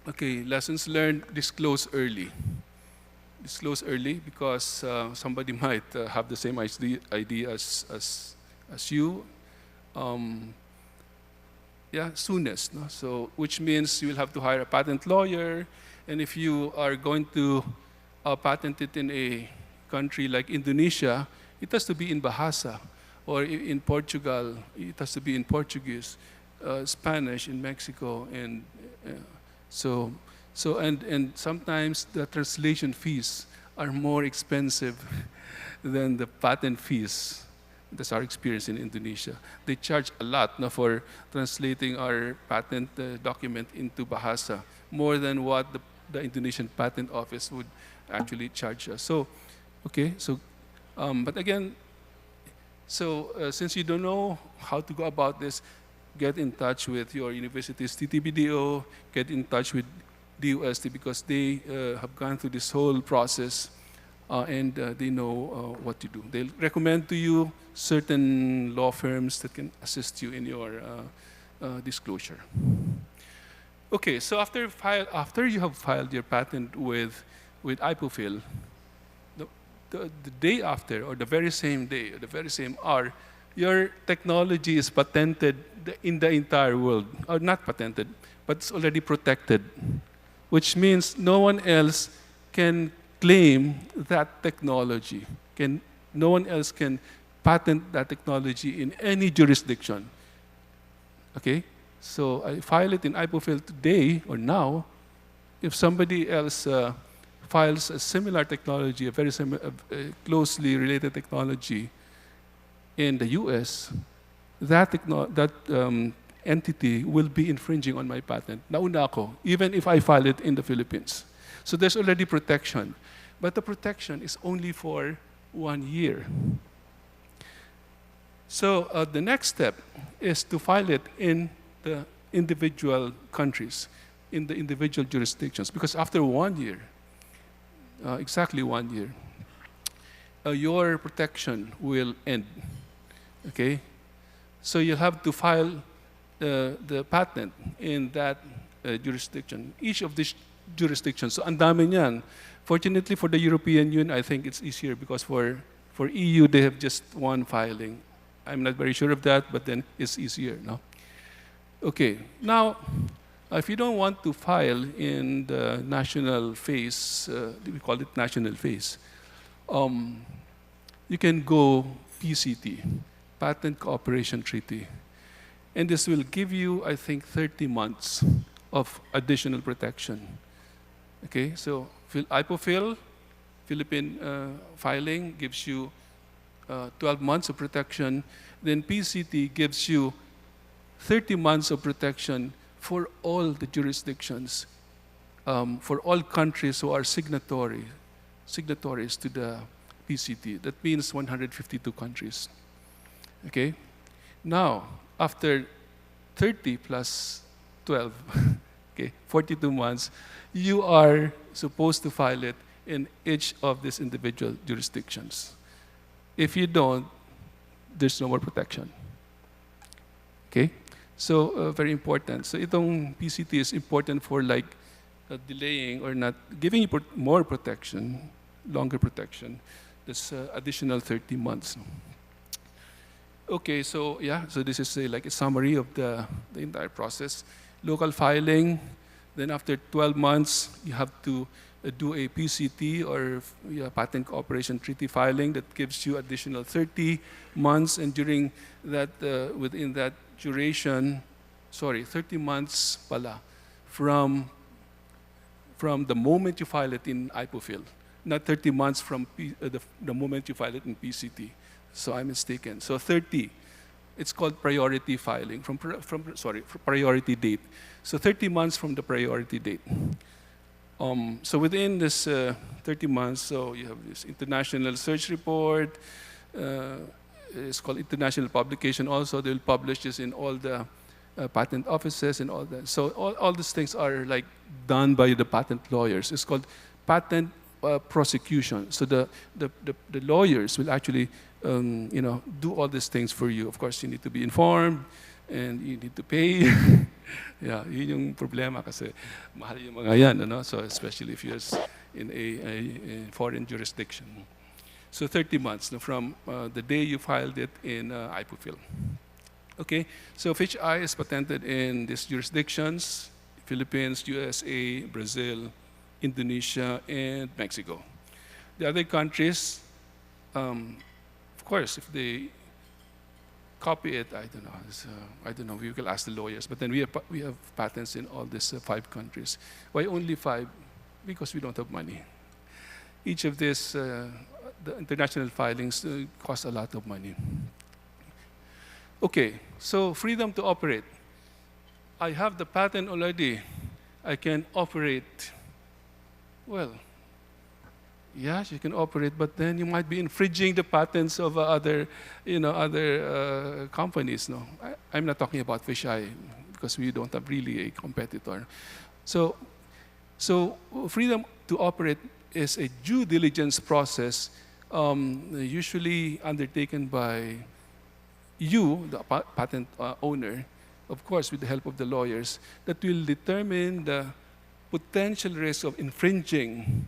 Okay, lessons learned, disclose early. Disclose early because somebody might have the same idea as you. Soonest. No? So, which means you will have to hire a patent lawyer, and if you are going to patent it in a country like Indonesia, it has to be in Bahasa, or in Portugal, it has to be in Portuguese, Spanish in Mexico, and and sometimes the translation fees are more expensive than the patent fees. That's our experience in Indonesia. They charge a lot for translating our patent document into Bahasa, more than what the Indonesian Patent Office would actually charge us. So, okay, so, but again, So since you don't know how to go about this, get in touch with your university's TTBDO, get in touch with DOST because they have gone through this whole process and they know what to do. They'll recommend to you certain law firms that can assist you in your disclosure. Okay, so after you have filed your patent with IPOFIL, the day after, or the very same day, or the very same hour, your technology is patented in the entire world. Or not patented, but it's already protected, which means no one else can claim that technology. No one else can patent that technology in any jurisdiction. Okay? So I file it in IPOFIL today or now. If somebody else files a similar technology, a very similar, closely related technology in the US, that entity will be infringing on my patent. Nauna ako, even if I file it in the Philippines. So there's already protection. But the protection is only for 1 year. So the next step is to file it in the individual countries, in the individual jurisdictions, because after 1 year, exactly 1 year, your protection will end, okay? So you'll have to file the patent in that jurisdiction, each of these jurisdictions. So ang dami niyan. Fortunately for the European Union, I think it's easier because for EU, they have just one filing. I'm not very sure of that, but then it's easier, no? Okay, now, if you don't want to file in the national phase, we call it national phase, you can go PCT, Patent Cooperation Treaty. And this will give you, I think, 30 months of additional protection. Okay, so IPOFIL, Philippine filing, gives you 12 months of protection. Then PCT gives you 30 months of protection for all the jurisdictions, for all countries who are signatories to the PCT. That means 152 countries. Okay? Now, after 30 plus 12, okay, 42 months, you are supposed to file it in each of these individual jurisdictions. If you don't, there's no more protection. Okay? So, very important. So, itong PCT is important for like delaying or not giving you more protection, longer protection. This additional 30 months. Okay, so yeah, so this is like a summary of the entire process. Local filing, then after 12 months, you have to do a PCT or Patent Cooperation Treaty filing that gives you additional 30 months, and during that, within that duration, 30 months pala, from the moment you file it in IPOFIL, not 30 months from the moment you file it in PCT. So I'm mistaken. So 30, it's called priority filing, priority date. So 30 months from the priority date. So within this 30 months, so you have this international search report. It's called international publication also. They'll publish this in all the patent offices and all that. So all these things are like done by the patent lawyers. It's called patent prosecution. So the lawyers will actually do all these things for you. Of course, you need to be informed and you need to pay. Yeah, yun yung problema kasi mahal yung mga yan, ano? So especially if you're in a foreign jurisdiction. So 30 months from the day you filed it in IPOFIL. Okay, so FHI is patented in these jurisdictions: Philippines, USA, Brazil, Indonesia, and Mexico. The other countries, of course, if they copy it, I don't know. I don't know. We will ask the lawyers. But then we have patents in all these 5 countries. Why only 5? Because we don't have money. Each of these, the international filings cost a lot of money. Okay, so freedom to operate. I have the patent already. I can operate. Well, Yes, you can operate, but then you might be infringing the patents of other companies. No, I'm not talking about fisheye because we don't have really a competitor. So freedom to operate is a due diligence process usually undertaken by you, the patent owner, of course with the help of the lawyers, that will determine the potential risk of infringing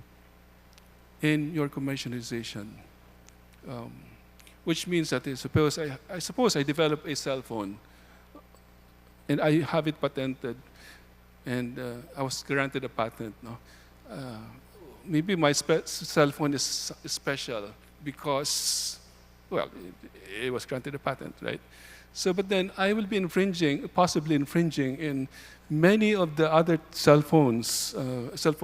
in your commercialization. Which means that I suppose I develop a cell phone and I have it patented and I was granted a patent. No? Maybe my cell phone is special because, well, it was granted a patent, right? So, but then I will be infringing, possibly infringing in many of the other cell phone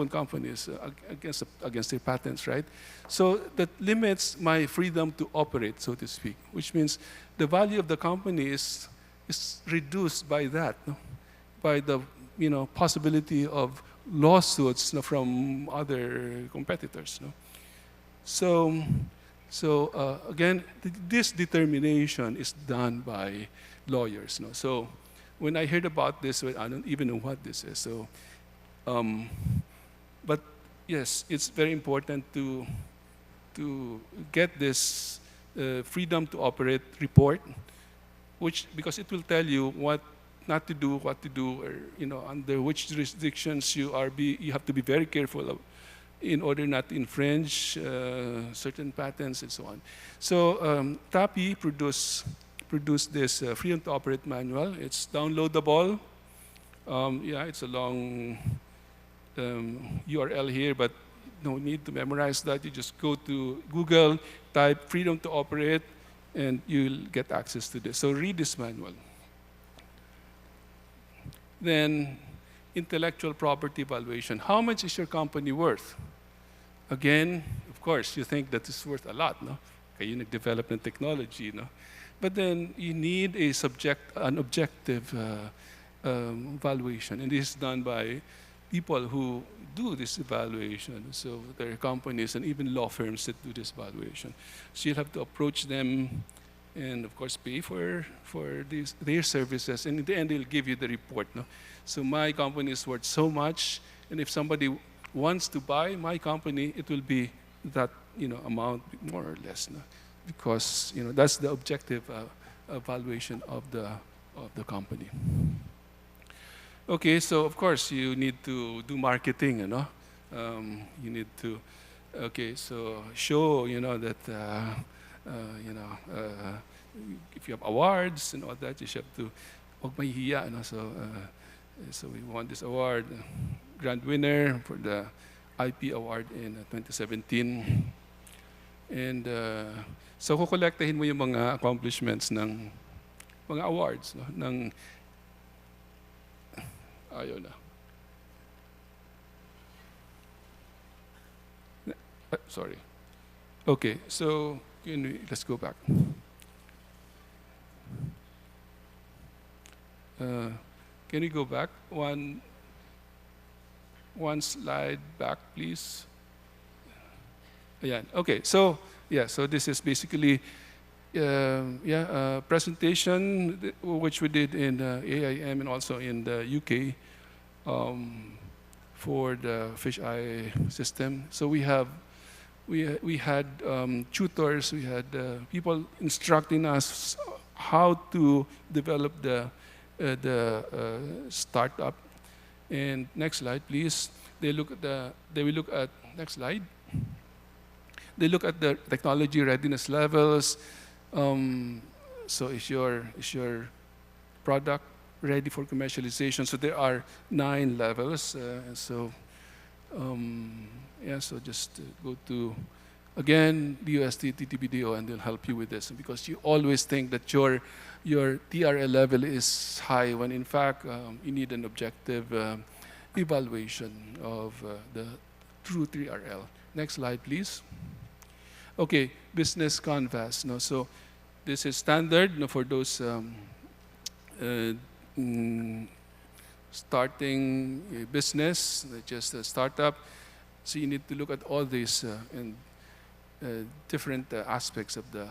companies against their patents, right? So that limits my freedom to operate, so to speak, which means the value of the company is reduced by that, no? By the possibility of lawsuits from other competitors. No? So again, this determination is done by lawyers. No? So when I heard about this, I don't even know what this is. So, but yes, it's very important to get this freedom to operate report, because it will tell you what not to do, what to do, or under which jurisdictions you have to be very careful of, in order not to infringe certain patents and so on. So TAPI produced this freedom to operate manual. It's downloadable. It's a long URL here, but no need to memorize that. You just go to Google, type freedom to operate, and you'll get access to this. So read this manual. Then intellectual property valuation. How much is your company worth? Again, of course, you think that it's worth a lot, no? Kayo nag-develop ng technology, no? But then you need an objective valuation, and this is done by people who do this evaluation. So there are companies and even law firms that do this valuation. So you'll have to approach them and of course pay for their services, and in the end they'll give you the report. No? So my company is worth so much, and if somebody wants to buy my company, it will be that amount more or less, no? Because that's the objective valuation of the company. Okay, so of course you need to do marketing, you need to show that. If you have awards and all that, you have to, so we won this award, grand winner for the IP award in 2017. And so kukolektahin mo yung mga accomplishments ng mga awards, ng ayaw na. Sorry. Okay, so let's go back. Can we go back one slide back, please? Yeah. Okay. So so this is basically a presentation which we did in AIM and also in the UK for the fisheye system. So we had tutors, we had people instructing us how to develop the startup. And next slide, please. They will look at next slide. They look at the technology readiness levels. So is your product ready for commercialization? So there are 9 levels. So just go to, again, DOST, TTBDO, and they'll help you with this. Because you always think that your TRL level is high, when in fact you need an objective evaluation of the true TRL. Next slide, please. Okay, business canvas. No? So this is standard for those starting a business, just a startup. So you need to look at all these and different aspects of the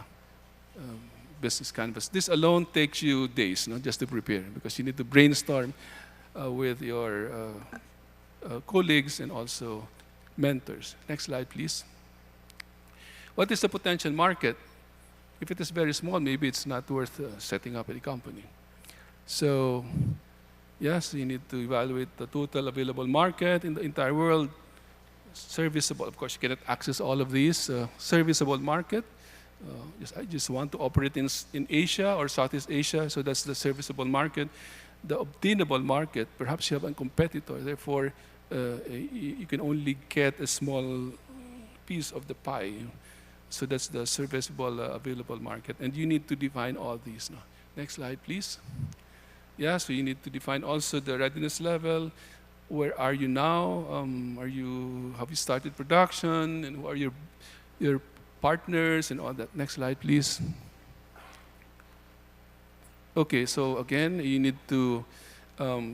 business canvas. This alone takes you days, just to prepare, because you need to brainstorm with your colleagues and also mentors. Next slide, please. What is the potential market? If it is very small, maybe it's not worth setting up a company. So, yes, you need to evaluate the total available market in the entire world. Serviceable, of course, you cannot access all of these. Serviceable market. I just want to operate in Asia or Southeast Asia, so that's the serviceable market. The obtainable market, perhaps you have a competitor, therefore you can only get a small piece of the pie. So that's the serviceable available market. And you need to define all these. No? Next slide, please. Yeah, so you need to define also the readiness level. Where are you now? Have you started production? And who are your partners and all that? Next slide, please. Okay, so again, you need to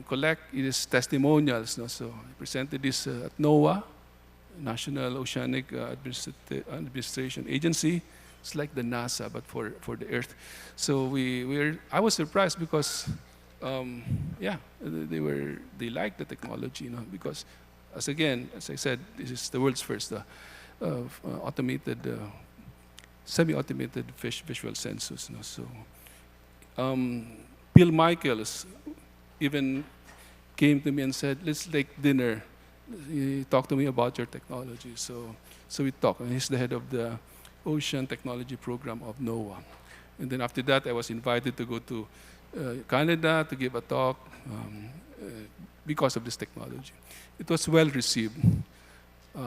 collect these testimonials. No? So I presented this at NOAA, National Oceanic Administration Agency. It's like the NASA, but for the Earth. So I was surprised because, they liked the technology, because, as I said, this is the world's first automated, semi-automated fish visual census. So, Bill Michaels even came to me and said, "Let's take dinner. Talk to me about your technology." So we talked, and he's the head of the Ocean Technology Program of NOAA. And then after that, I was invited to go to Canada to give a talk because of this technology. It was well received.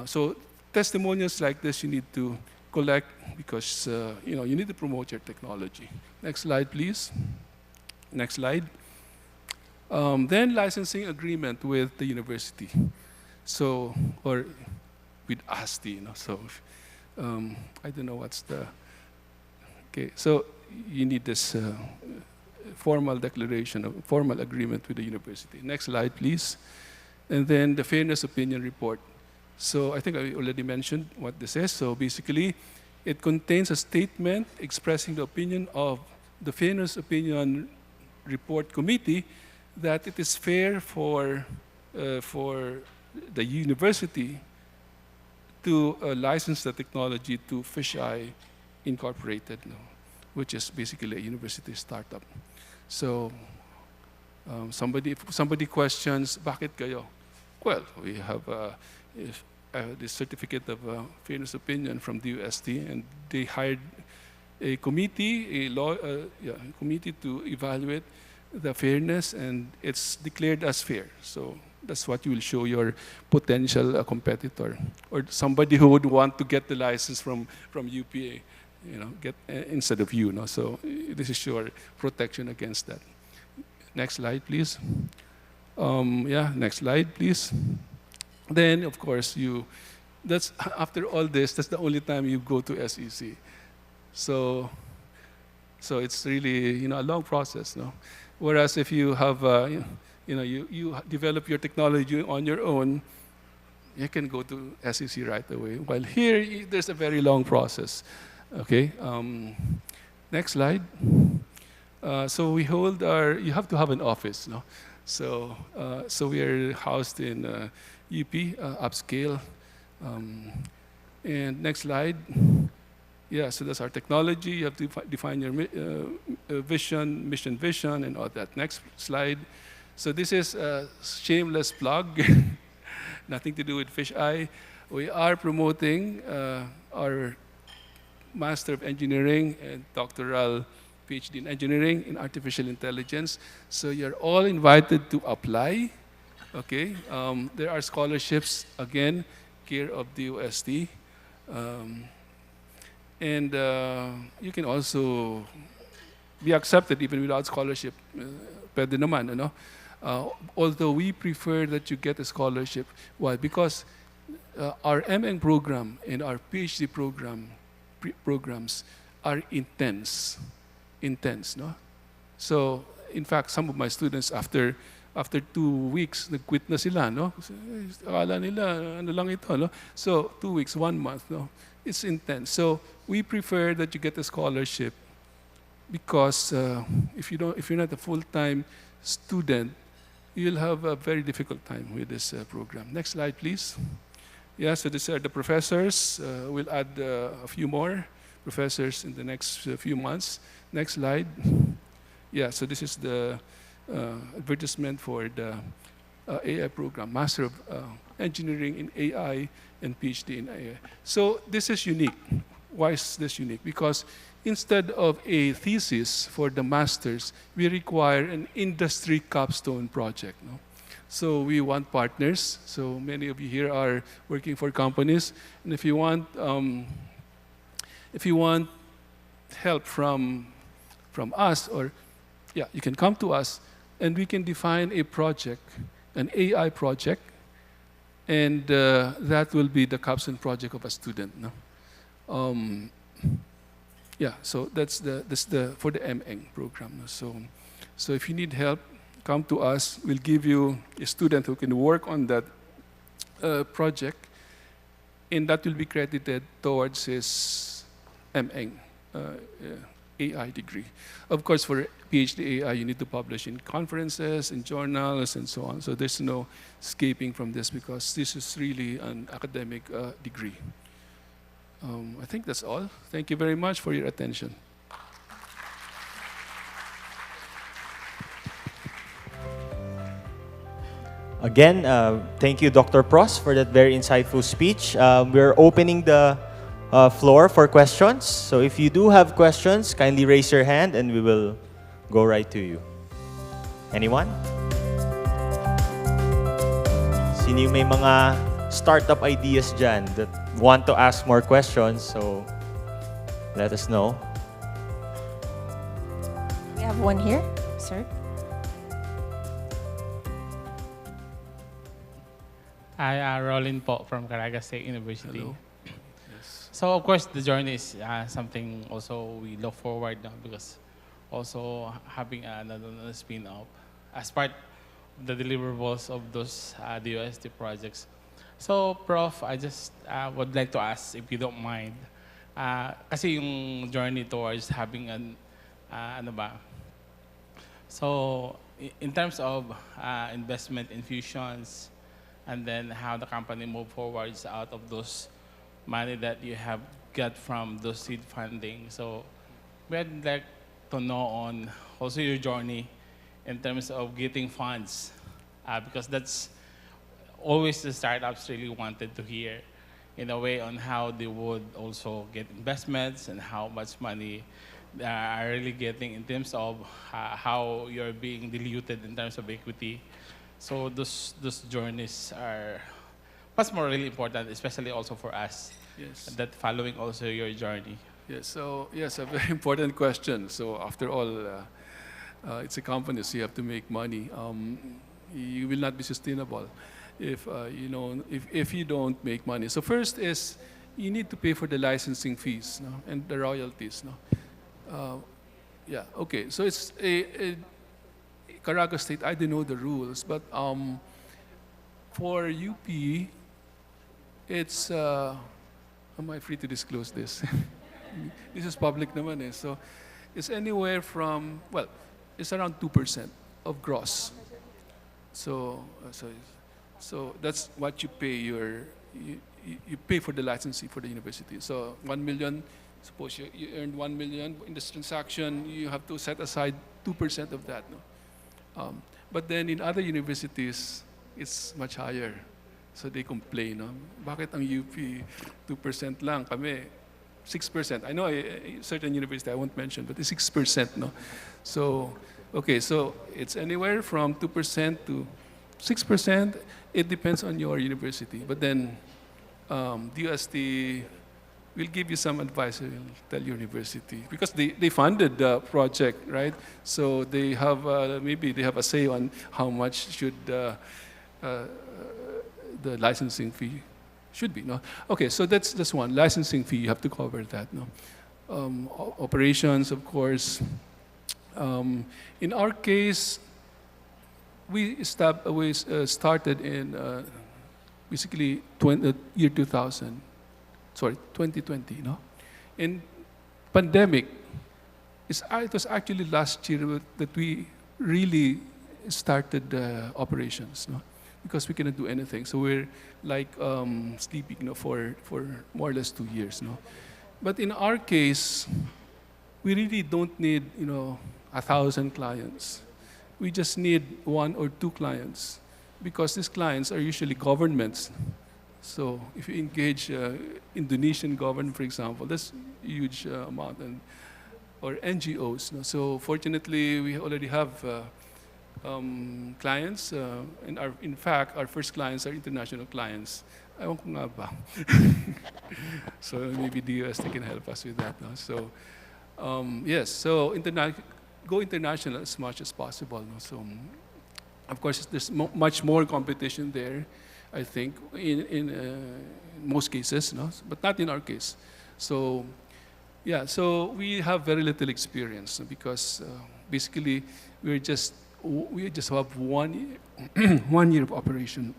So testimonials like this you need to collect because you need to promote your technology. Next slide, please. Next slide. Then licensing agreement with the university. So, or with ASTI, So, I don't know what's the. Okay, so you need this formal declaration, formal agreement with the university. Next slide, please. And then the fairness opinion report. So I think I already mentioned what this is. So basically, it contains a statement expressing the opinion of the fairness opinion report committee that it is fair for the university to license the technology to Fisheye Incorporated, which is basically a university startup. So if somebody questions, bakit kayo? Well, we have this certificate of fairness opinion from the DOST, and they hired a committee, committee to evaluate the fairness, and it's declared as fair. So that's what you will show your potential competitor or somebody who would want to get the license from UPA, instead of you. So this is your protection against that. Next slide, please. Next slide, please. Then, of course, that's after all this, that's the only time you go to SEC. So it's really a long process, Whereas if you have you develop your technology on your own, you can go to SEC right away. While here, there's a very long process. Okay. Next slide. So we hold you have to have an office, So we are housed in UP, upscale. And next slide. Yeah, so that's our technology. You have to define your mission vision, and all that. Next slide. So this is a shameless plug, nothing to do with Fisheye. We are promoting our Master of Engineering and doctoral Ph.D. in Engineering in Artificial Intelligence. So you're all invited to apply. Okay, there are scholarships, again, care of the DOST. And you can also be accepted even without scholarship. Pwede naman, although we prefer that you get a scholarship. Why? Because our MN program and our PhD programs are intense, So, in fact, some of my students, after after 2 weeks, nag-quit na sila, no? Akala nila, ano lang ito, no? So, 2 weeks, 1 month, no? It's intense. So, we prefer that you get a scholarship because if you're not a full-time student, you'll have a very difficult time with this program. Next slide, please. Yeah, so these are the professors. We'll add a few more professors in the next few months. Next slide. Yeah, so this is the advertisement for the AI program, Master of Engineering in AI and Ph.D. in AI. So this is unique. Why is this unique? Because instead of a thesis for the masters, we require an industry capstone project. No? So we want partners. So many of you here are working for companies, and if you want help from us, or yeah, you can come to us, and we can define a project, an AI project, and that will be the capstone project of a student. No? Yeah, so that's for the MEng program. No? So if you need help, come to us. We'll give you a student who can work on that project, and that will be credited towards his MEng AI degree. Of course, for PhD AI, you need to publish in conferences, in journals, and so on. So there's no escaping from this because this is really an academic degree. I think that's all. Thank you very much for your attention. Again, thank you, Dr. Pros, for that very insightful speech. We're opening the floor for questions. So if you do have questions, kindly raise your hand and we will go right to you. Anyone? Sino yung may mga startup ideas dyan that want to ask more questions? So let us know. We have one here, sir. Hi, Rollin po from Caraga State University. Hello. So of course the journey is something also we look forward now because also having another spin-off as part of the deliverables of those DOST projects. So Prof, I just would like to ask if you don't mind, kasi yung journey towards having an ano ba? So in terms of investment infusions, and then how the company move forwards out of those money that you have got from those seed funding. So we'd like to know on also your journey in terms of getting funds, because that's always the startups really wanted to hear in a way on how they would also get investments and how much money they are really getting in terms of how you're being diluted in terms of equity. So those journeys are much more really important, especially also for us. Yes. That following also your journey. Yes. So yes, a very important question. So after all, it's a company, so you have to make money. You will not be sustainable if if you don't make money. So first is you need to pay for the licensing fees, no? And the royalties. No? Yeah. Okay. So it's a Caraga State, I don't know the rules, but for UP, it's, am I free to disclose this? This is public naman eh. So it's anywhere from, well, it's around 2% of gross. So that's what you pay you pay for the licensing for the university. So 1 million, suppose you earned 1 million in this transaction, you have to set aside 2% of that. No? But then in other universities, it's much higher. So they complain, no? Bakit ang UP 2% lang, kami 6%. I know a certain university I won't mention, but it's 6%, no? So, okay, so it's anywhere from 2% to 6%. It depends on your university. But then DOST will give you some advice, will tell your university. Because they funded the project, right? So they have, maybe they have a say on how much should the licensing fee should be, no? Okay, so that's one. Licensing fee, you have to cover that, no? Operations, of course. In our case, we started in basically year 2000, sorry, 2020, no? In pandemic, it was actually last year that we really started operations, no? Because we cannot do anything. So we're like sleeping, you know, for more or less 2 years, no? But in our case, we really don't need, you know, 1,000 clients. We just need 1 or 2 clients, because these clients are usually governments. So if you engage Indonesian government, for example, that's a huge amount, or NGOs. No? So fortunately, we already have clients, and in fact, our first clients are international clients. Ewan ko nga ba? So maybe DOST can help us with that. No? So yes, so go international as much as possible. No? So of course, there's much more competition there, I think, in most cases, no? But not in our case. So yeah, so we have very little experience, because basically we just have 1 year, 1 year of operation.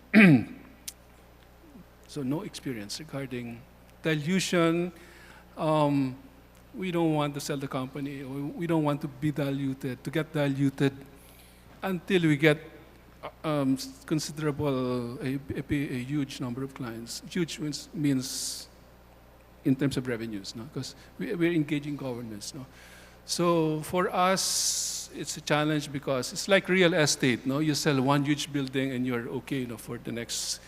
So no experience regarding dilution. We don't want to sell the company, or we don't want to be diluted, to get diluted until we get considerable, a huge number of clients. Huge means in terms of revenues, no? Because we're engaging governments, no? So for us, it's a challenge, because it's like real estate, no? You sell one huge building and you're okay, you know, for the next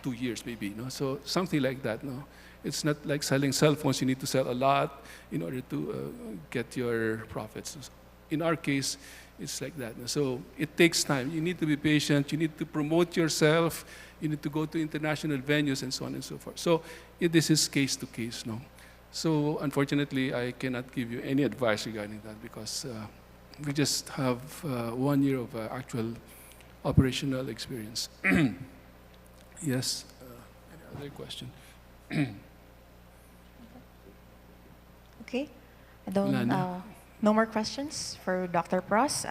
2 years maybe, no? So something like that, no? It's not like selling cell phones. You need to sell a lot in order to get your profits. In our case, it's like that. So it takes time. You need to be patient. You need to promote yourself. You need to go to international venues and so on and so forth. So this is case to case, no? So unfortunately, I cannot give you any advice regarding that, because we just have 1 year of actual operational experience. Yes. Any other question? Okay. No more questions for Dr. Pros.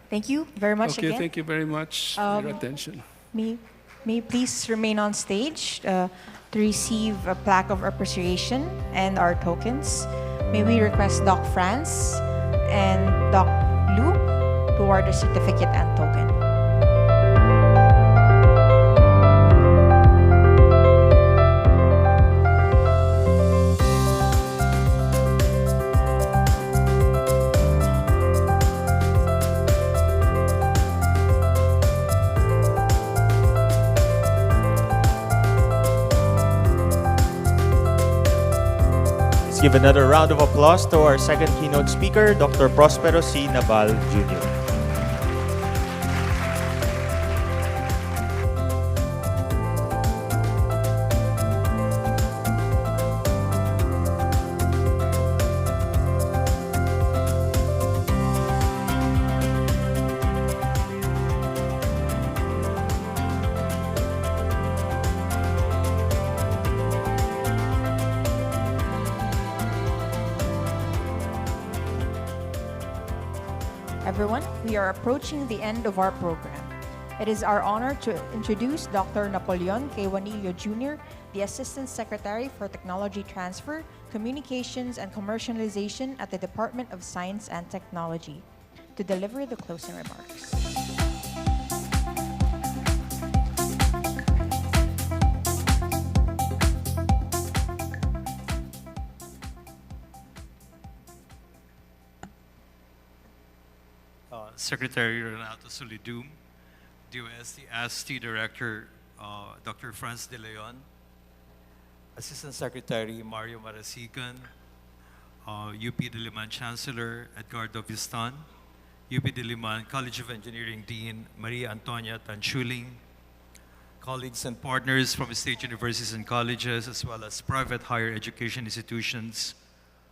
Thank you very much again. Okay, thank you very much for your attention. May you please remain on stage to receive a plaque of appreciation and our tokens. May we request Doc Franz and Doc Lou to award the certificate and token. Let's give another round of applause to our second keynote speaker, Dr. Prospero C. Naval, Jr. Everyone, we are approaching the end of our program. It is our honor to introduce Dr. Napoleon K. Juanillo Jr., the Assistant Secretary for Technology Transfer, Communications and Commercialization at the Department of Science and Technology, to deliver the closing remarks. Secretary Renato Solidum, DOST-ASTI Director Dr. Franz de Leon, Assistant Secretary Mario Marasigan, UP Diliman Chancellor Edgardo Vistan, UP Diliman College of Engineering Dean Maria Antonia Tanchuling, colleagues and partners from state universities and colleges, as well as private higher education institutions,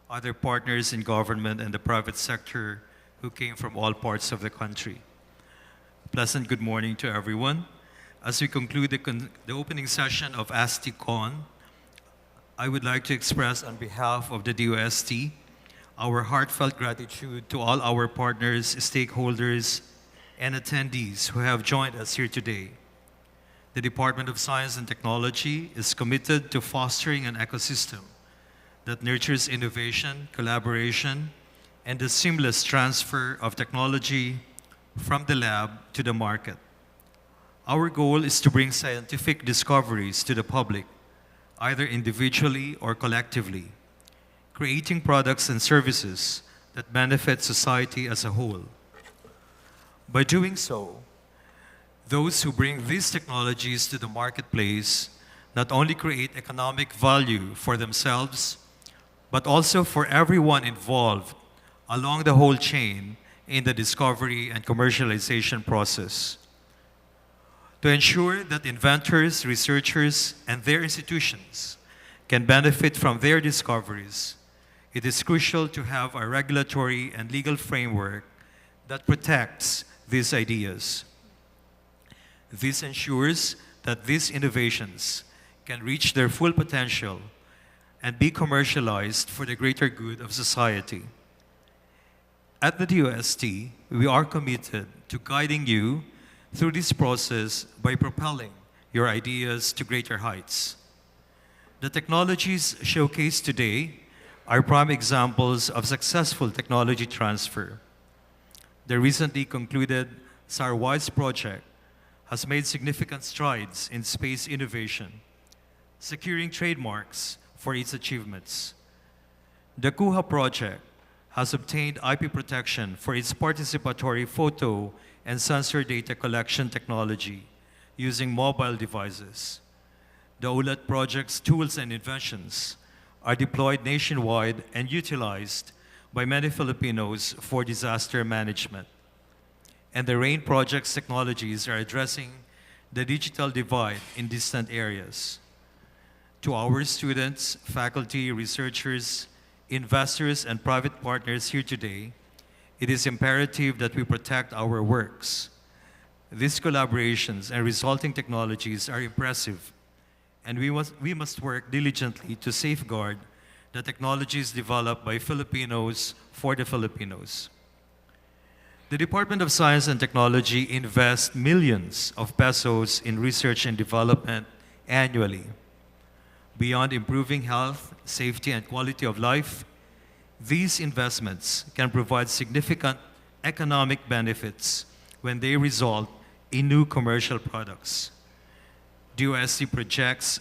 other partners in government and the private sector who came from all parts of the country. Pleasant good morning to everyone. As we conclude the opening session of ASTICON, I would like to express on behalf of the DOST our heartfelt gratitude to all our partners, stakeholders, and attendees who have joined us here today. The Department of Science and Technology is committed to fostering an ecosystem that nurtures innovation, collaboration, and the seamless transfer of technology from the lab to the market. Our goal is to bring scientific discoveries to the public, either individually or collectively, creating products and services that benefit society as a whole. By doing so, those who bring these technologies to the marketplace not only create economic value for themselves, but also for everyone involved along the whole chain in the discovery and commercialization process. To ensure that inventors, researchers, and their institutions can benefit from their discoveries, it is crucial to have a regulatory and legal framework that protects these ideas. This ensures that these innovations can reach their full potential and be commercialized for the greater good of society. At the DOST, we are committed to guiding you through this process by propelling your ideas to greater heights. The technologies showcased today are prime examples of successful technology transfer. The recently concluded SAR-WISE project has made significant strides in space innovation, securing trademarks for its achievements. The KUHA project has obtained IP protection for its participatory photo and sensor data collection technology using mobile devices. The ULAT project's tools and inventions are deployed nationwide and utilized by many Filipinos for disaster management. And the RAIN project's technologies are addressing the digital divide in distant areas. To our students, faculty, researchers, investors, and private partners here today, it is imperative that we protect our works. These collaborations and resulting technologies are impressive, and we must work diligently to safeguard the technologies developed by Filipinos for the Filipinos. The Department of Science and Technology invests millions of pesos in research and development annually. Beyond improving health, safety, and quality of life, these investments can provide significant economic benefits when they result in new commercial products. DOST projects,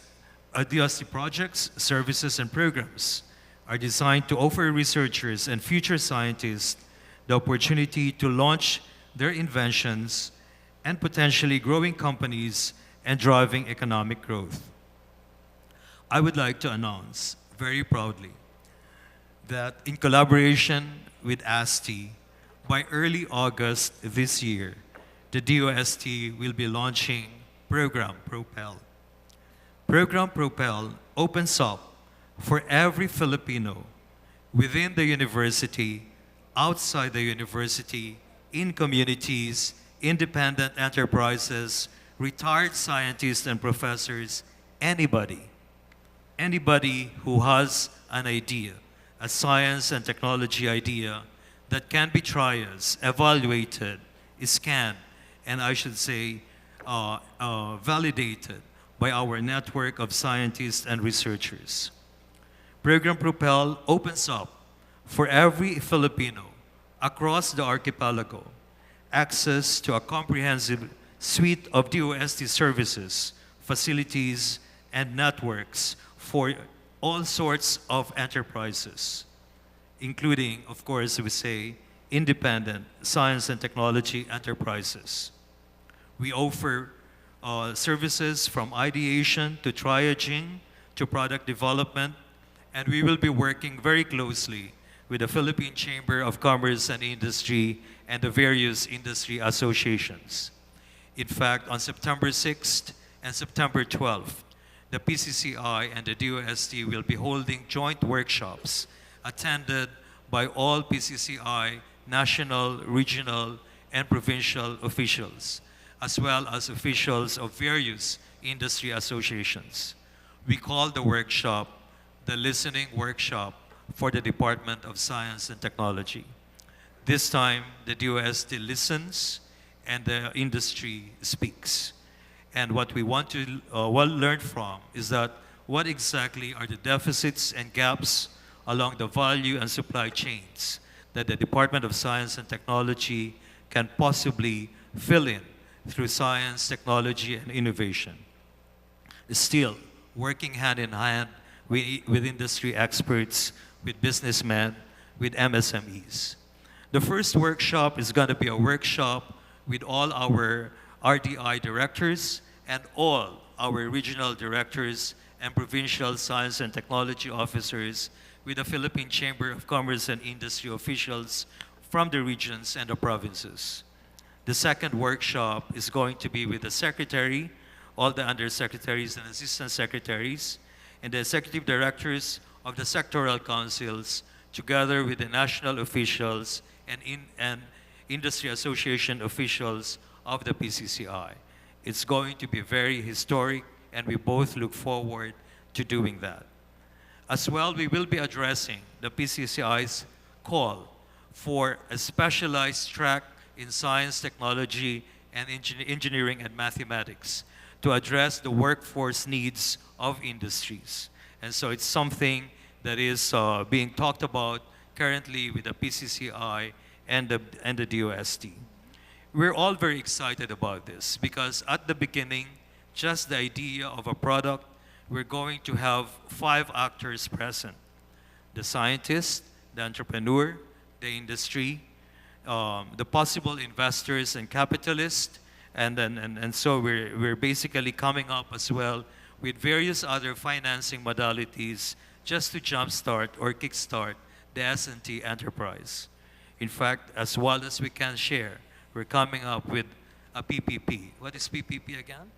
services, and programs are designed to offer researchers and future scientists the opportunity to launch their inventions and potentially growing companies and driving economic growth. I would like to announce very proudly that in collaboration with ASTI, by early August this year, the DOST will be launching Program Propel. Program Propel opens up for every Filipino within the university, outside the university, in communities, independent enterprises, retired scientists and professors, anybody who has an idea, a science and technology idea that can be trials, evaluated, scanned, and I should say validated by our network of scientists and researchers. Program Propel opens up for every Filipino across the archipelago access to a comprehensive suite of DOST services, facilities, and networks for all sorts of enterprises, including, of course, we say, independent science and technology enterprises. We offer services from ideation to triaging to product development, and we will be working very closely with the Philippine Chamber of Commerce and Industry and the various industry associations. In fact, on September 6th and September 12th, the PCCI and the DOST will be holding joint workshops attended by all PCCI national, regional, and provincial officials, as well as officials of various industry associations. We call the workshop the Listening Workshop for the Department of Science and Technology. This time, the DOST listens and the industry speaks. And what we want to learn from is that what exactly are the deficits and gaps along the value and supply chains that the Department of Science and Technology can possibly fill in through science, technology, and innovation. Still, working hand in hand with industry experts, with businessmen, with MSMEs. The first workshop is going to be a workshop with all our RDI directors and all our regional directors and provincial science and technology officers, with the Philippine Chamber of Commerce and Industry officials from the regions and the provinces. The second workshop is going to be with the Secretary, all the Undersecretaries and Assistant Secretaries, and the Executive Directors of the sectoral councils, together with the national officials and Industry Association officials of the PCCI. It's going to be very historic, and we both look forward to doing that. As well, we will be addressing the PCCI's call for a specialized track in science, technology, and engineering and mathematics to address the workforce needs of industries. And so it's something that is being talked about currently with the PCCI and the DOST. We're all very excited about this because at the beginning, just the idea of a product, we're going to have 5 actors present: the scientist, the entrepreneur, the industry, the possible investors and capitalists, and so we're basically coming up as well with various other financing modalities just to jumpstart or kickstart the S&T enterprise. In fact, as well as we can share, we're coming up with a PPP. What is PPP again?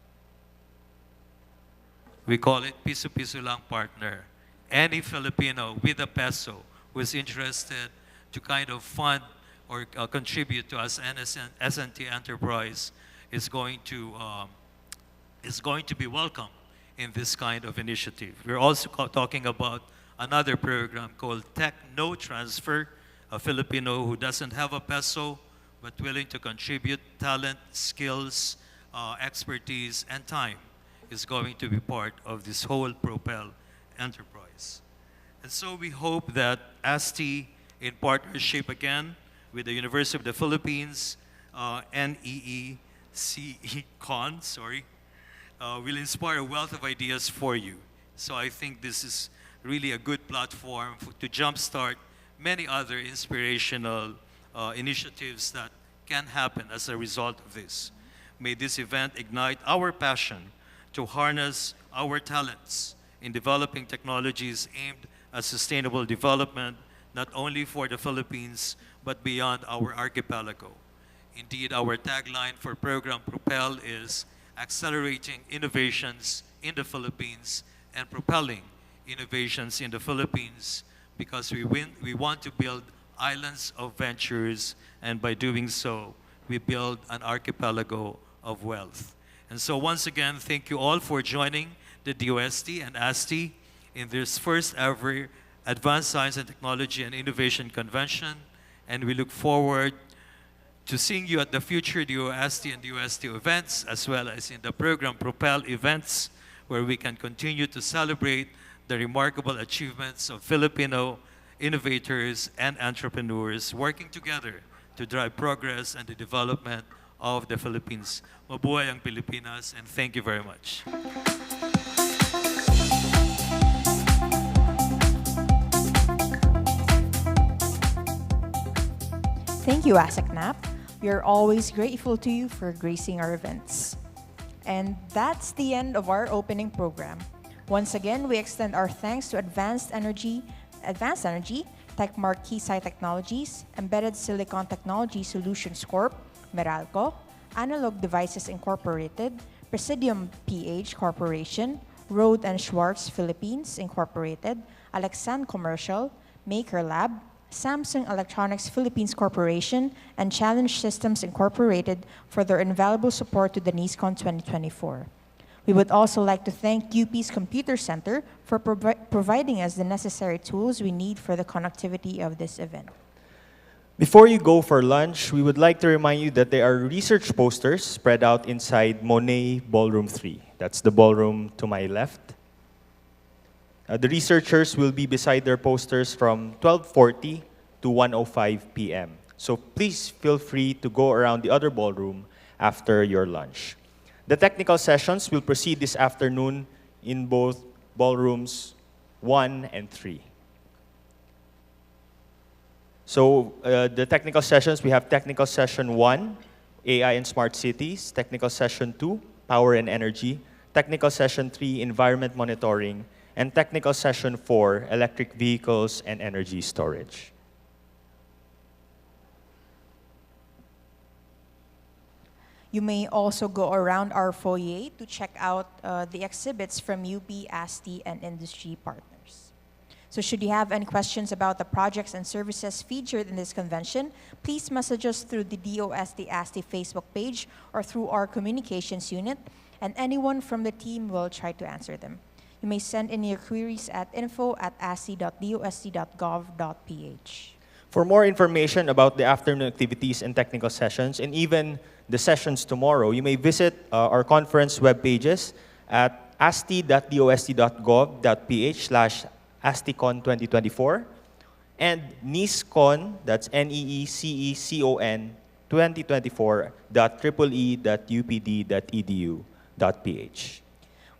We call it Piso-Piso Lang Partner. Any Filipino with a peso who is interested to kind of fund or contribute to us S&T enterprise is going to be welcome in this kind of initiative. We're also talking about another program called Techno Transfer, a Filipino who doesn't have a peso but willing to contribute talent, skills, expertise, and time is going to be part of this whole Propel enterprise. And so we hope that ASTI, in partnership again with the University of the Philippines, NEECECON, will inspire a wealth of ideas for you. So I think this is really a good platform to jumpstart many other inspirational initiatives that can happen as a result of this. May this event ignite our passion to harness our talents in developing technologies aimed at sustainable development, not only for the Philippines, but beyond our archipelago. Indeed, our tagline for program Propel is accelerating innovations in the Philippines and propelling innovations in the Philippines, because we want to build islands of ventures, and by doing so, we build an archipelago of wealth. And so once again, thank you all for joining the DOST and ASTI in this first ever Advanced Science and Technology and Innovation Convention, and we look forward to seeing you at the future DOST and DOST events, as well as in the program Propel events, where we can continue to celebrate the remarkable achievements of Filipino innovators and entrepreneurs working together to drive progress and the development of the Philippines. Mabuhay ang Pilipinas, and thank you very much. Thank you, ASICNAP. We are always grateful to you for gracing our events. And that's the end of our opening program. Once again, we extend our thanks to Advanced Energy, Techmark Keysight Technologies, Embedded Silicon Technology Solutions Corp., Meralco, Analog Devices Incorporated, Presidium PH Corporation, Road and Schwartz Philippines Incorporated, Alexan Commercial, Maker Lab, Samsung Electronics Philippines Corporation, and Challenge Systems Incorporated for their invaluable support to the NEECECON 2024. We would also like to thank UP's Computer Center for providing us the necessary tools we need for the connectivity of this event. Before you go for lunch, we would like to remind you that there are research posters spread out inside Monet Ballroom 3. That's the ballroom to my left. The researchers will be beside their posters from 12:40 to 1:05 p.m. So please feel free to go around the other ballroom after your lunch. The technical sessions will proceed this afternoon in both ballrooms 1 and 3. So the technical sessions, we have technical session 1, AI and Smart Cities, technical session 2, Power and Energy, technical session 3, Environment Monitoring, and technical session 4, Electric Vehicles and Energy Storage. You may also go around our foyer to check out the exhibits from UP, ASTI, and industry partners. So should you have any questions about the projects and services featured in this convention, please message us through the DOST-ASTI Facebook page or through our communications unit, and anyone from the team will try to answer them. You may send in your queries at info@asti.dost.gov.ph. For more information about the afternoon activities and technical sessions, and even the sessions tomorrow, you may visit our conference web pages at asti.dost.gov.ph/ASTICON 2024 and NEECECON, that's NEECECON 2024.eee.upd.edu.ph.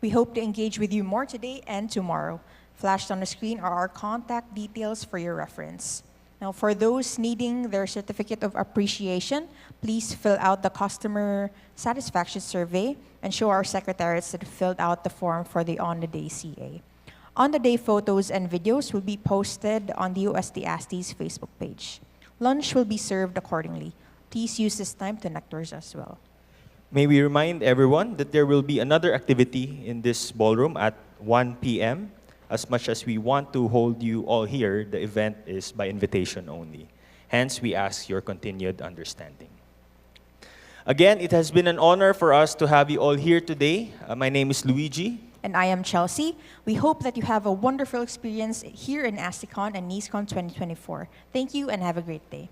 We hope to engage with you more today and tomorrow. Flashed on the screen are our contact details for your reference. Now, for those needing their certificate of appreciation, please fill out the customer satisfaction survey and show our secretariats that filled out the form for the on-the-day CA. On-the-day photos and videos will be posted on the DOST-ASTI's Facebook page. Lunch will be served accordingly. Please use this time to nectars as well. May we remind everyone that there will be another activity in this ballroom at 1 p.m. As much as we want to hold you all here, the event is by invitation only. Hence, we ask your continued understanding. Again, it has been an honor for us to have you all here today. My name is Luigi. And I am Chelsea. We hope that you have a wonderful experience here in ASTICON and NEECECON 2024. Thank you and have a great day.